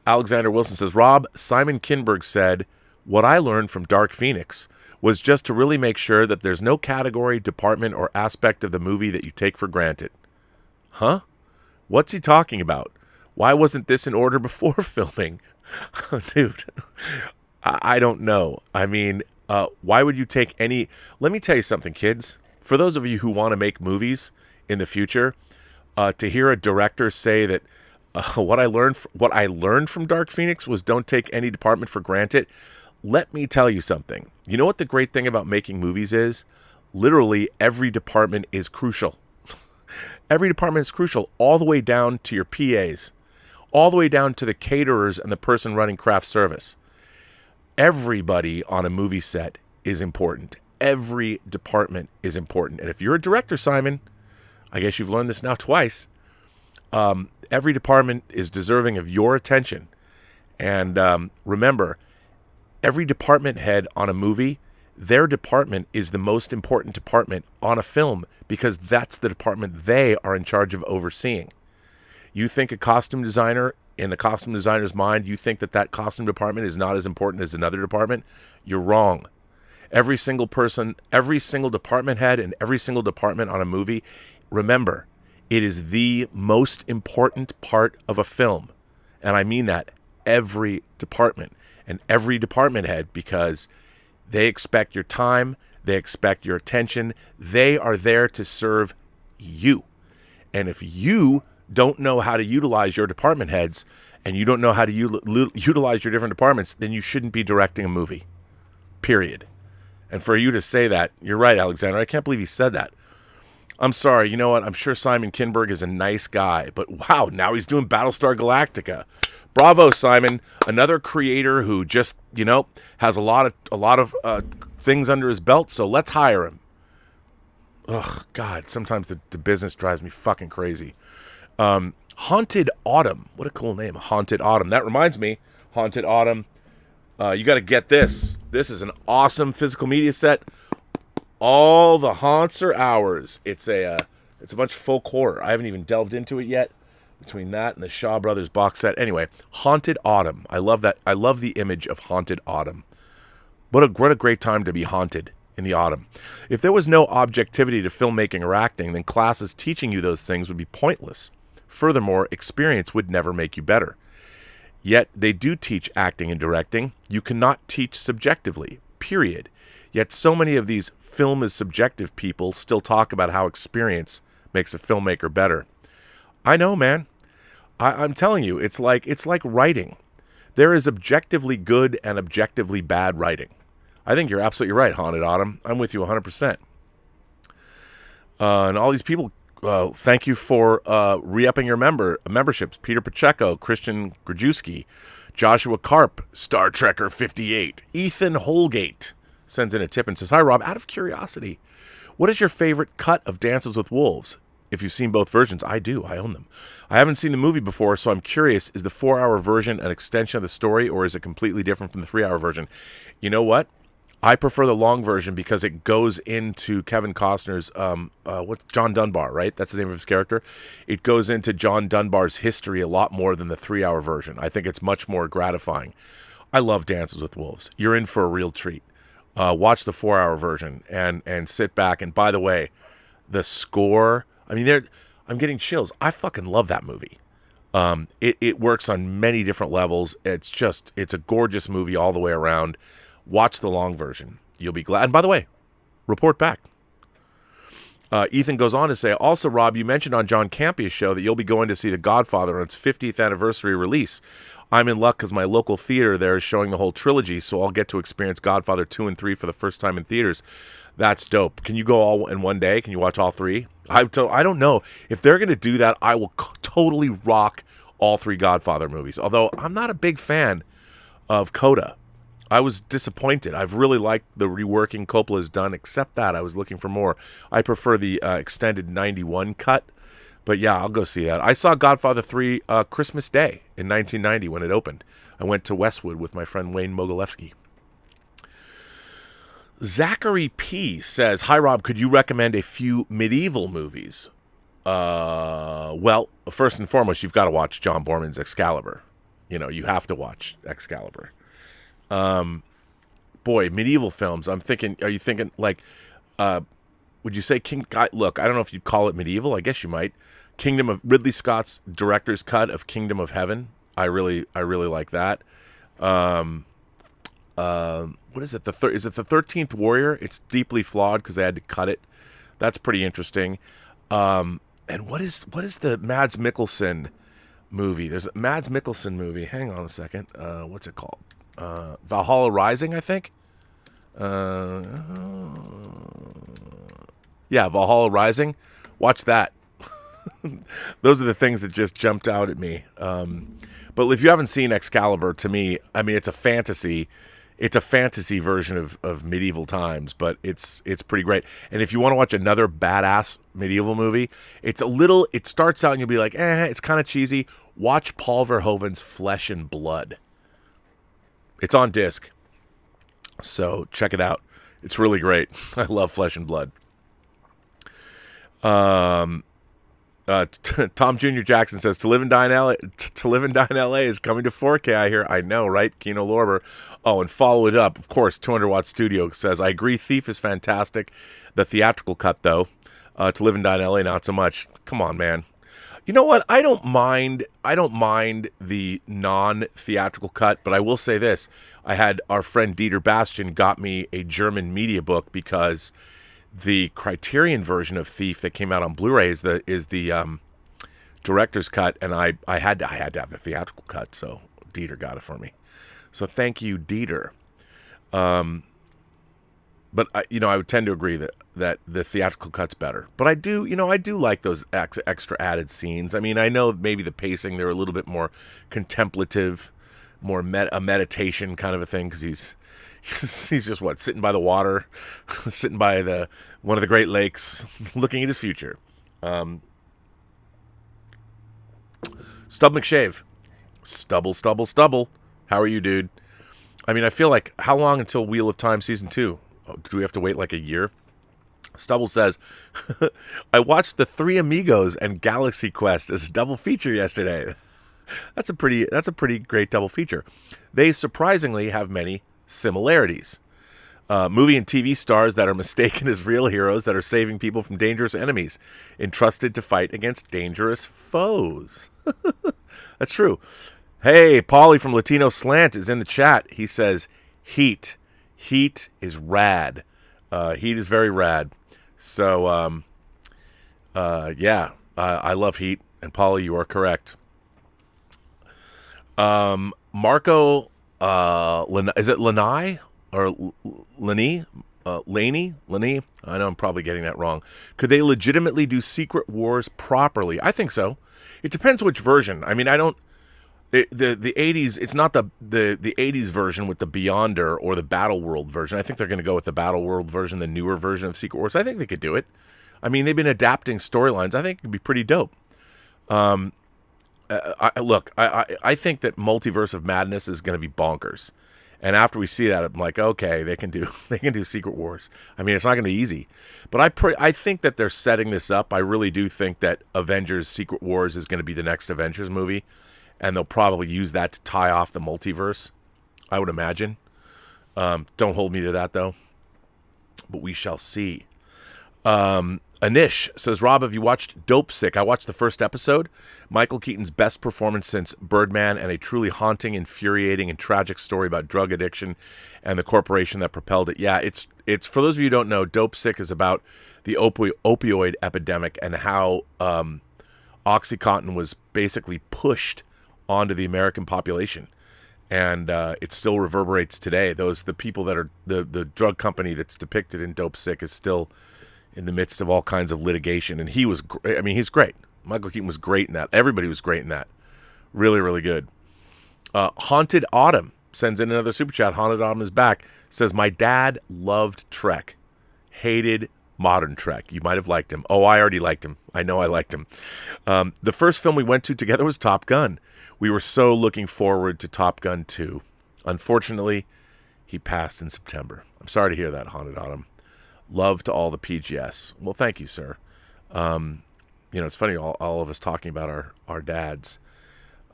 Alexander Wilson says, Rob, Simon Kinberg said, what I learned from Dark Phoenix was just to really make sure that there's no category, department, or aspect of the movie that you take for granted. Huh? What's he talking about? Why wasn't this in order before filming? Dude, I don't know. I mean, why would you take any... Let me tell you something, kids. For those of you who want to make movies in the future, to hear a director say that what I learned from Dark Phoenix was don't take any department for granted. Let me tell you something. You know what the great thing about making movies is? Literally, every department is crucial. Every department is crucial, all the way down to your PAs, all the way down to the caterers and the person running craft service. Everybody on a movie set is important. Every department is important. And if you're a director, Simon, I guess you've learned this now twice, every department is deserving of your attention. And remember, every department head on a movie, their department is the most important department on a film because that's the department they are in charge of overseeing. You think a costume designer, in a costume designer's mind, you think that costume department is not as important as another department? You're wrong. Every single person, every single department head, and every single department on a movie, remember, it is the most important part of a film. And I mean that, every department. And every department head, because they expect your time, they expect your attention, they are there to serve you. And if you don't know how to utilize your department heads, and you don't know how to utilize your different departments, then you shouldn't be directing a movie. Period. And for you to say that, you're right, Alexander, I can't believe he said that. I'm sorry, you know what, I'm sure Simon Kinberg is a nice guy, but wow, now he's doing Battlestar Galactica. Bravo, Simon. Another creator who just, has a lot of things under his belt, so let's hire him. Ugh, God, sometimes the business drives me fucking crazy. Haunted Autumn. What a cool name, Haunted Autumn. That reminds me, Haunted Autumn, you got to get this. This is an awesome physical media set. All the haunts are ours. It's a bunch of folk horror. I haven't even delved into it yet. Between that and the Shaw Brothers box set. Anyway, Haunted Autumn. I love that. I love the image of Haunted Autumn. What a great time to be haunted in the autumn. If there was no objectivity to filmmaking or acting, then classes teaching you those things would be pointless. Furthermore, experience would never make you better. Yet they do teach acting and directing. You cannot teach subjectively, period. Yet so many of these film is subjective people still talk about how experience makes a filmmaker better. I know, man. I'm telling you, it's like writing. There is objectively good and objectively bad writing. I think you're absolutely right, Haunted Autumn. I'm with you 100%. And all these people, thank you for re-upping your memberships. Peter Pacheco, Christian Grajewski, Joshua Karp, Star Trekker 58, Ethan Holgate sends in a tip and says, hi, Rob, out of curiosity, what is your favorite cut of Dances with Wolves? If you've seen both versions, I do. I own them. I haven't seen the movie before, so I'm curious, is the 4-hour version an extension of the story, or is it completely different from the 3-hour version? You know what? I prefer the long version because it goes into Kevin Costner's, John Dunbar, right? That's the name of his character. It goes into John Dunbar's history a lot more than the 3-hour version. I think it's much more gratifying. I love Dances with Wolves. You're in for a real treat. Watch the 4-hour version and sit back. And by the way, the score... I mean, I'm getting chills. I fucking love that movie. It works on many different levels. It's a gorgeous movie all the way around. Watch the long version. You'll be glad. And by the way, report back. Ethan goes on to say, also, Rob, you mentioned on John Campia's show that you'll be going to see The Godfather on its 50th anniversary release. I'm in luck because my local theater there is showing the whole trilogy, so I'll get to experience Godfather 2 and 3 for the first time in theaters. That's dope. Can you go all in one day? Can you watch all three? I don't know. If they're going to do that, I will totally rock all three Godfather movies. Although I'm not a big fan of Coda. I was disappointed. I've really liked the reworking Coppola's done, except that I was looking for more. I prefer the extended 91 cut. But yeah, I'll go see that. I saw Godfather 3 Christmas Day in 1990 when it opened. I went to Westwood with my friend Wayne Mogilevsky. Zachary P. says, hi, Rob, could you recommend a few medieval movies? Well, first and foremost, you've got to watch John Borman's Excalibur. You know, you have to watch Excalibur. Boy, medieval films. I'm thinking, are you thinking like, would you say look, I don't know if you'd call it medieval. I guess you might. Ridley Scott's director's cut of Kingdom of Heaven. I really like that. What is it? Is it the 13th Warrior? It's deeply flawed because they had to cut it. That's pretty interesting. And what is the Mads Mikkelsen movie? There's a Mads Mikkelsen movie. Hang on a second. What's it called? Valhalla Rising, I think. Yeah, Valhalla Rising. Watch that. Those are the things that just jumped out at me. But if you haven't seen Excalibur, to me, I mean, it's a fantasy. It's a fantasy version of medieval times, but it's pretty great. And if you want to watch another badass medieval movie, it starts out and you'll be like, it's kind of cheesy. Watch Paul Verhoeven's Flesh and Blood. It's on disc, so check it out. It's really great. I love Flesh and Blood. Tom Jr. Jackson says, To Live and Die in LA is coming to 4K, I hear. I know, right? Kino Lorber. Oh, and follow it up. Of course, 200 Watt Studio says, I agree, Thief is fantastic. The theatrical cut, though. To Live and Die in LA, not so much. Come on, man. You know what? I don't mind the non-theatrical cut, but I will say this. I had our friend Dieter Bastian got me a German media book because the Criterion version of Thief that came out on Blu-ray is the director's cut, and I had to have the theatrical cut, so Dieter got it for me. So thank you, Dieter. But I would tend to agree that the theatrical cut's better. But I do like those extra added scenes. I mean, I know maybe the pacing, they're a little bit more contemplative, more a meditation kind of a thing, because he's just sitting by the water, sitting by one of the Great Lakes, looking at his future. Stub McShave. Stubble. How are you, dude? I mean, I feel like, how long until Wheel of Time Season 2? Do we have to wait like a year? Stubble says, I watched The Three Amigos and Galaxy Quest as a double feature yesterday. That's a pretty great double feature. They surprisingly have many similarities. Movie and TV stars that are mistaken as real heroes that are saving people from dangerous enemies, entrusted to fight against dangerous foes. That's true. Hey, Paulie from Latino Slant is in the chat. He says, Heat. Heat is rad. Heat is very rad. So, yeah, I love Heat. And Paulie, you are correct. Marco, is it Lanai or Laney? Laney? I know I'm probably getting that wrong. Could they legitimately do Secret Wars properly? I think so. It depends which version. I mean, the 80s, it's not the 80s version with the Beyonder or the Battle World version. I think they're going to go with the Battle World version, the newer version of Secret Wars. I think they could do it. I mean, they've been adapting storylines. I think it could be pretty dope. I think that Multiverse of Madness is going to be bonkers. And after we see that, I'm like, okay, they can do Secret Wars. I mean, it's not going to be easy, but I think that they're setting this up. I really do think that Avengers Secret Wars is going to be the next Avengers movie, and they'll probably use that to tie off the multiverse, I would imagine. Don't hold me to that, though, but we shall see. Anish says, Rob, have you watched Dope Sick? I watched the first episode. Michael Keaton's best performance since Birdman, and a truly haunting, infuriating, and tragic story about drug addiction and the corporation that propelled it. Yeah, it's for those of you who don't know, Dope Sick is about the opioid epidemic and how Oxycontin was basically pushed onto the American population. And it still reverberates today. The people that are the drug company that's depicted in Dope Sick is still in the midst of all kinds of litigation. And he's great. Michael Keaton was great in that. Everybody was great in that. Really, really good. Haunted Autumn sends in another super chat. Haunted Autumn is back. Says, my dad loved Trek. Hated modern Trek. You might have liked him. Oh, I already liked him. I know I liked him. The first film we went to together was Top Gun. We were so looking forward to Top Gun 2. Unfortunately, he passed in September. I'm sorry to hear that, Haunted Autumn. Love to all the PGS. Well, thank you, sir. It's funny, all of us talking about our dads.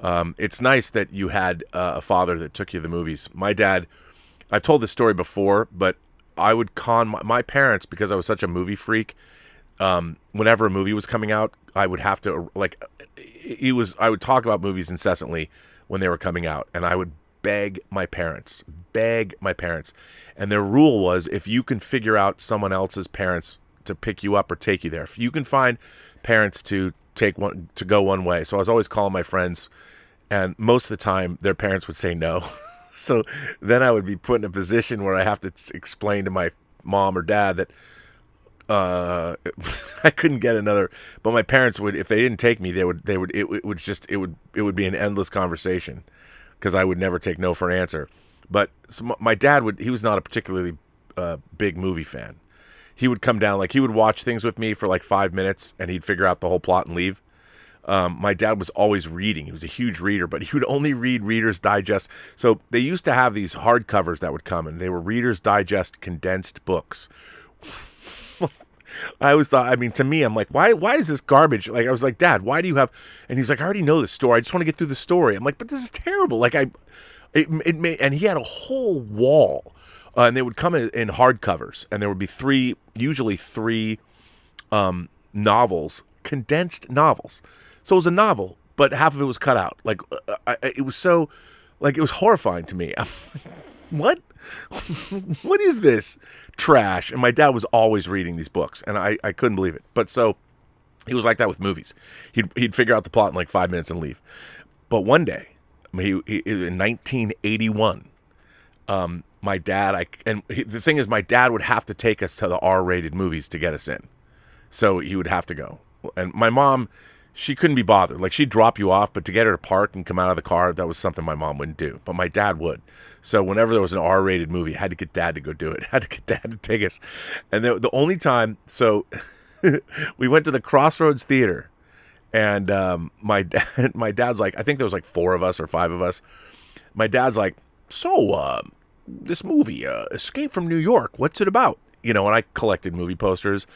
It's nice that you had a father that took you to the movies. My dad, I've told this story before, but I would con my parents, because I was such a movie freak. Whenever a movie was coming out, I would have to, I would talk about movies incessantly when they were coming out, and I would beg my parents. And their rule was, if you can figure out someone else's parents to pick you up or take you there, if you can find parents to go one way. So I was always calling my friends, and most of the time their parents would say no. So then I would be put in a position where I have to explain to my mom or dad that I couldn't get another. But my parents would, if they didn't take me, it would be an endless conversation, because I would never take no for an answer. But so my dad he was not a particularly big movie fan. He would come down, he would watch things with me for 5 minutes, and he'd figure out the whole plot and leave. My dad was always reading. He was a huge reader, but he would only read Reader's Digest. So they used to have these hardcovers that would come, and they were Reader's Digest condensed books. I always thought, to me, I'm like, why is this garbage? I was like, Dad, why do you have? And he's like, I already know the story. I just want to get through the story. I'm like, but this is terrible. And he had a whole wall, and they would come in hardcovers, and there would be usually three novels, condensed novels. So it was a novel, but half of it was cut out. It was so, it was horrifying to me. I'm like, what? What is this trash? And my dad was always reading these books, and I couldn't believe it. But so he was like that with movies. He'd figure out the plot in 5 minutes and leave. But one day, in 1981, my dad, the thing is, my dad would have to take us to the R-rated movies to get us in. So he would have to go. And my mom, she couldn't be bothered. She'd drop you off, but to get her to park and come out of the car, that was something my mom wouldn't do. But my dad would. So whenever there was an R-rated movie, I had to get Dad to go do it. I had to get Dad to take us. And the only time, so we went to the Crossroads Theater, and my dad's like, I think there was 4 of us or 5 of us. My dad's like, so this movie, Escape from New York, what's it about? And I collected movie posters.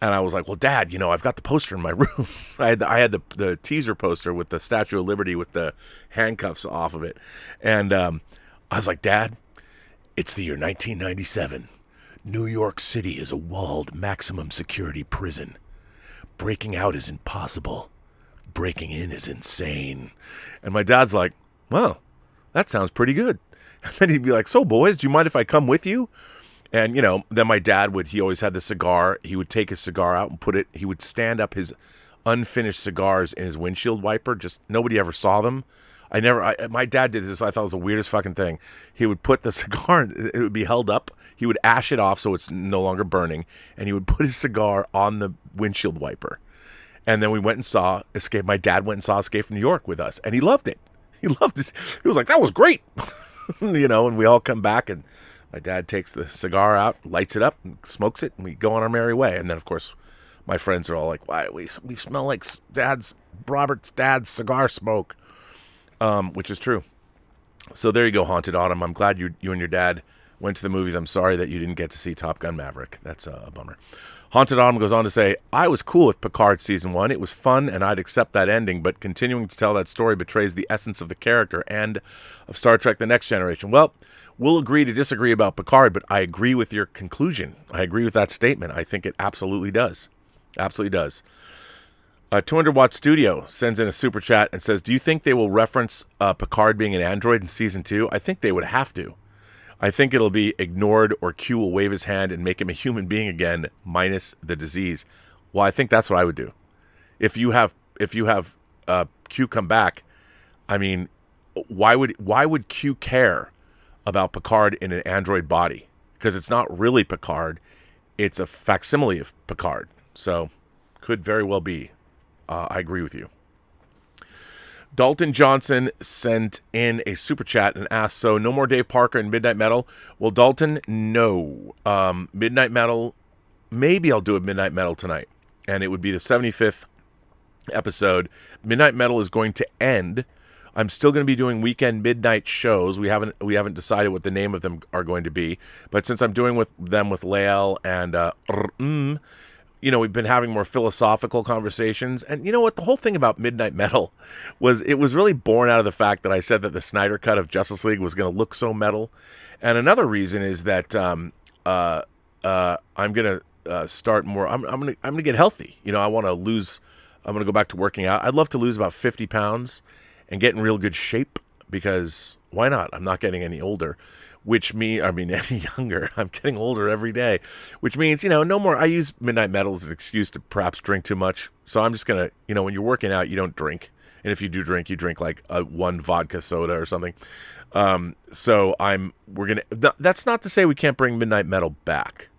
And I was like, well, Dad, I've got the poster in my room. I had the teaser poster with the Statue of Liberty with the handcuffs off of it. And I was like, Dad, it's the year 1997. New York City is a walled maximum security prison. Breaking out is impossible. Breaking in is insane. And my dad's like, well, that sounds pretty good. And then he'd be like, so boys, do you mind if I come with you? And, then my dad he always had the cigar. He would take his cigar out and he would stand up his unfinished cigars in his windshield wiper. Just nobody ever saw them. My dad did this. I thought it was the weirdest fucking thing. He would put the cigar, it would be held up. He would ash it off so it's no longer burning. And he would put his cigar on the windshield wiper. And then we went and saw Escape. My dad went and saw Escape from New York with us. And he loved it. He loved it. He was like, that was great. And we all come back, and my dad takes the cigar out, lights it up, and smokes it, and we go on our merry way. And then, of course, my friends are all like, "Why we smell like Robert's dad's cigar smoke," which is true. So there you go, Haunted Autumn. I'm glad you and your dad went to the movies. I'm sorry that you didn't get to see Top Gun Maverick. That's a bummer. Haunted Autumn goes on to say, I was cool with Picard Season 1. It was fun, and I'd accept that ending, but continuing to tell that story betrays the essence of the character and of Star Trek The Next Generation. Well, we'll agree to disagree about Picard, but I agree with your conclusion. I agree with that statement. I think it absolutely does. Absolutely does. 200-Watt Studio sends in a super chat and says, do you think they will reference Picard being an android in season 2? I think they would have to. I think it'll be ignored, or Q will wave his hand and make him a human being again, minus the disease. Well, I think that's what I would do. If you have Q come back, I mean, why would Q care about Picard in an android body? Because it's not really Picard. It's a facsimile of Picard. So, could very well be. I agree with you. Dalton Johnson sent in a super chat and asked, so no more Dave Parker and Midnight Metal? Well, Dalton, no. Midnight Metal, maybe I'll do a Midnight Metal tonight. And it would be the 75th episode. Midnight Metal is going to end. I'm still going to be doing weekend midnight shows. We haven't decided what the name of them are going to be. But since I'm doing them with Lael and we've been having more philosophical conversations. And you know what? The whole thing about Midnight Metal was really born out of the fact that I said that the Snyder Cut of Justice League was going to look so metal. And another reason is that I'm going to start more. I'm going to get healthy. I want to lose. I'm going to go back to working out. I'd love to lose about 50 pounds and get in real good shape, because why not? I'm not getting any older. Any younger. I'm getting older every day, which means, no more. I use Midnight Metal as an excuse to perhaps drink too much. So I'm just going to, when you're working out, you don't drink. And if you do drink, you drink like one vodka soda or something. That's not to say we can't bring Midnight Metal back,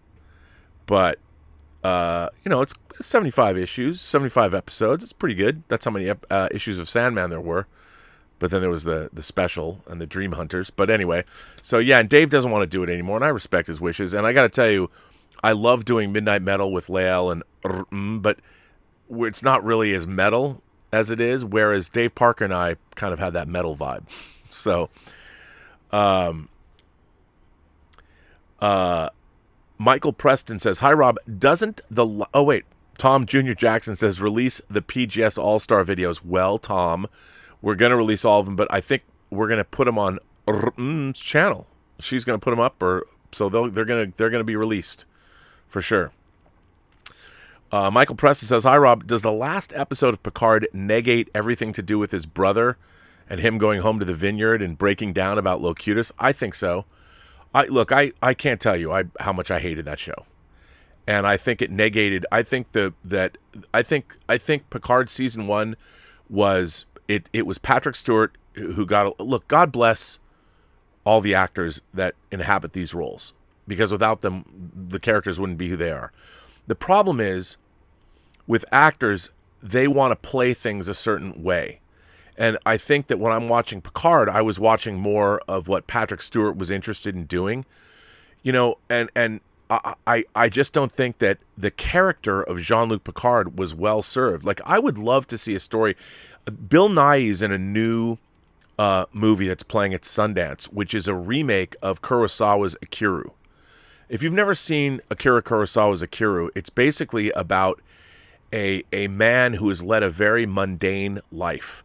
but, it's 75 issues, 75 episodes. It's pretty good. That's how many issues of Sandman there were. But then there was the special and the Dream Hunters. But anyway, so yeah, and Dave doesn't want to do it anymore, and I respect his wishes. And I got to tell you, I love doing Midnight Metal with Lael and but it's not really as metal as it is, whereas Dave Parker and I kind of had that metal vibe. So, Michael Preston says, hi, Rob, Tom Jr. Jackson says, release the PGS All-Star videos. Well, Tom, we're going to release all of them, but I think we're going to put them on channel. She's going to put them up, so they're going to be released for sure. Michael Preston says, hi, Rob, does the last episode of Picard negate everything to do with his brother and him going home to the vineyard and breaking down about Locutus? I think so. I can't tell you how much I hated that show. And I think it negated. I think Picard season 1 was it was Patrick Stewart who God bless all the actors that inhabit these roles, because without them the characters wouldn't be who they are. The problem is with actors, they want to play things a certain way. And I think that when I'm watching Picard, I was watching more of what Patrick Stewart was interested in doing. And I just don't think that the character of Jean-Luc Picard was well served. Like, I would love to see a story. Bill Nighy is in a new movie that's playing at Sundance, which is a remake of Kurosawa's Akiru. If you've never seen Akira Kurosawa's Akiru, it's basically about a man who has led a very mundane life,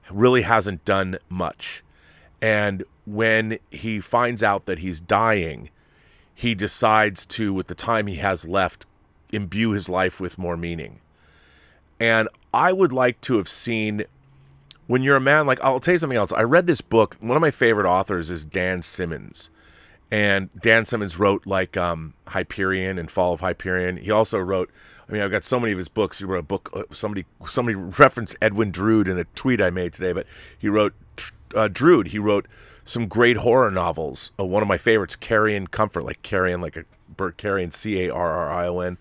really hasn't done much. And when he finds out that he's dying, he decides to, with the time he has left, imbue his life with more meaning. And I would like to have seen, when you're a man, like, I'll tell you something else. I read this book. One of my favorite authors is Dan Simmons. And Dan Simmons wrote like Hyperion and Fall of Hyperion. He also wrote, I've got so many of his books. He wrote a book, somebody referenced Edwin Drood in a tweet I made today, but he wrote, Drood, he wrote some great horror novels. One of my favorites, Carrion Comfort, like Carrion, like a Bert Carrion, Carrion.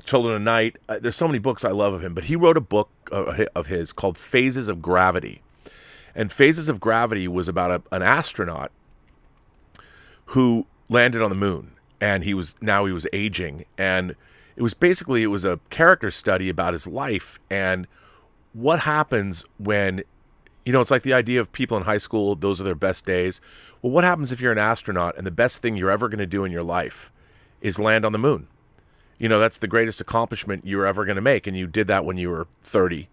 Children of Night. There's so many books I love of him, but he wrote a book of his called Phases of Gravity. And Phases of Gravity was about an astronaut who landed on the moon, and he was aging, and it was a character study about his life and what happens when, it's like the idea of people in high school, those are their best days. Well, what happens if you're an astronaut and the best thing you're ever going to do in your life is land on the moon? That's the greatest accomplishment you're ever going to make, and you did that when you were 30,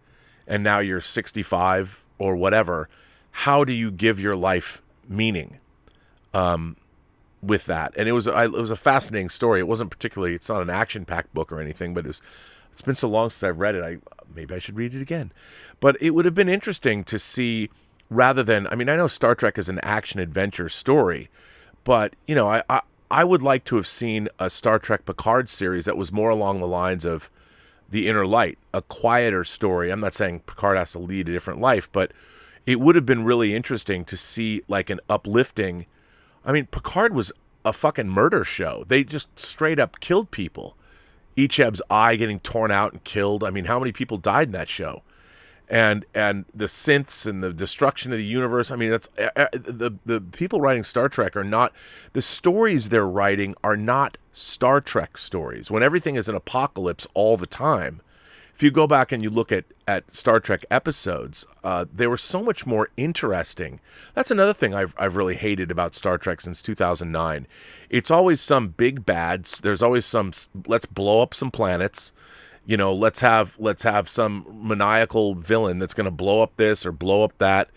and now you're 65 or whatever. How do you give your life meaning? with that, and it was a fascinating story. It wasn't particularly, it's not an action-packed book or anything, but it's been so long since I've read it. Maybe I should read it again. But it would have been interesting to see, rather than, I mean, I know Star Trek is an action-adventure story, but, you know, I would like to have seen a Star Trek Picard series that was more along the lines of The Inner Light, a quieter story. I'm not saying Picard has to lead a different life, but it would have been really interesting to see like an uplifting. I mean, Picard was a fucking murder show. They just straight up killed people. Icheb's eye getting torn out and killed. I mean, how many people died in that show? And the synths and the destruction of the universe. I mean, that's the people writing Star Trek are not, the stories they're writing are not Star Trek stories. When everything is an apocalypse all the time, if you go back and you look at Star Trek episodes, they were so much more interesting. That's another thing I've really hated about Star Trek since 2009. It's always some big bads. There's always some, let's blow up some planets. You know, let's have some maniacal villain that's going to blow up this or blow up that.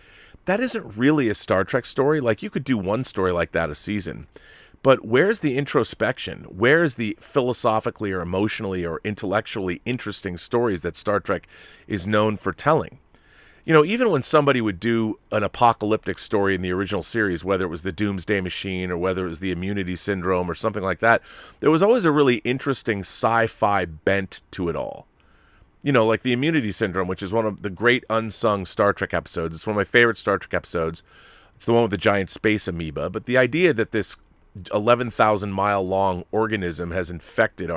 That isn't really a Star Trek story. Like, you could do one story like that a season. But where's the introspection? Where's the philosophically or emotionally or intellectually interesting stories that Star Trek is known for telling? You know, even when somebody would do an apocalyptic story in the original series, whether it was the Doomsday Machine or whether it was the Immunity Syndrome or something like that, there was always a really interesting sci-fi bent to it all. You know, like the Immunity Syndrome, which is one of the great unsung Star Trek episodes. It's one of my favorite Star Trek episodes. It's the one with the giant space amoeba. But the idea that this 11,000-mile long organism has infected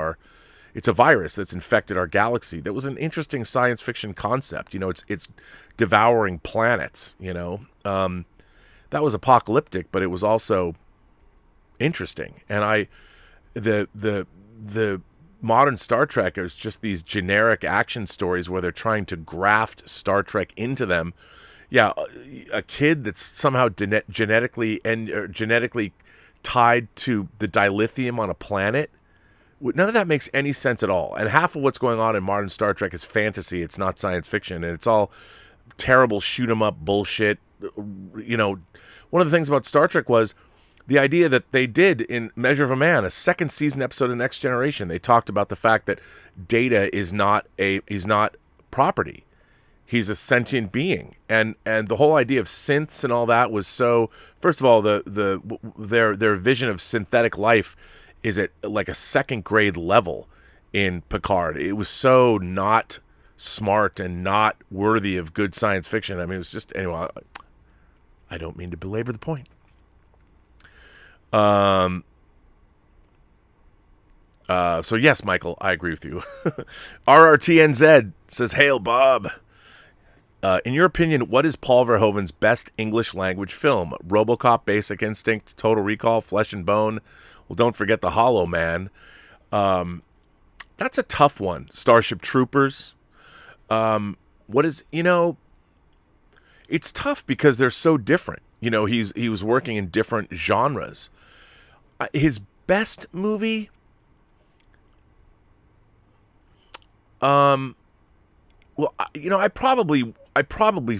it's a virus that's infected our galaxy. That was an interesting science fiction concept. You know, it's devouring planets, you know. That was apocalyptic, but it was also interesting. And the modern Star Trek is just these generic action stories where they're trying to graft Star Trek into them. Yeah, a kid that's somehow genetically tied to the dilithium on a planet. None of that makes any sense at all. And half of what's going on in modern Star Trek is fantasy. It's not science fiction. And it's all terrible shoot-'em-up bullshit. You know, one of the things about Star Trek was the idea that they did in Measure of a Man, a second season episode of Next Generation. They talked about the fact that Data is not property. He's a sentient being. And the whole idea of synths and all that was so, first of all, their vision of synthetic life is at like a second grade level in Picard. It was so not smart and not worthy of good science fiction. I mean, it was just, anyway, I don't mean to belabor the point. So yes, Michael, I agree with you. RRTNZ says, "Hail Bob. In your opinion, what is Paul Verhoeven's best English language film? RoboCop, Basic Instinct, Total Recall, Flesh and Bone? Well, don't forget The Hollow Man." That's a tough one. Starship Troopers. What is, you know, it's tough because they're so different. You know, he was working in different genres. His best movie, well, you know, I probably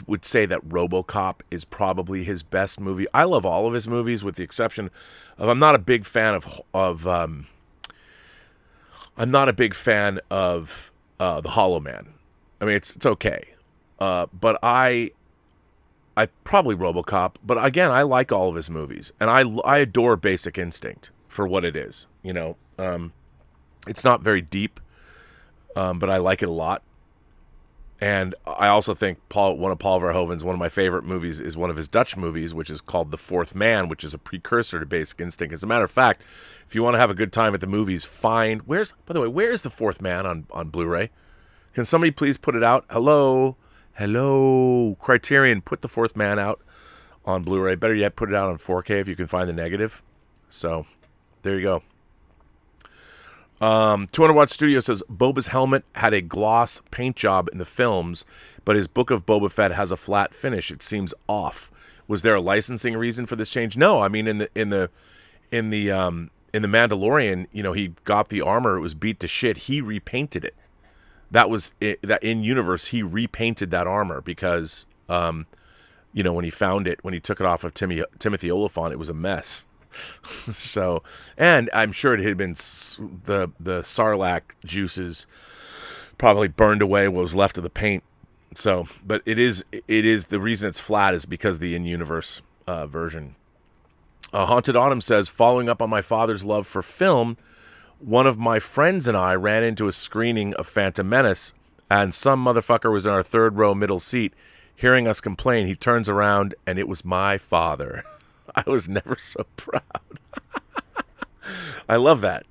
would say that RoboCop is probably his best movie. I love all of his movies with the exception of, I'm not a big fan of The Hollow Man. I mean, it's okay. But I probably RoboCop, but again, I like all of his movies, and I adore Basic Instinct for what it is. You know, it's not very deep, but I like it a lot. And I also think one of Paul Verhoeven's, one of my favorite movies is one of his Dutch movies, which is called The Fourth Man, which is a precursor to Basic Instinct. As a matter of fact, if you want to have a good time at the movies, where's The Fourth Man on Blu-ray? Can somebody please put it out? Hello, Criterion, put The Fourth Man out on Blu-ray. Better yet, put it out on 4K if you can find the negative. So, there you go. 200 Watt Studio says, Boba's helmet had a gloss paint job in the films, but his Book of Boba Fett has a flat finish. It seems off. Was there a licensing reason for this change? No, I mean in the Mandalorian, you know, he got the armor, it was beat to shit. He repainted it. That was it, that in universe he repainted that armor because you know, when he found it, when he took it off of Timothy Oliphant, it was a mess. So, and I'm sure it had been the Sarlacc juices probably burned away what was left of the paint. So, but it is the reason it's flat is because of the in-universe version. Haunted Autumn says, following up on my father's love for film, one of my friends and I ran into a screening of Phantom Menace, and some motherfucker was in our third row middle seat. Hearing us complain, he turns around, and it was my father. I was never so proud. I love that.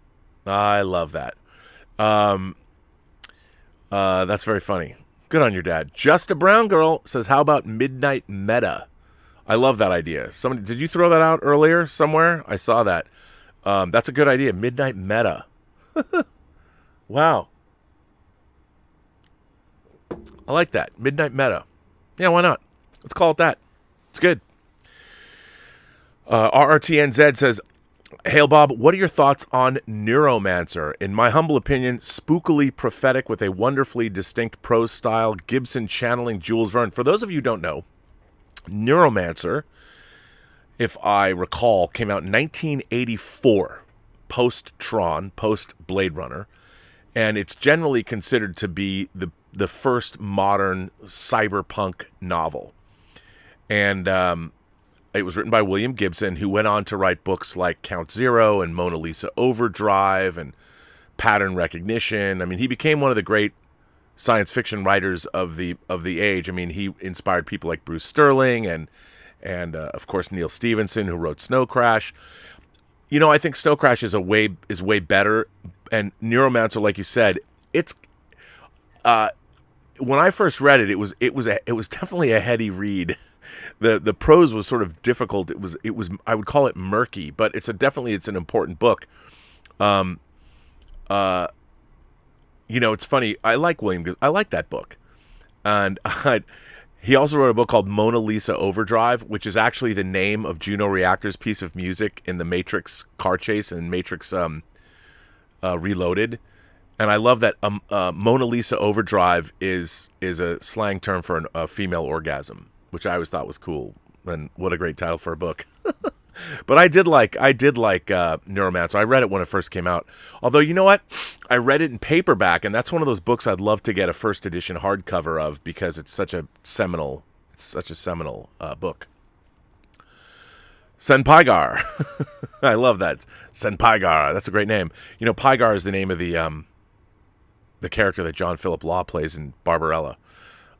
That's very funny. Good on your dad. Just a Brown Girl says, how about Midnight Meta? I love that idea. Somebody, did you throw that out earlier somewhere? I saw that. That's a good idea. Midnight Meta. Wow. I like that. Midnight Meta. Yeah, why not? Let's call it that. It's good. RRTNZ says, Hail Bob, what are your thoughts on Neuromancer? In my humble opinion, spookily prophetic with a wonderfully distinct prose style, Gibson channeling Jules Verne. For those of you who don't know, Neuromancer, if I recall, came out in 1984, post-Tron, post-Blade Runner, and it's generally considered to be the first modern cyberpunk novel. And it was written by William Gibson, who went on to write books like Count Zero and Mona Lisa Overdrive and Pattern Recognition. I mean, he became one of the great science fiction writers of the age. I mean, he inspired people like Bruce Sterling and of course Neil Stephenson, who wrote Snow Crash. You know, I think Snow Crash is way better. And Neuromancer, like you said, it's when I first read it, it was definitely a heady read. The prose was sort of difficult. It was I would call it murky, but it's an important book. You know, it's funny. I like that book, and he also wrote a book called Mona Lisa Overdrive, which is actually the name of Juno Reactor's piece of music in the Matrix car chase and Matrix Reloaded. And I love that Mona Lisa Overdrive is a slang term for a female orgasm, which I always thought was cool. And what a great title for a book. But I did like Neuromancer. I read it when it first came out. Although, you know what? I read it in paperback, and that's one of those books I'd love to get a first edition hardcover of because it's such a seminal book. Senpaigar. I love that. Senpaigar. That's a great name. You know, Pygar is the name of the character that John Philip Law plays in Barbarella.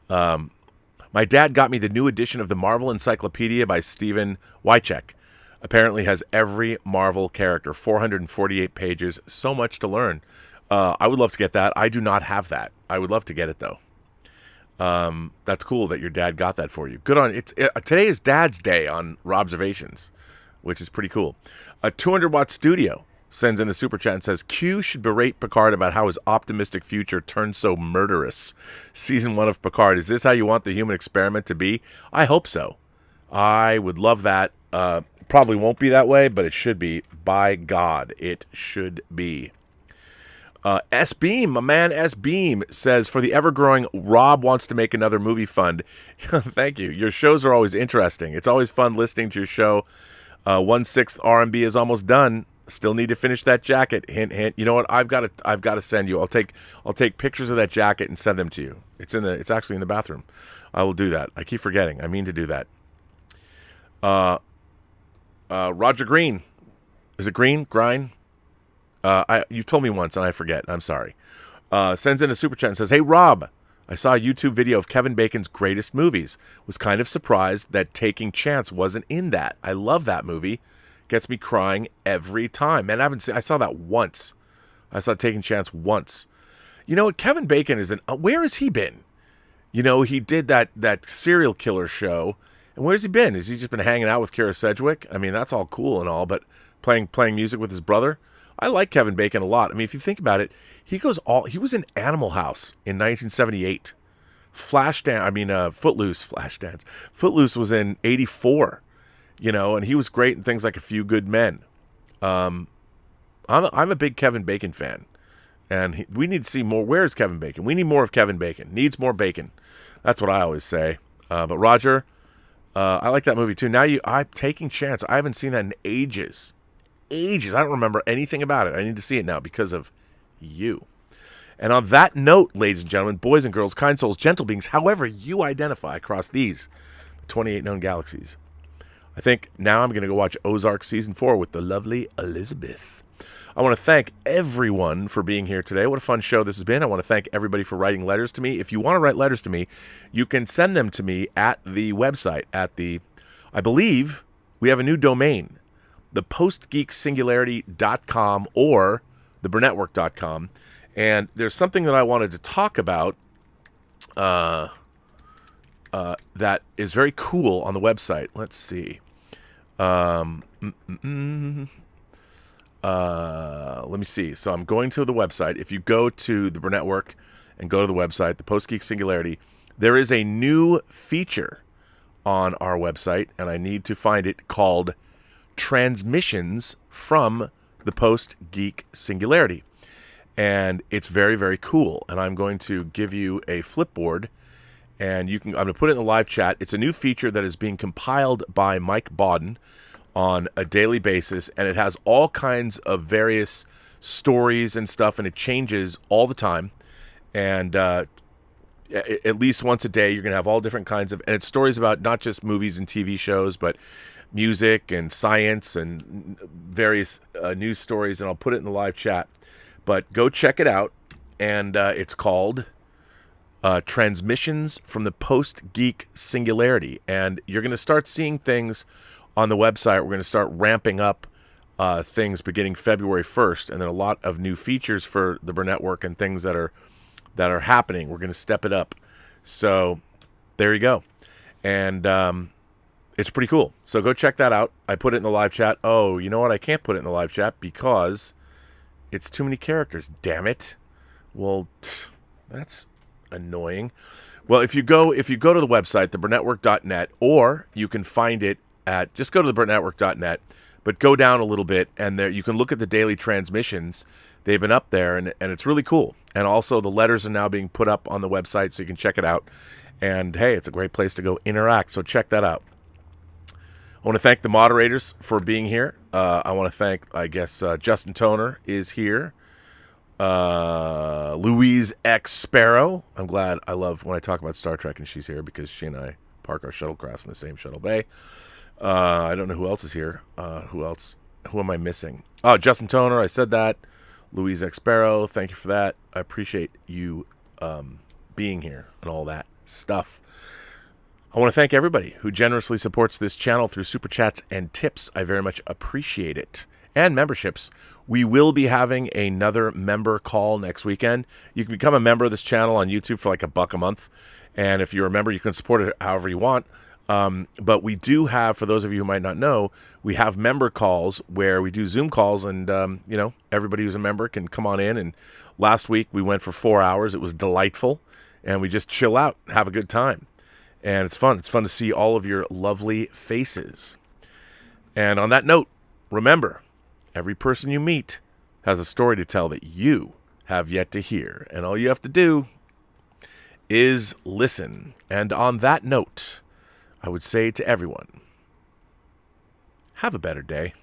My dad got me the new edition of the Marvel Encyclopedia by Stephen Wycheck. Apparently has every Marvel character, 448 pages, so much to learn. I would love to get that. I do not have that. I would love to get it, though. That's cool that your dad got that for you. Good on it. Today is Dad's Day on Robservations, which is pretty cool. A 200-watt studio sends in a super chat and says, Q should berate Picard about how his optimistic future turned so murderous. Season 1 of Picard. Is this how you want the human experiment to be? I hope so. I would love that. Probably won't be that way, but it should be. By God, it should be. S-Beam, my man S-Beam, says, for the ever-growing Rob wants to make another movie fund. Thank you. Your shows are always interesting. It's always fun listening to your show. 1/6 R&B is almost done. Still need to finish that jacket. Hint, hint. You know what? I've got to send you. I'll take pictures of that jacket and send them to you. It's actually in the bathroom. I will do that. I keep forgetting. I mean to do that. Roger Green. Is it Green? Grind? You told me once and I forget. I'm sorry. Sends in a super chat and says, hey, Rob, I saw a YouTube video of Kevin Bacon's greatest movies. Was kind of surprised that Taking Chance wasn't in that. I love that movie. Gets me crying every time. Man, I saw that once. I saw Taking Chance once. You know what? Kevin Bacon where has he been? You know, he did that serial killer show. And where's he been? Has he just been hanging out with Kira Sedgwick? I mean, that's all cool and all, but playing music with his brother? I like Kevin Bacon a lot. I mean, if you think about it, he was in Animal House in 1978. Footloose, Flashdance. Footloose was in 84, you know, and he was great in things like A Few Good Men. I'm a big Kevin Bacon fan, and we need to see more. Where's Kevin Bacon? We need more of Kevin Bacon. Needs more bacon. That's what I always say. But Roger, I like that movie too. I'm taking chance. I haven't seen that in ages. Ages. I don't remember anything about it. I need to see it now because of you. And on that note, ladies and gentlemen, boys and girls, kind souls, gentle beings, however you identify across these 28 known galaxies, I think now I'm going to go watch Ozark Season 4 with the lovely Elizabeth. I want to thank everyone for being here today. What a fun show this has been. I want to thank everybody for writing letters to me. If you want to write letters to me, you can send them to me at the website, I believe we have a new domain, the PostGeekSingularity.com or the Burnettwork.com. And there's something that I wanted to talk about that is very cool on the website. Let's see. Let me see. So I'm going to the website. If you go to the Burnettwork and go to the website, the Post-Geek Singularity, there is a new feature on our website, and I need to find it, called Transmissions from the Post-Geek Singularity. And it's very, very cool. And I'm going to give you a flipboard, and I'm going to put it in the live chat. It's a new feature that is being compiled by Mike Whedon on a daily basis, and it has all kinds of various stories and stuff, and it changes all the time. And at least once a day, you're going to have all different kinds of, and it's stories about not just movies and TV shows, but music and science and various news stories, and I'll put it in the live chat. But go check it out, and it's called Transmissions from the Post-Geek Singularity. And you're going to start seeing things on the website. We're going to start ramping up things beginning February 1st, and then a lot of new features for the Burnettwork and things that are happening. We're going to step it up. So there you go. And it's pretty cool. So go check that out. I put it in the live chat. Oh, you know what? I can't put it in the live chat because it's too many characters. Damn it. Well, that's annoying. Well, if you go to the website, theburnettwork.net, or you can find it at, just go to theburnettwork.net, but go down a little bit, and there you can look at the daily transmissions. They've been up there, and it's really cool. And also the letters are now being put up on the website, so you can check it out. And hey, it's a great place to go interact, so check that out. I want to thank the moderators for being here. I want to thank, I guess, Justin Toner is here. Louise X Sparrow. I'm glad. I love when I talk about Star Trek and she's here, because she and I park our shuttlecrafts in the same shuttle bay. I don't know who else is here. Who else? Who am I missing? Oh, Justin Toner. I said that. Louise X Sparrow. Thank you for that. I appreciate you being here and all that stuff. I want to thank everybody who generously supports this channel through super chats and tips. I very much appreciate it. And memberships. We will be having another member call next weekend. You can become a member of this channel on YouTube for like $1 a month. And if you're a member, you can support it however you want. But we do have, for those of you who might not know, we have member calls where we do Zoom calls, and everybody who's a member can come on in. And last week we went for 4 hours. It was delightful, and we just chill out, have a good time. And it's fun. It's fun to see all of your lovely faces. And on that note, remember, every person you meet has a story to tell that you have yet to hear. And all you have to do is listen. And on that note, I would say to everyone, have a better day.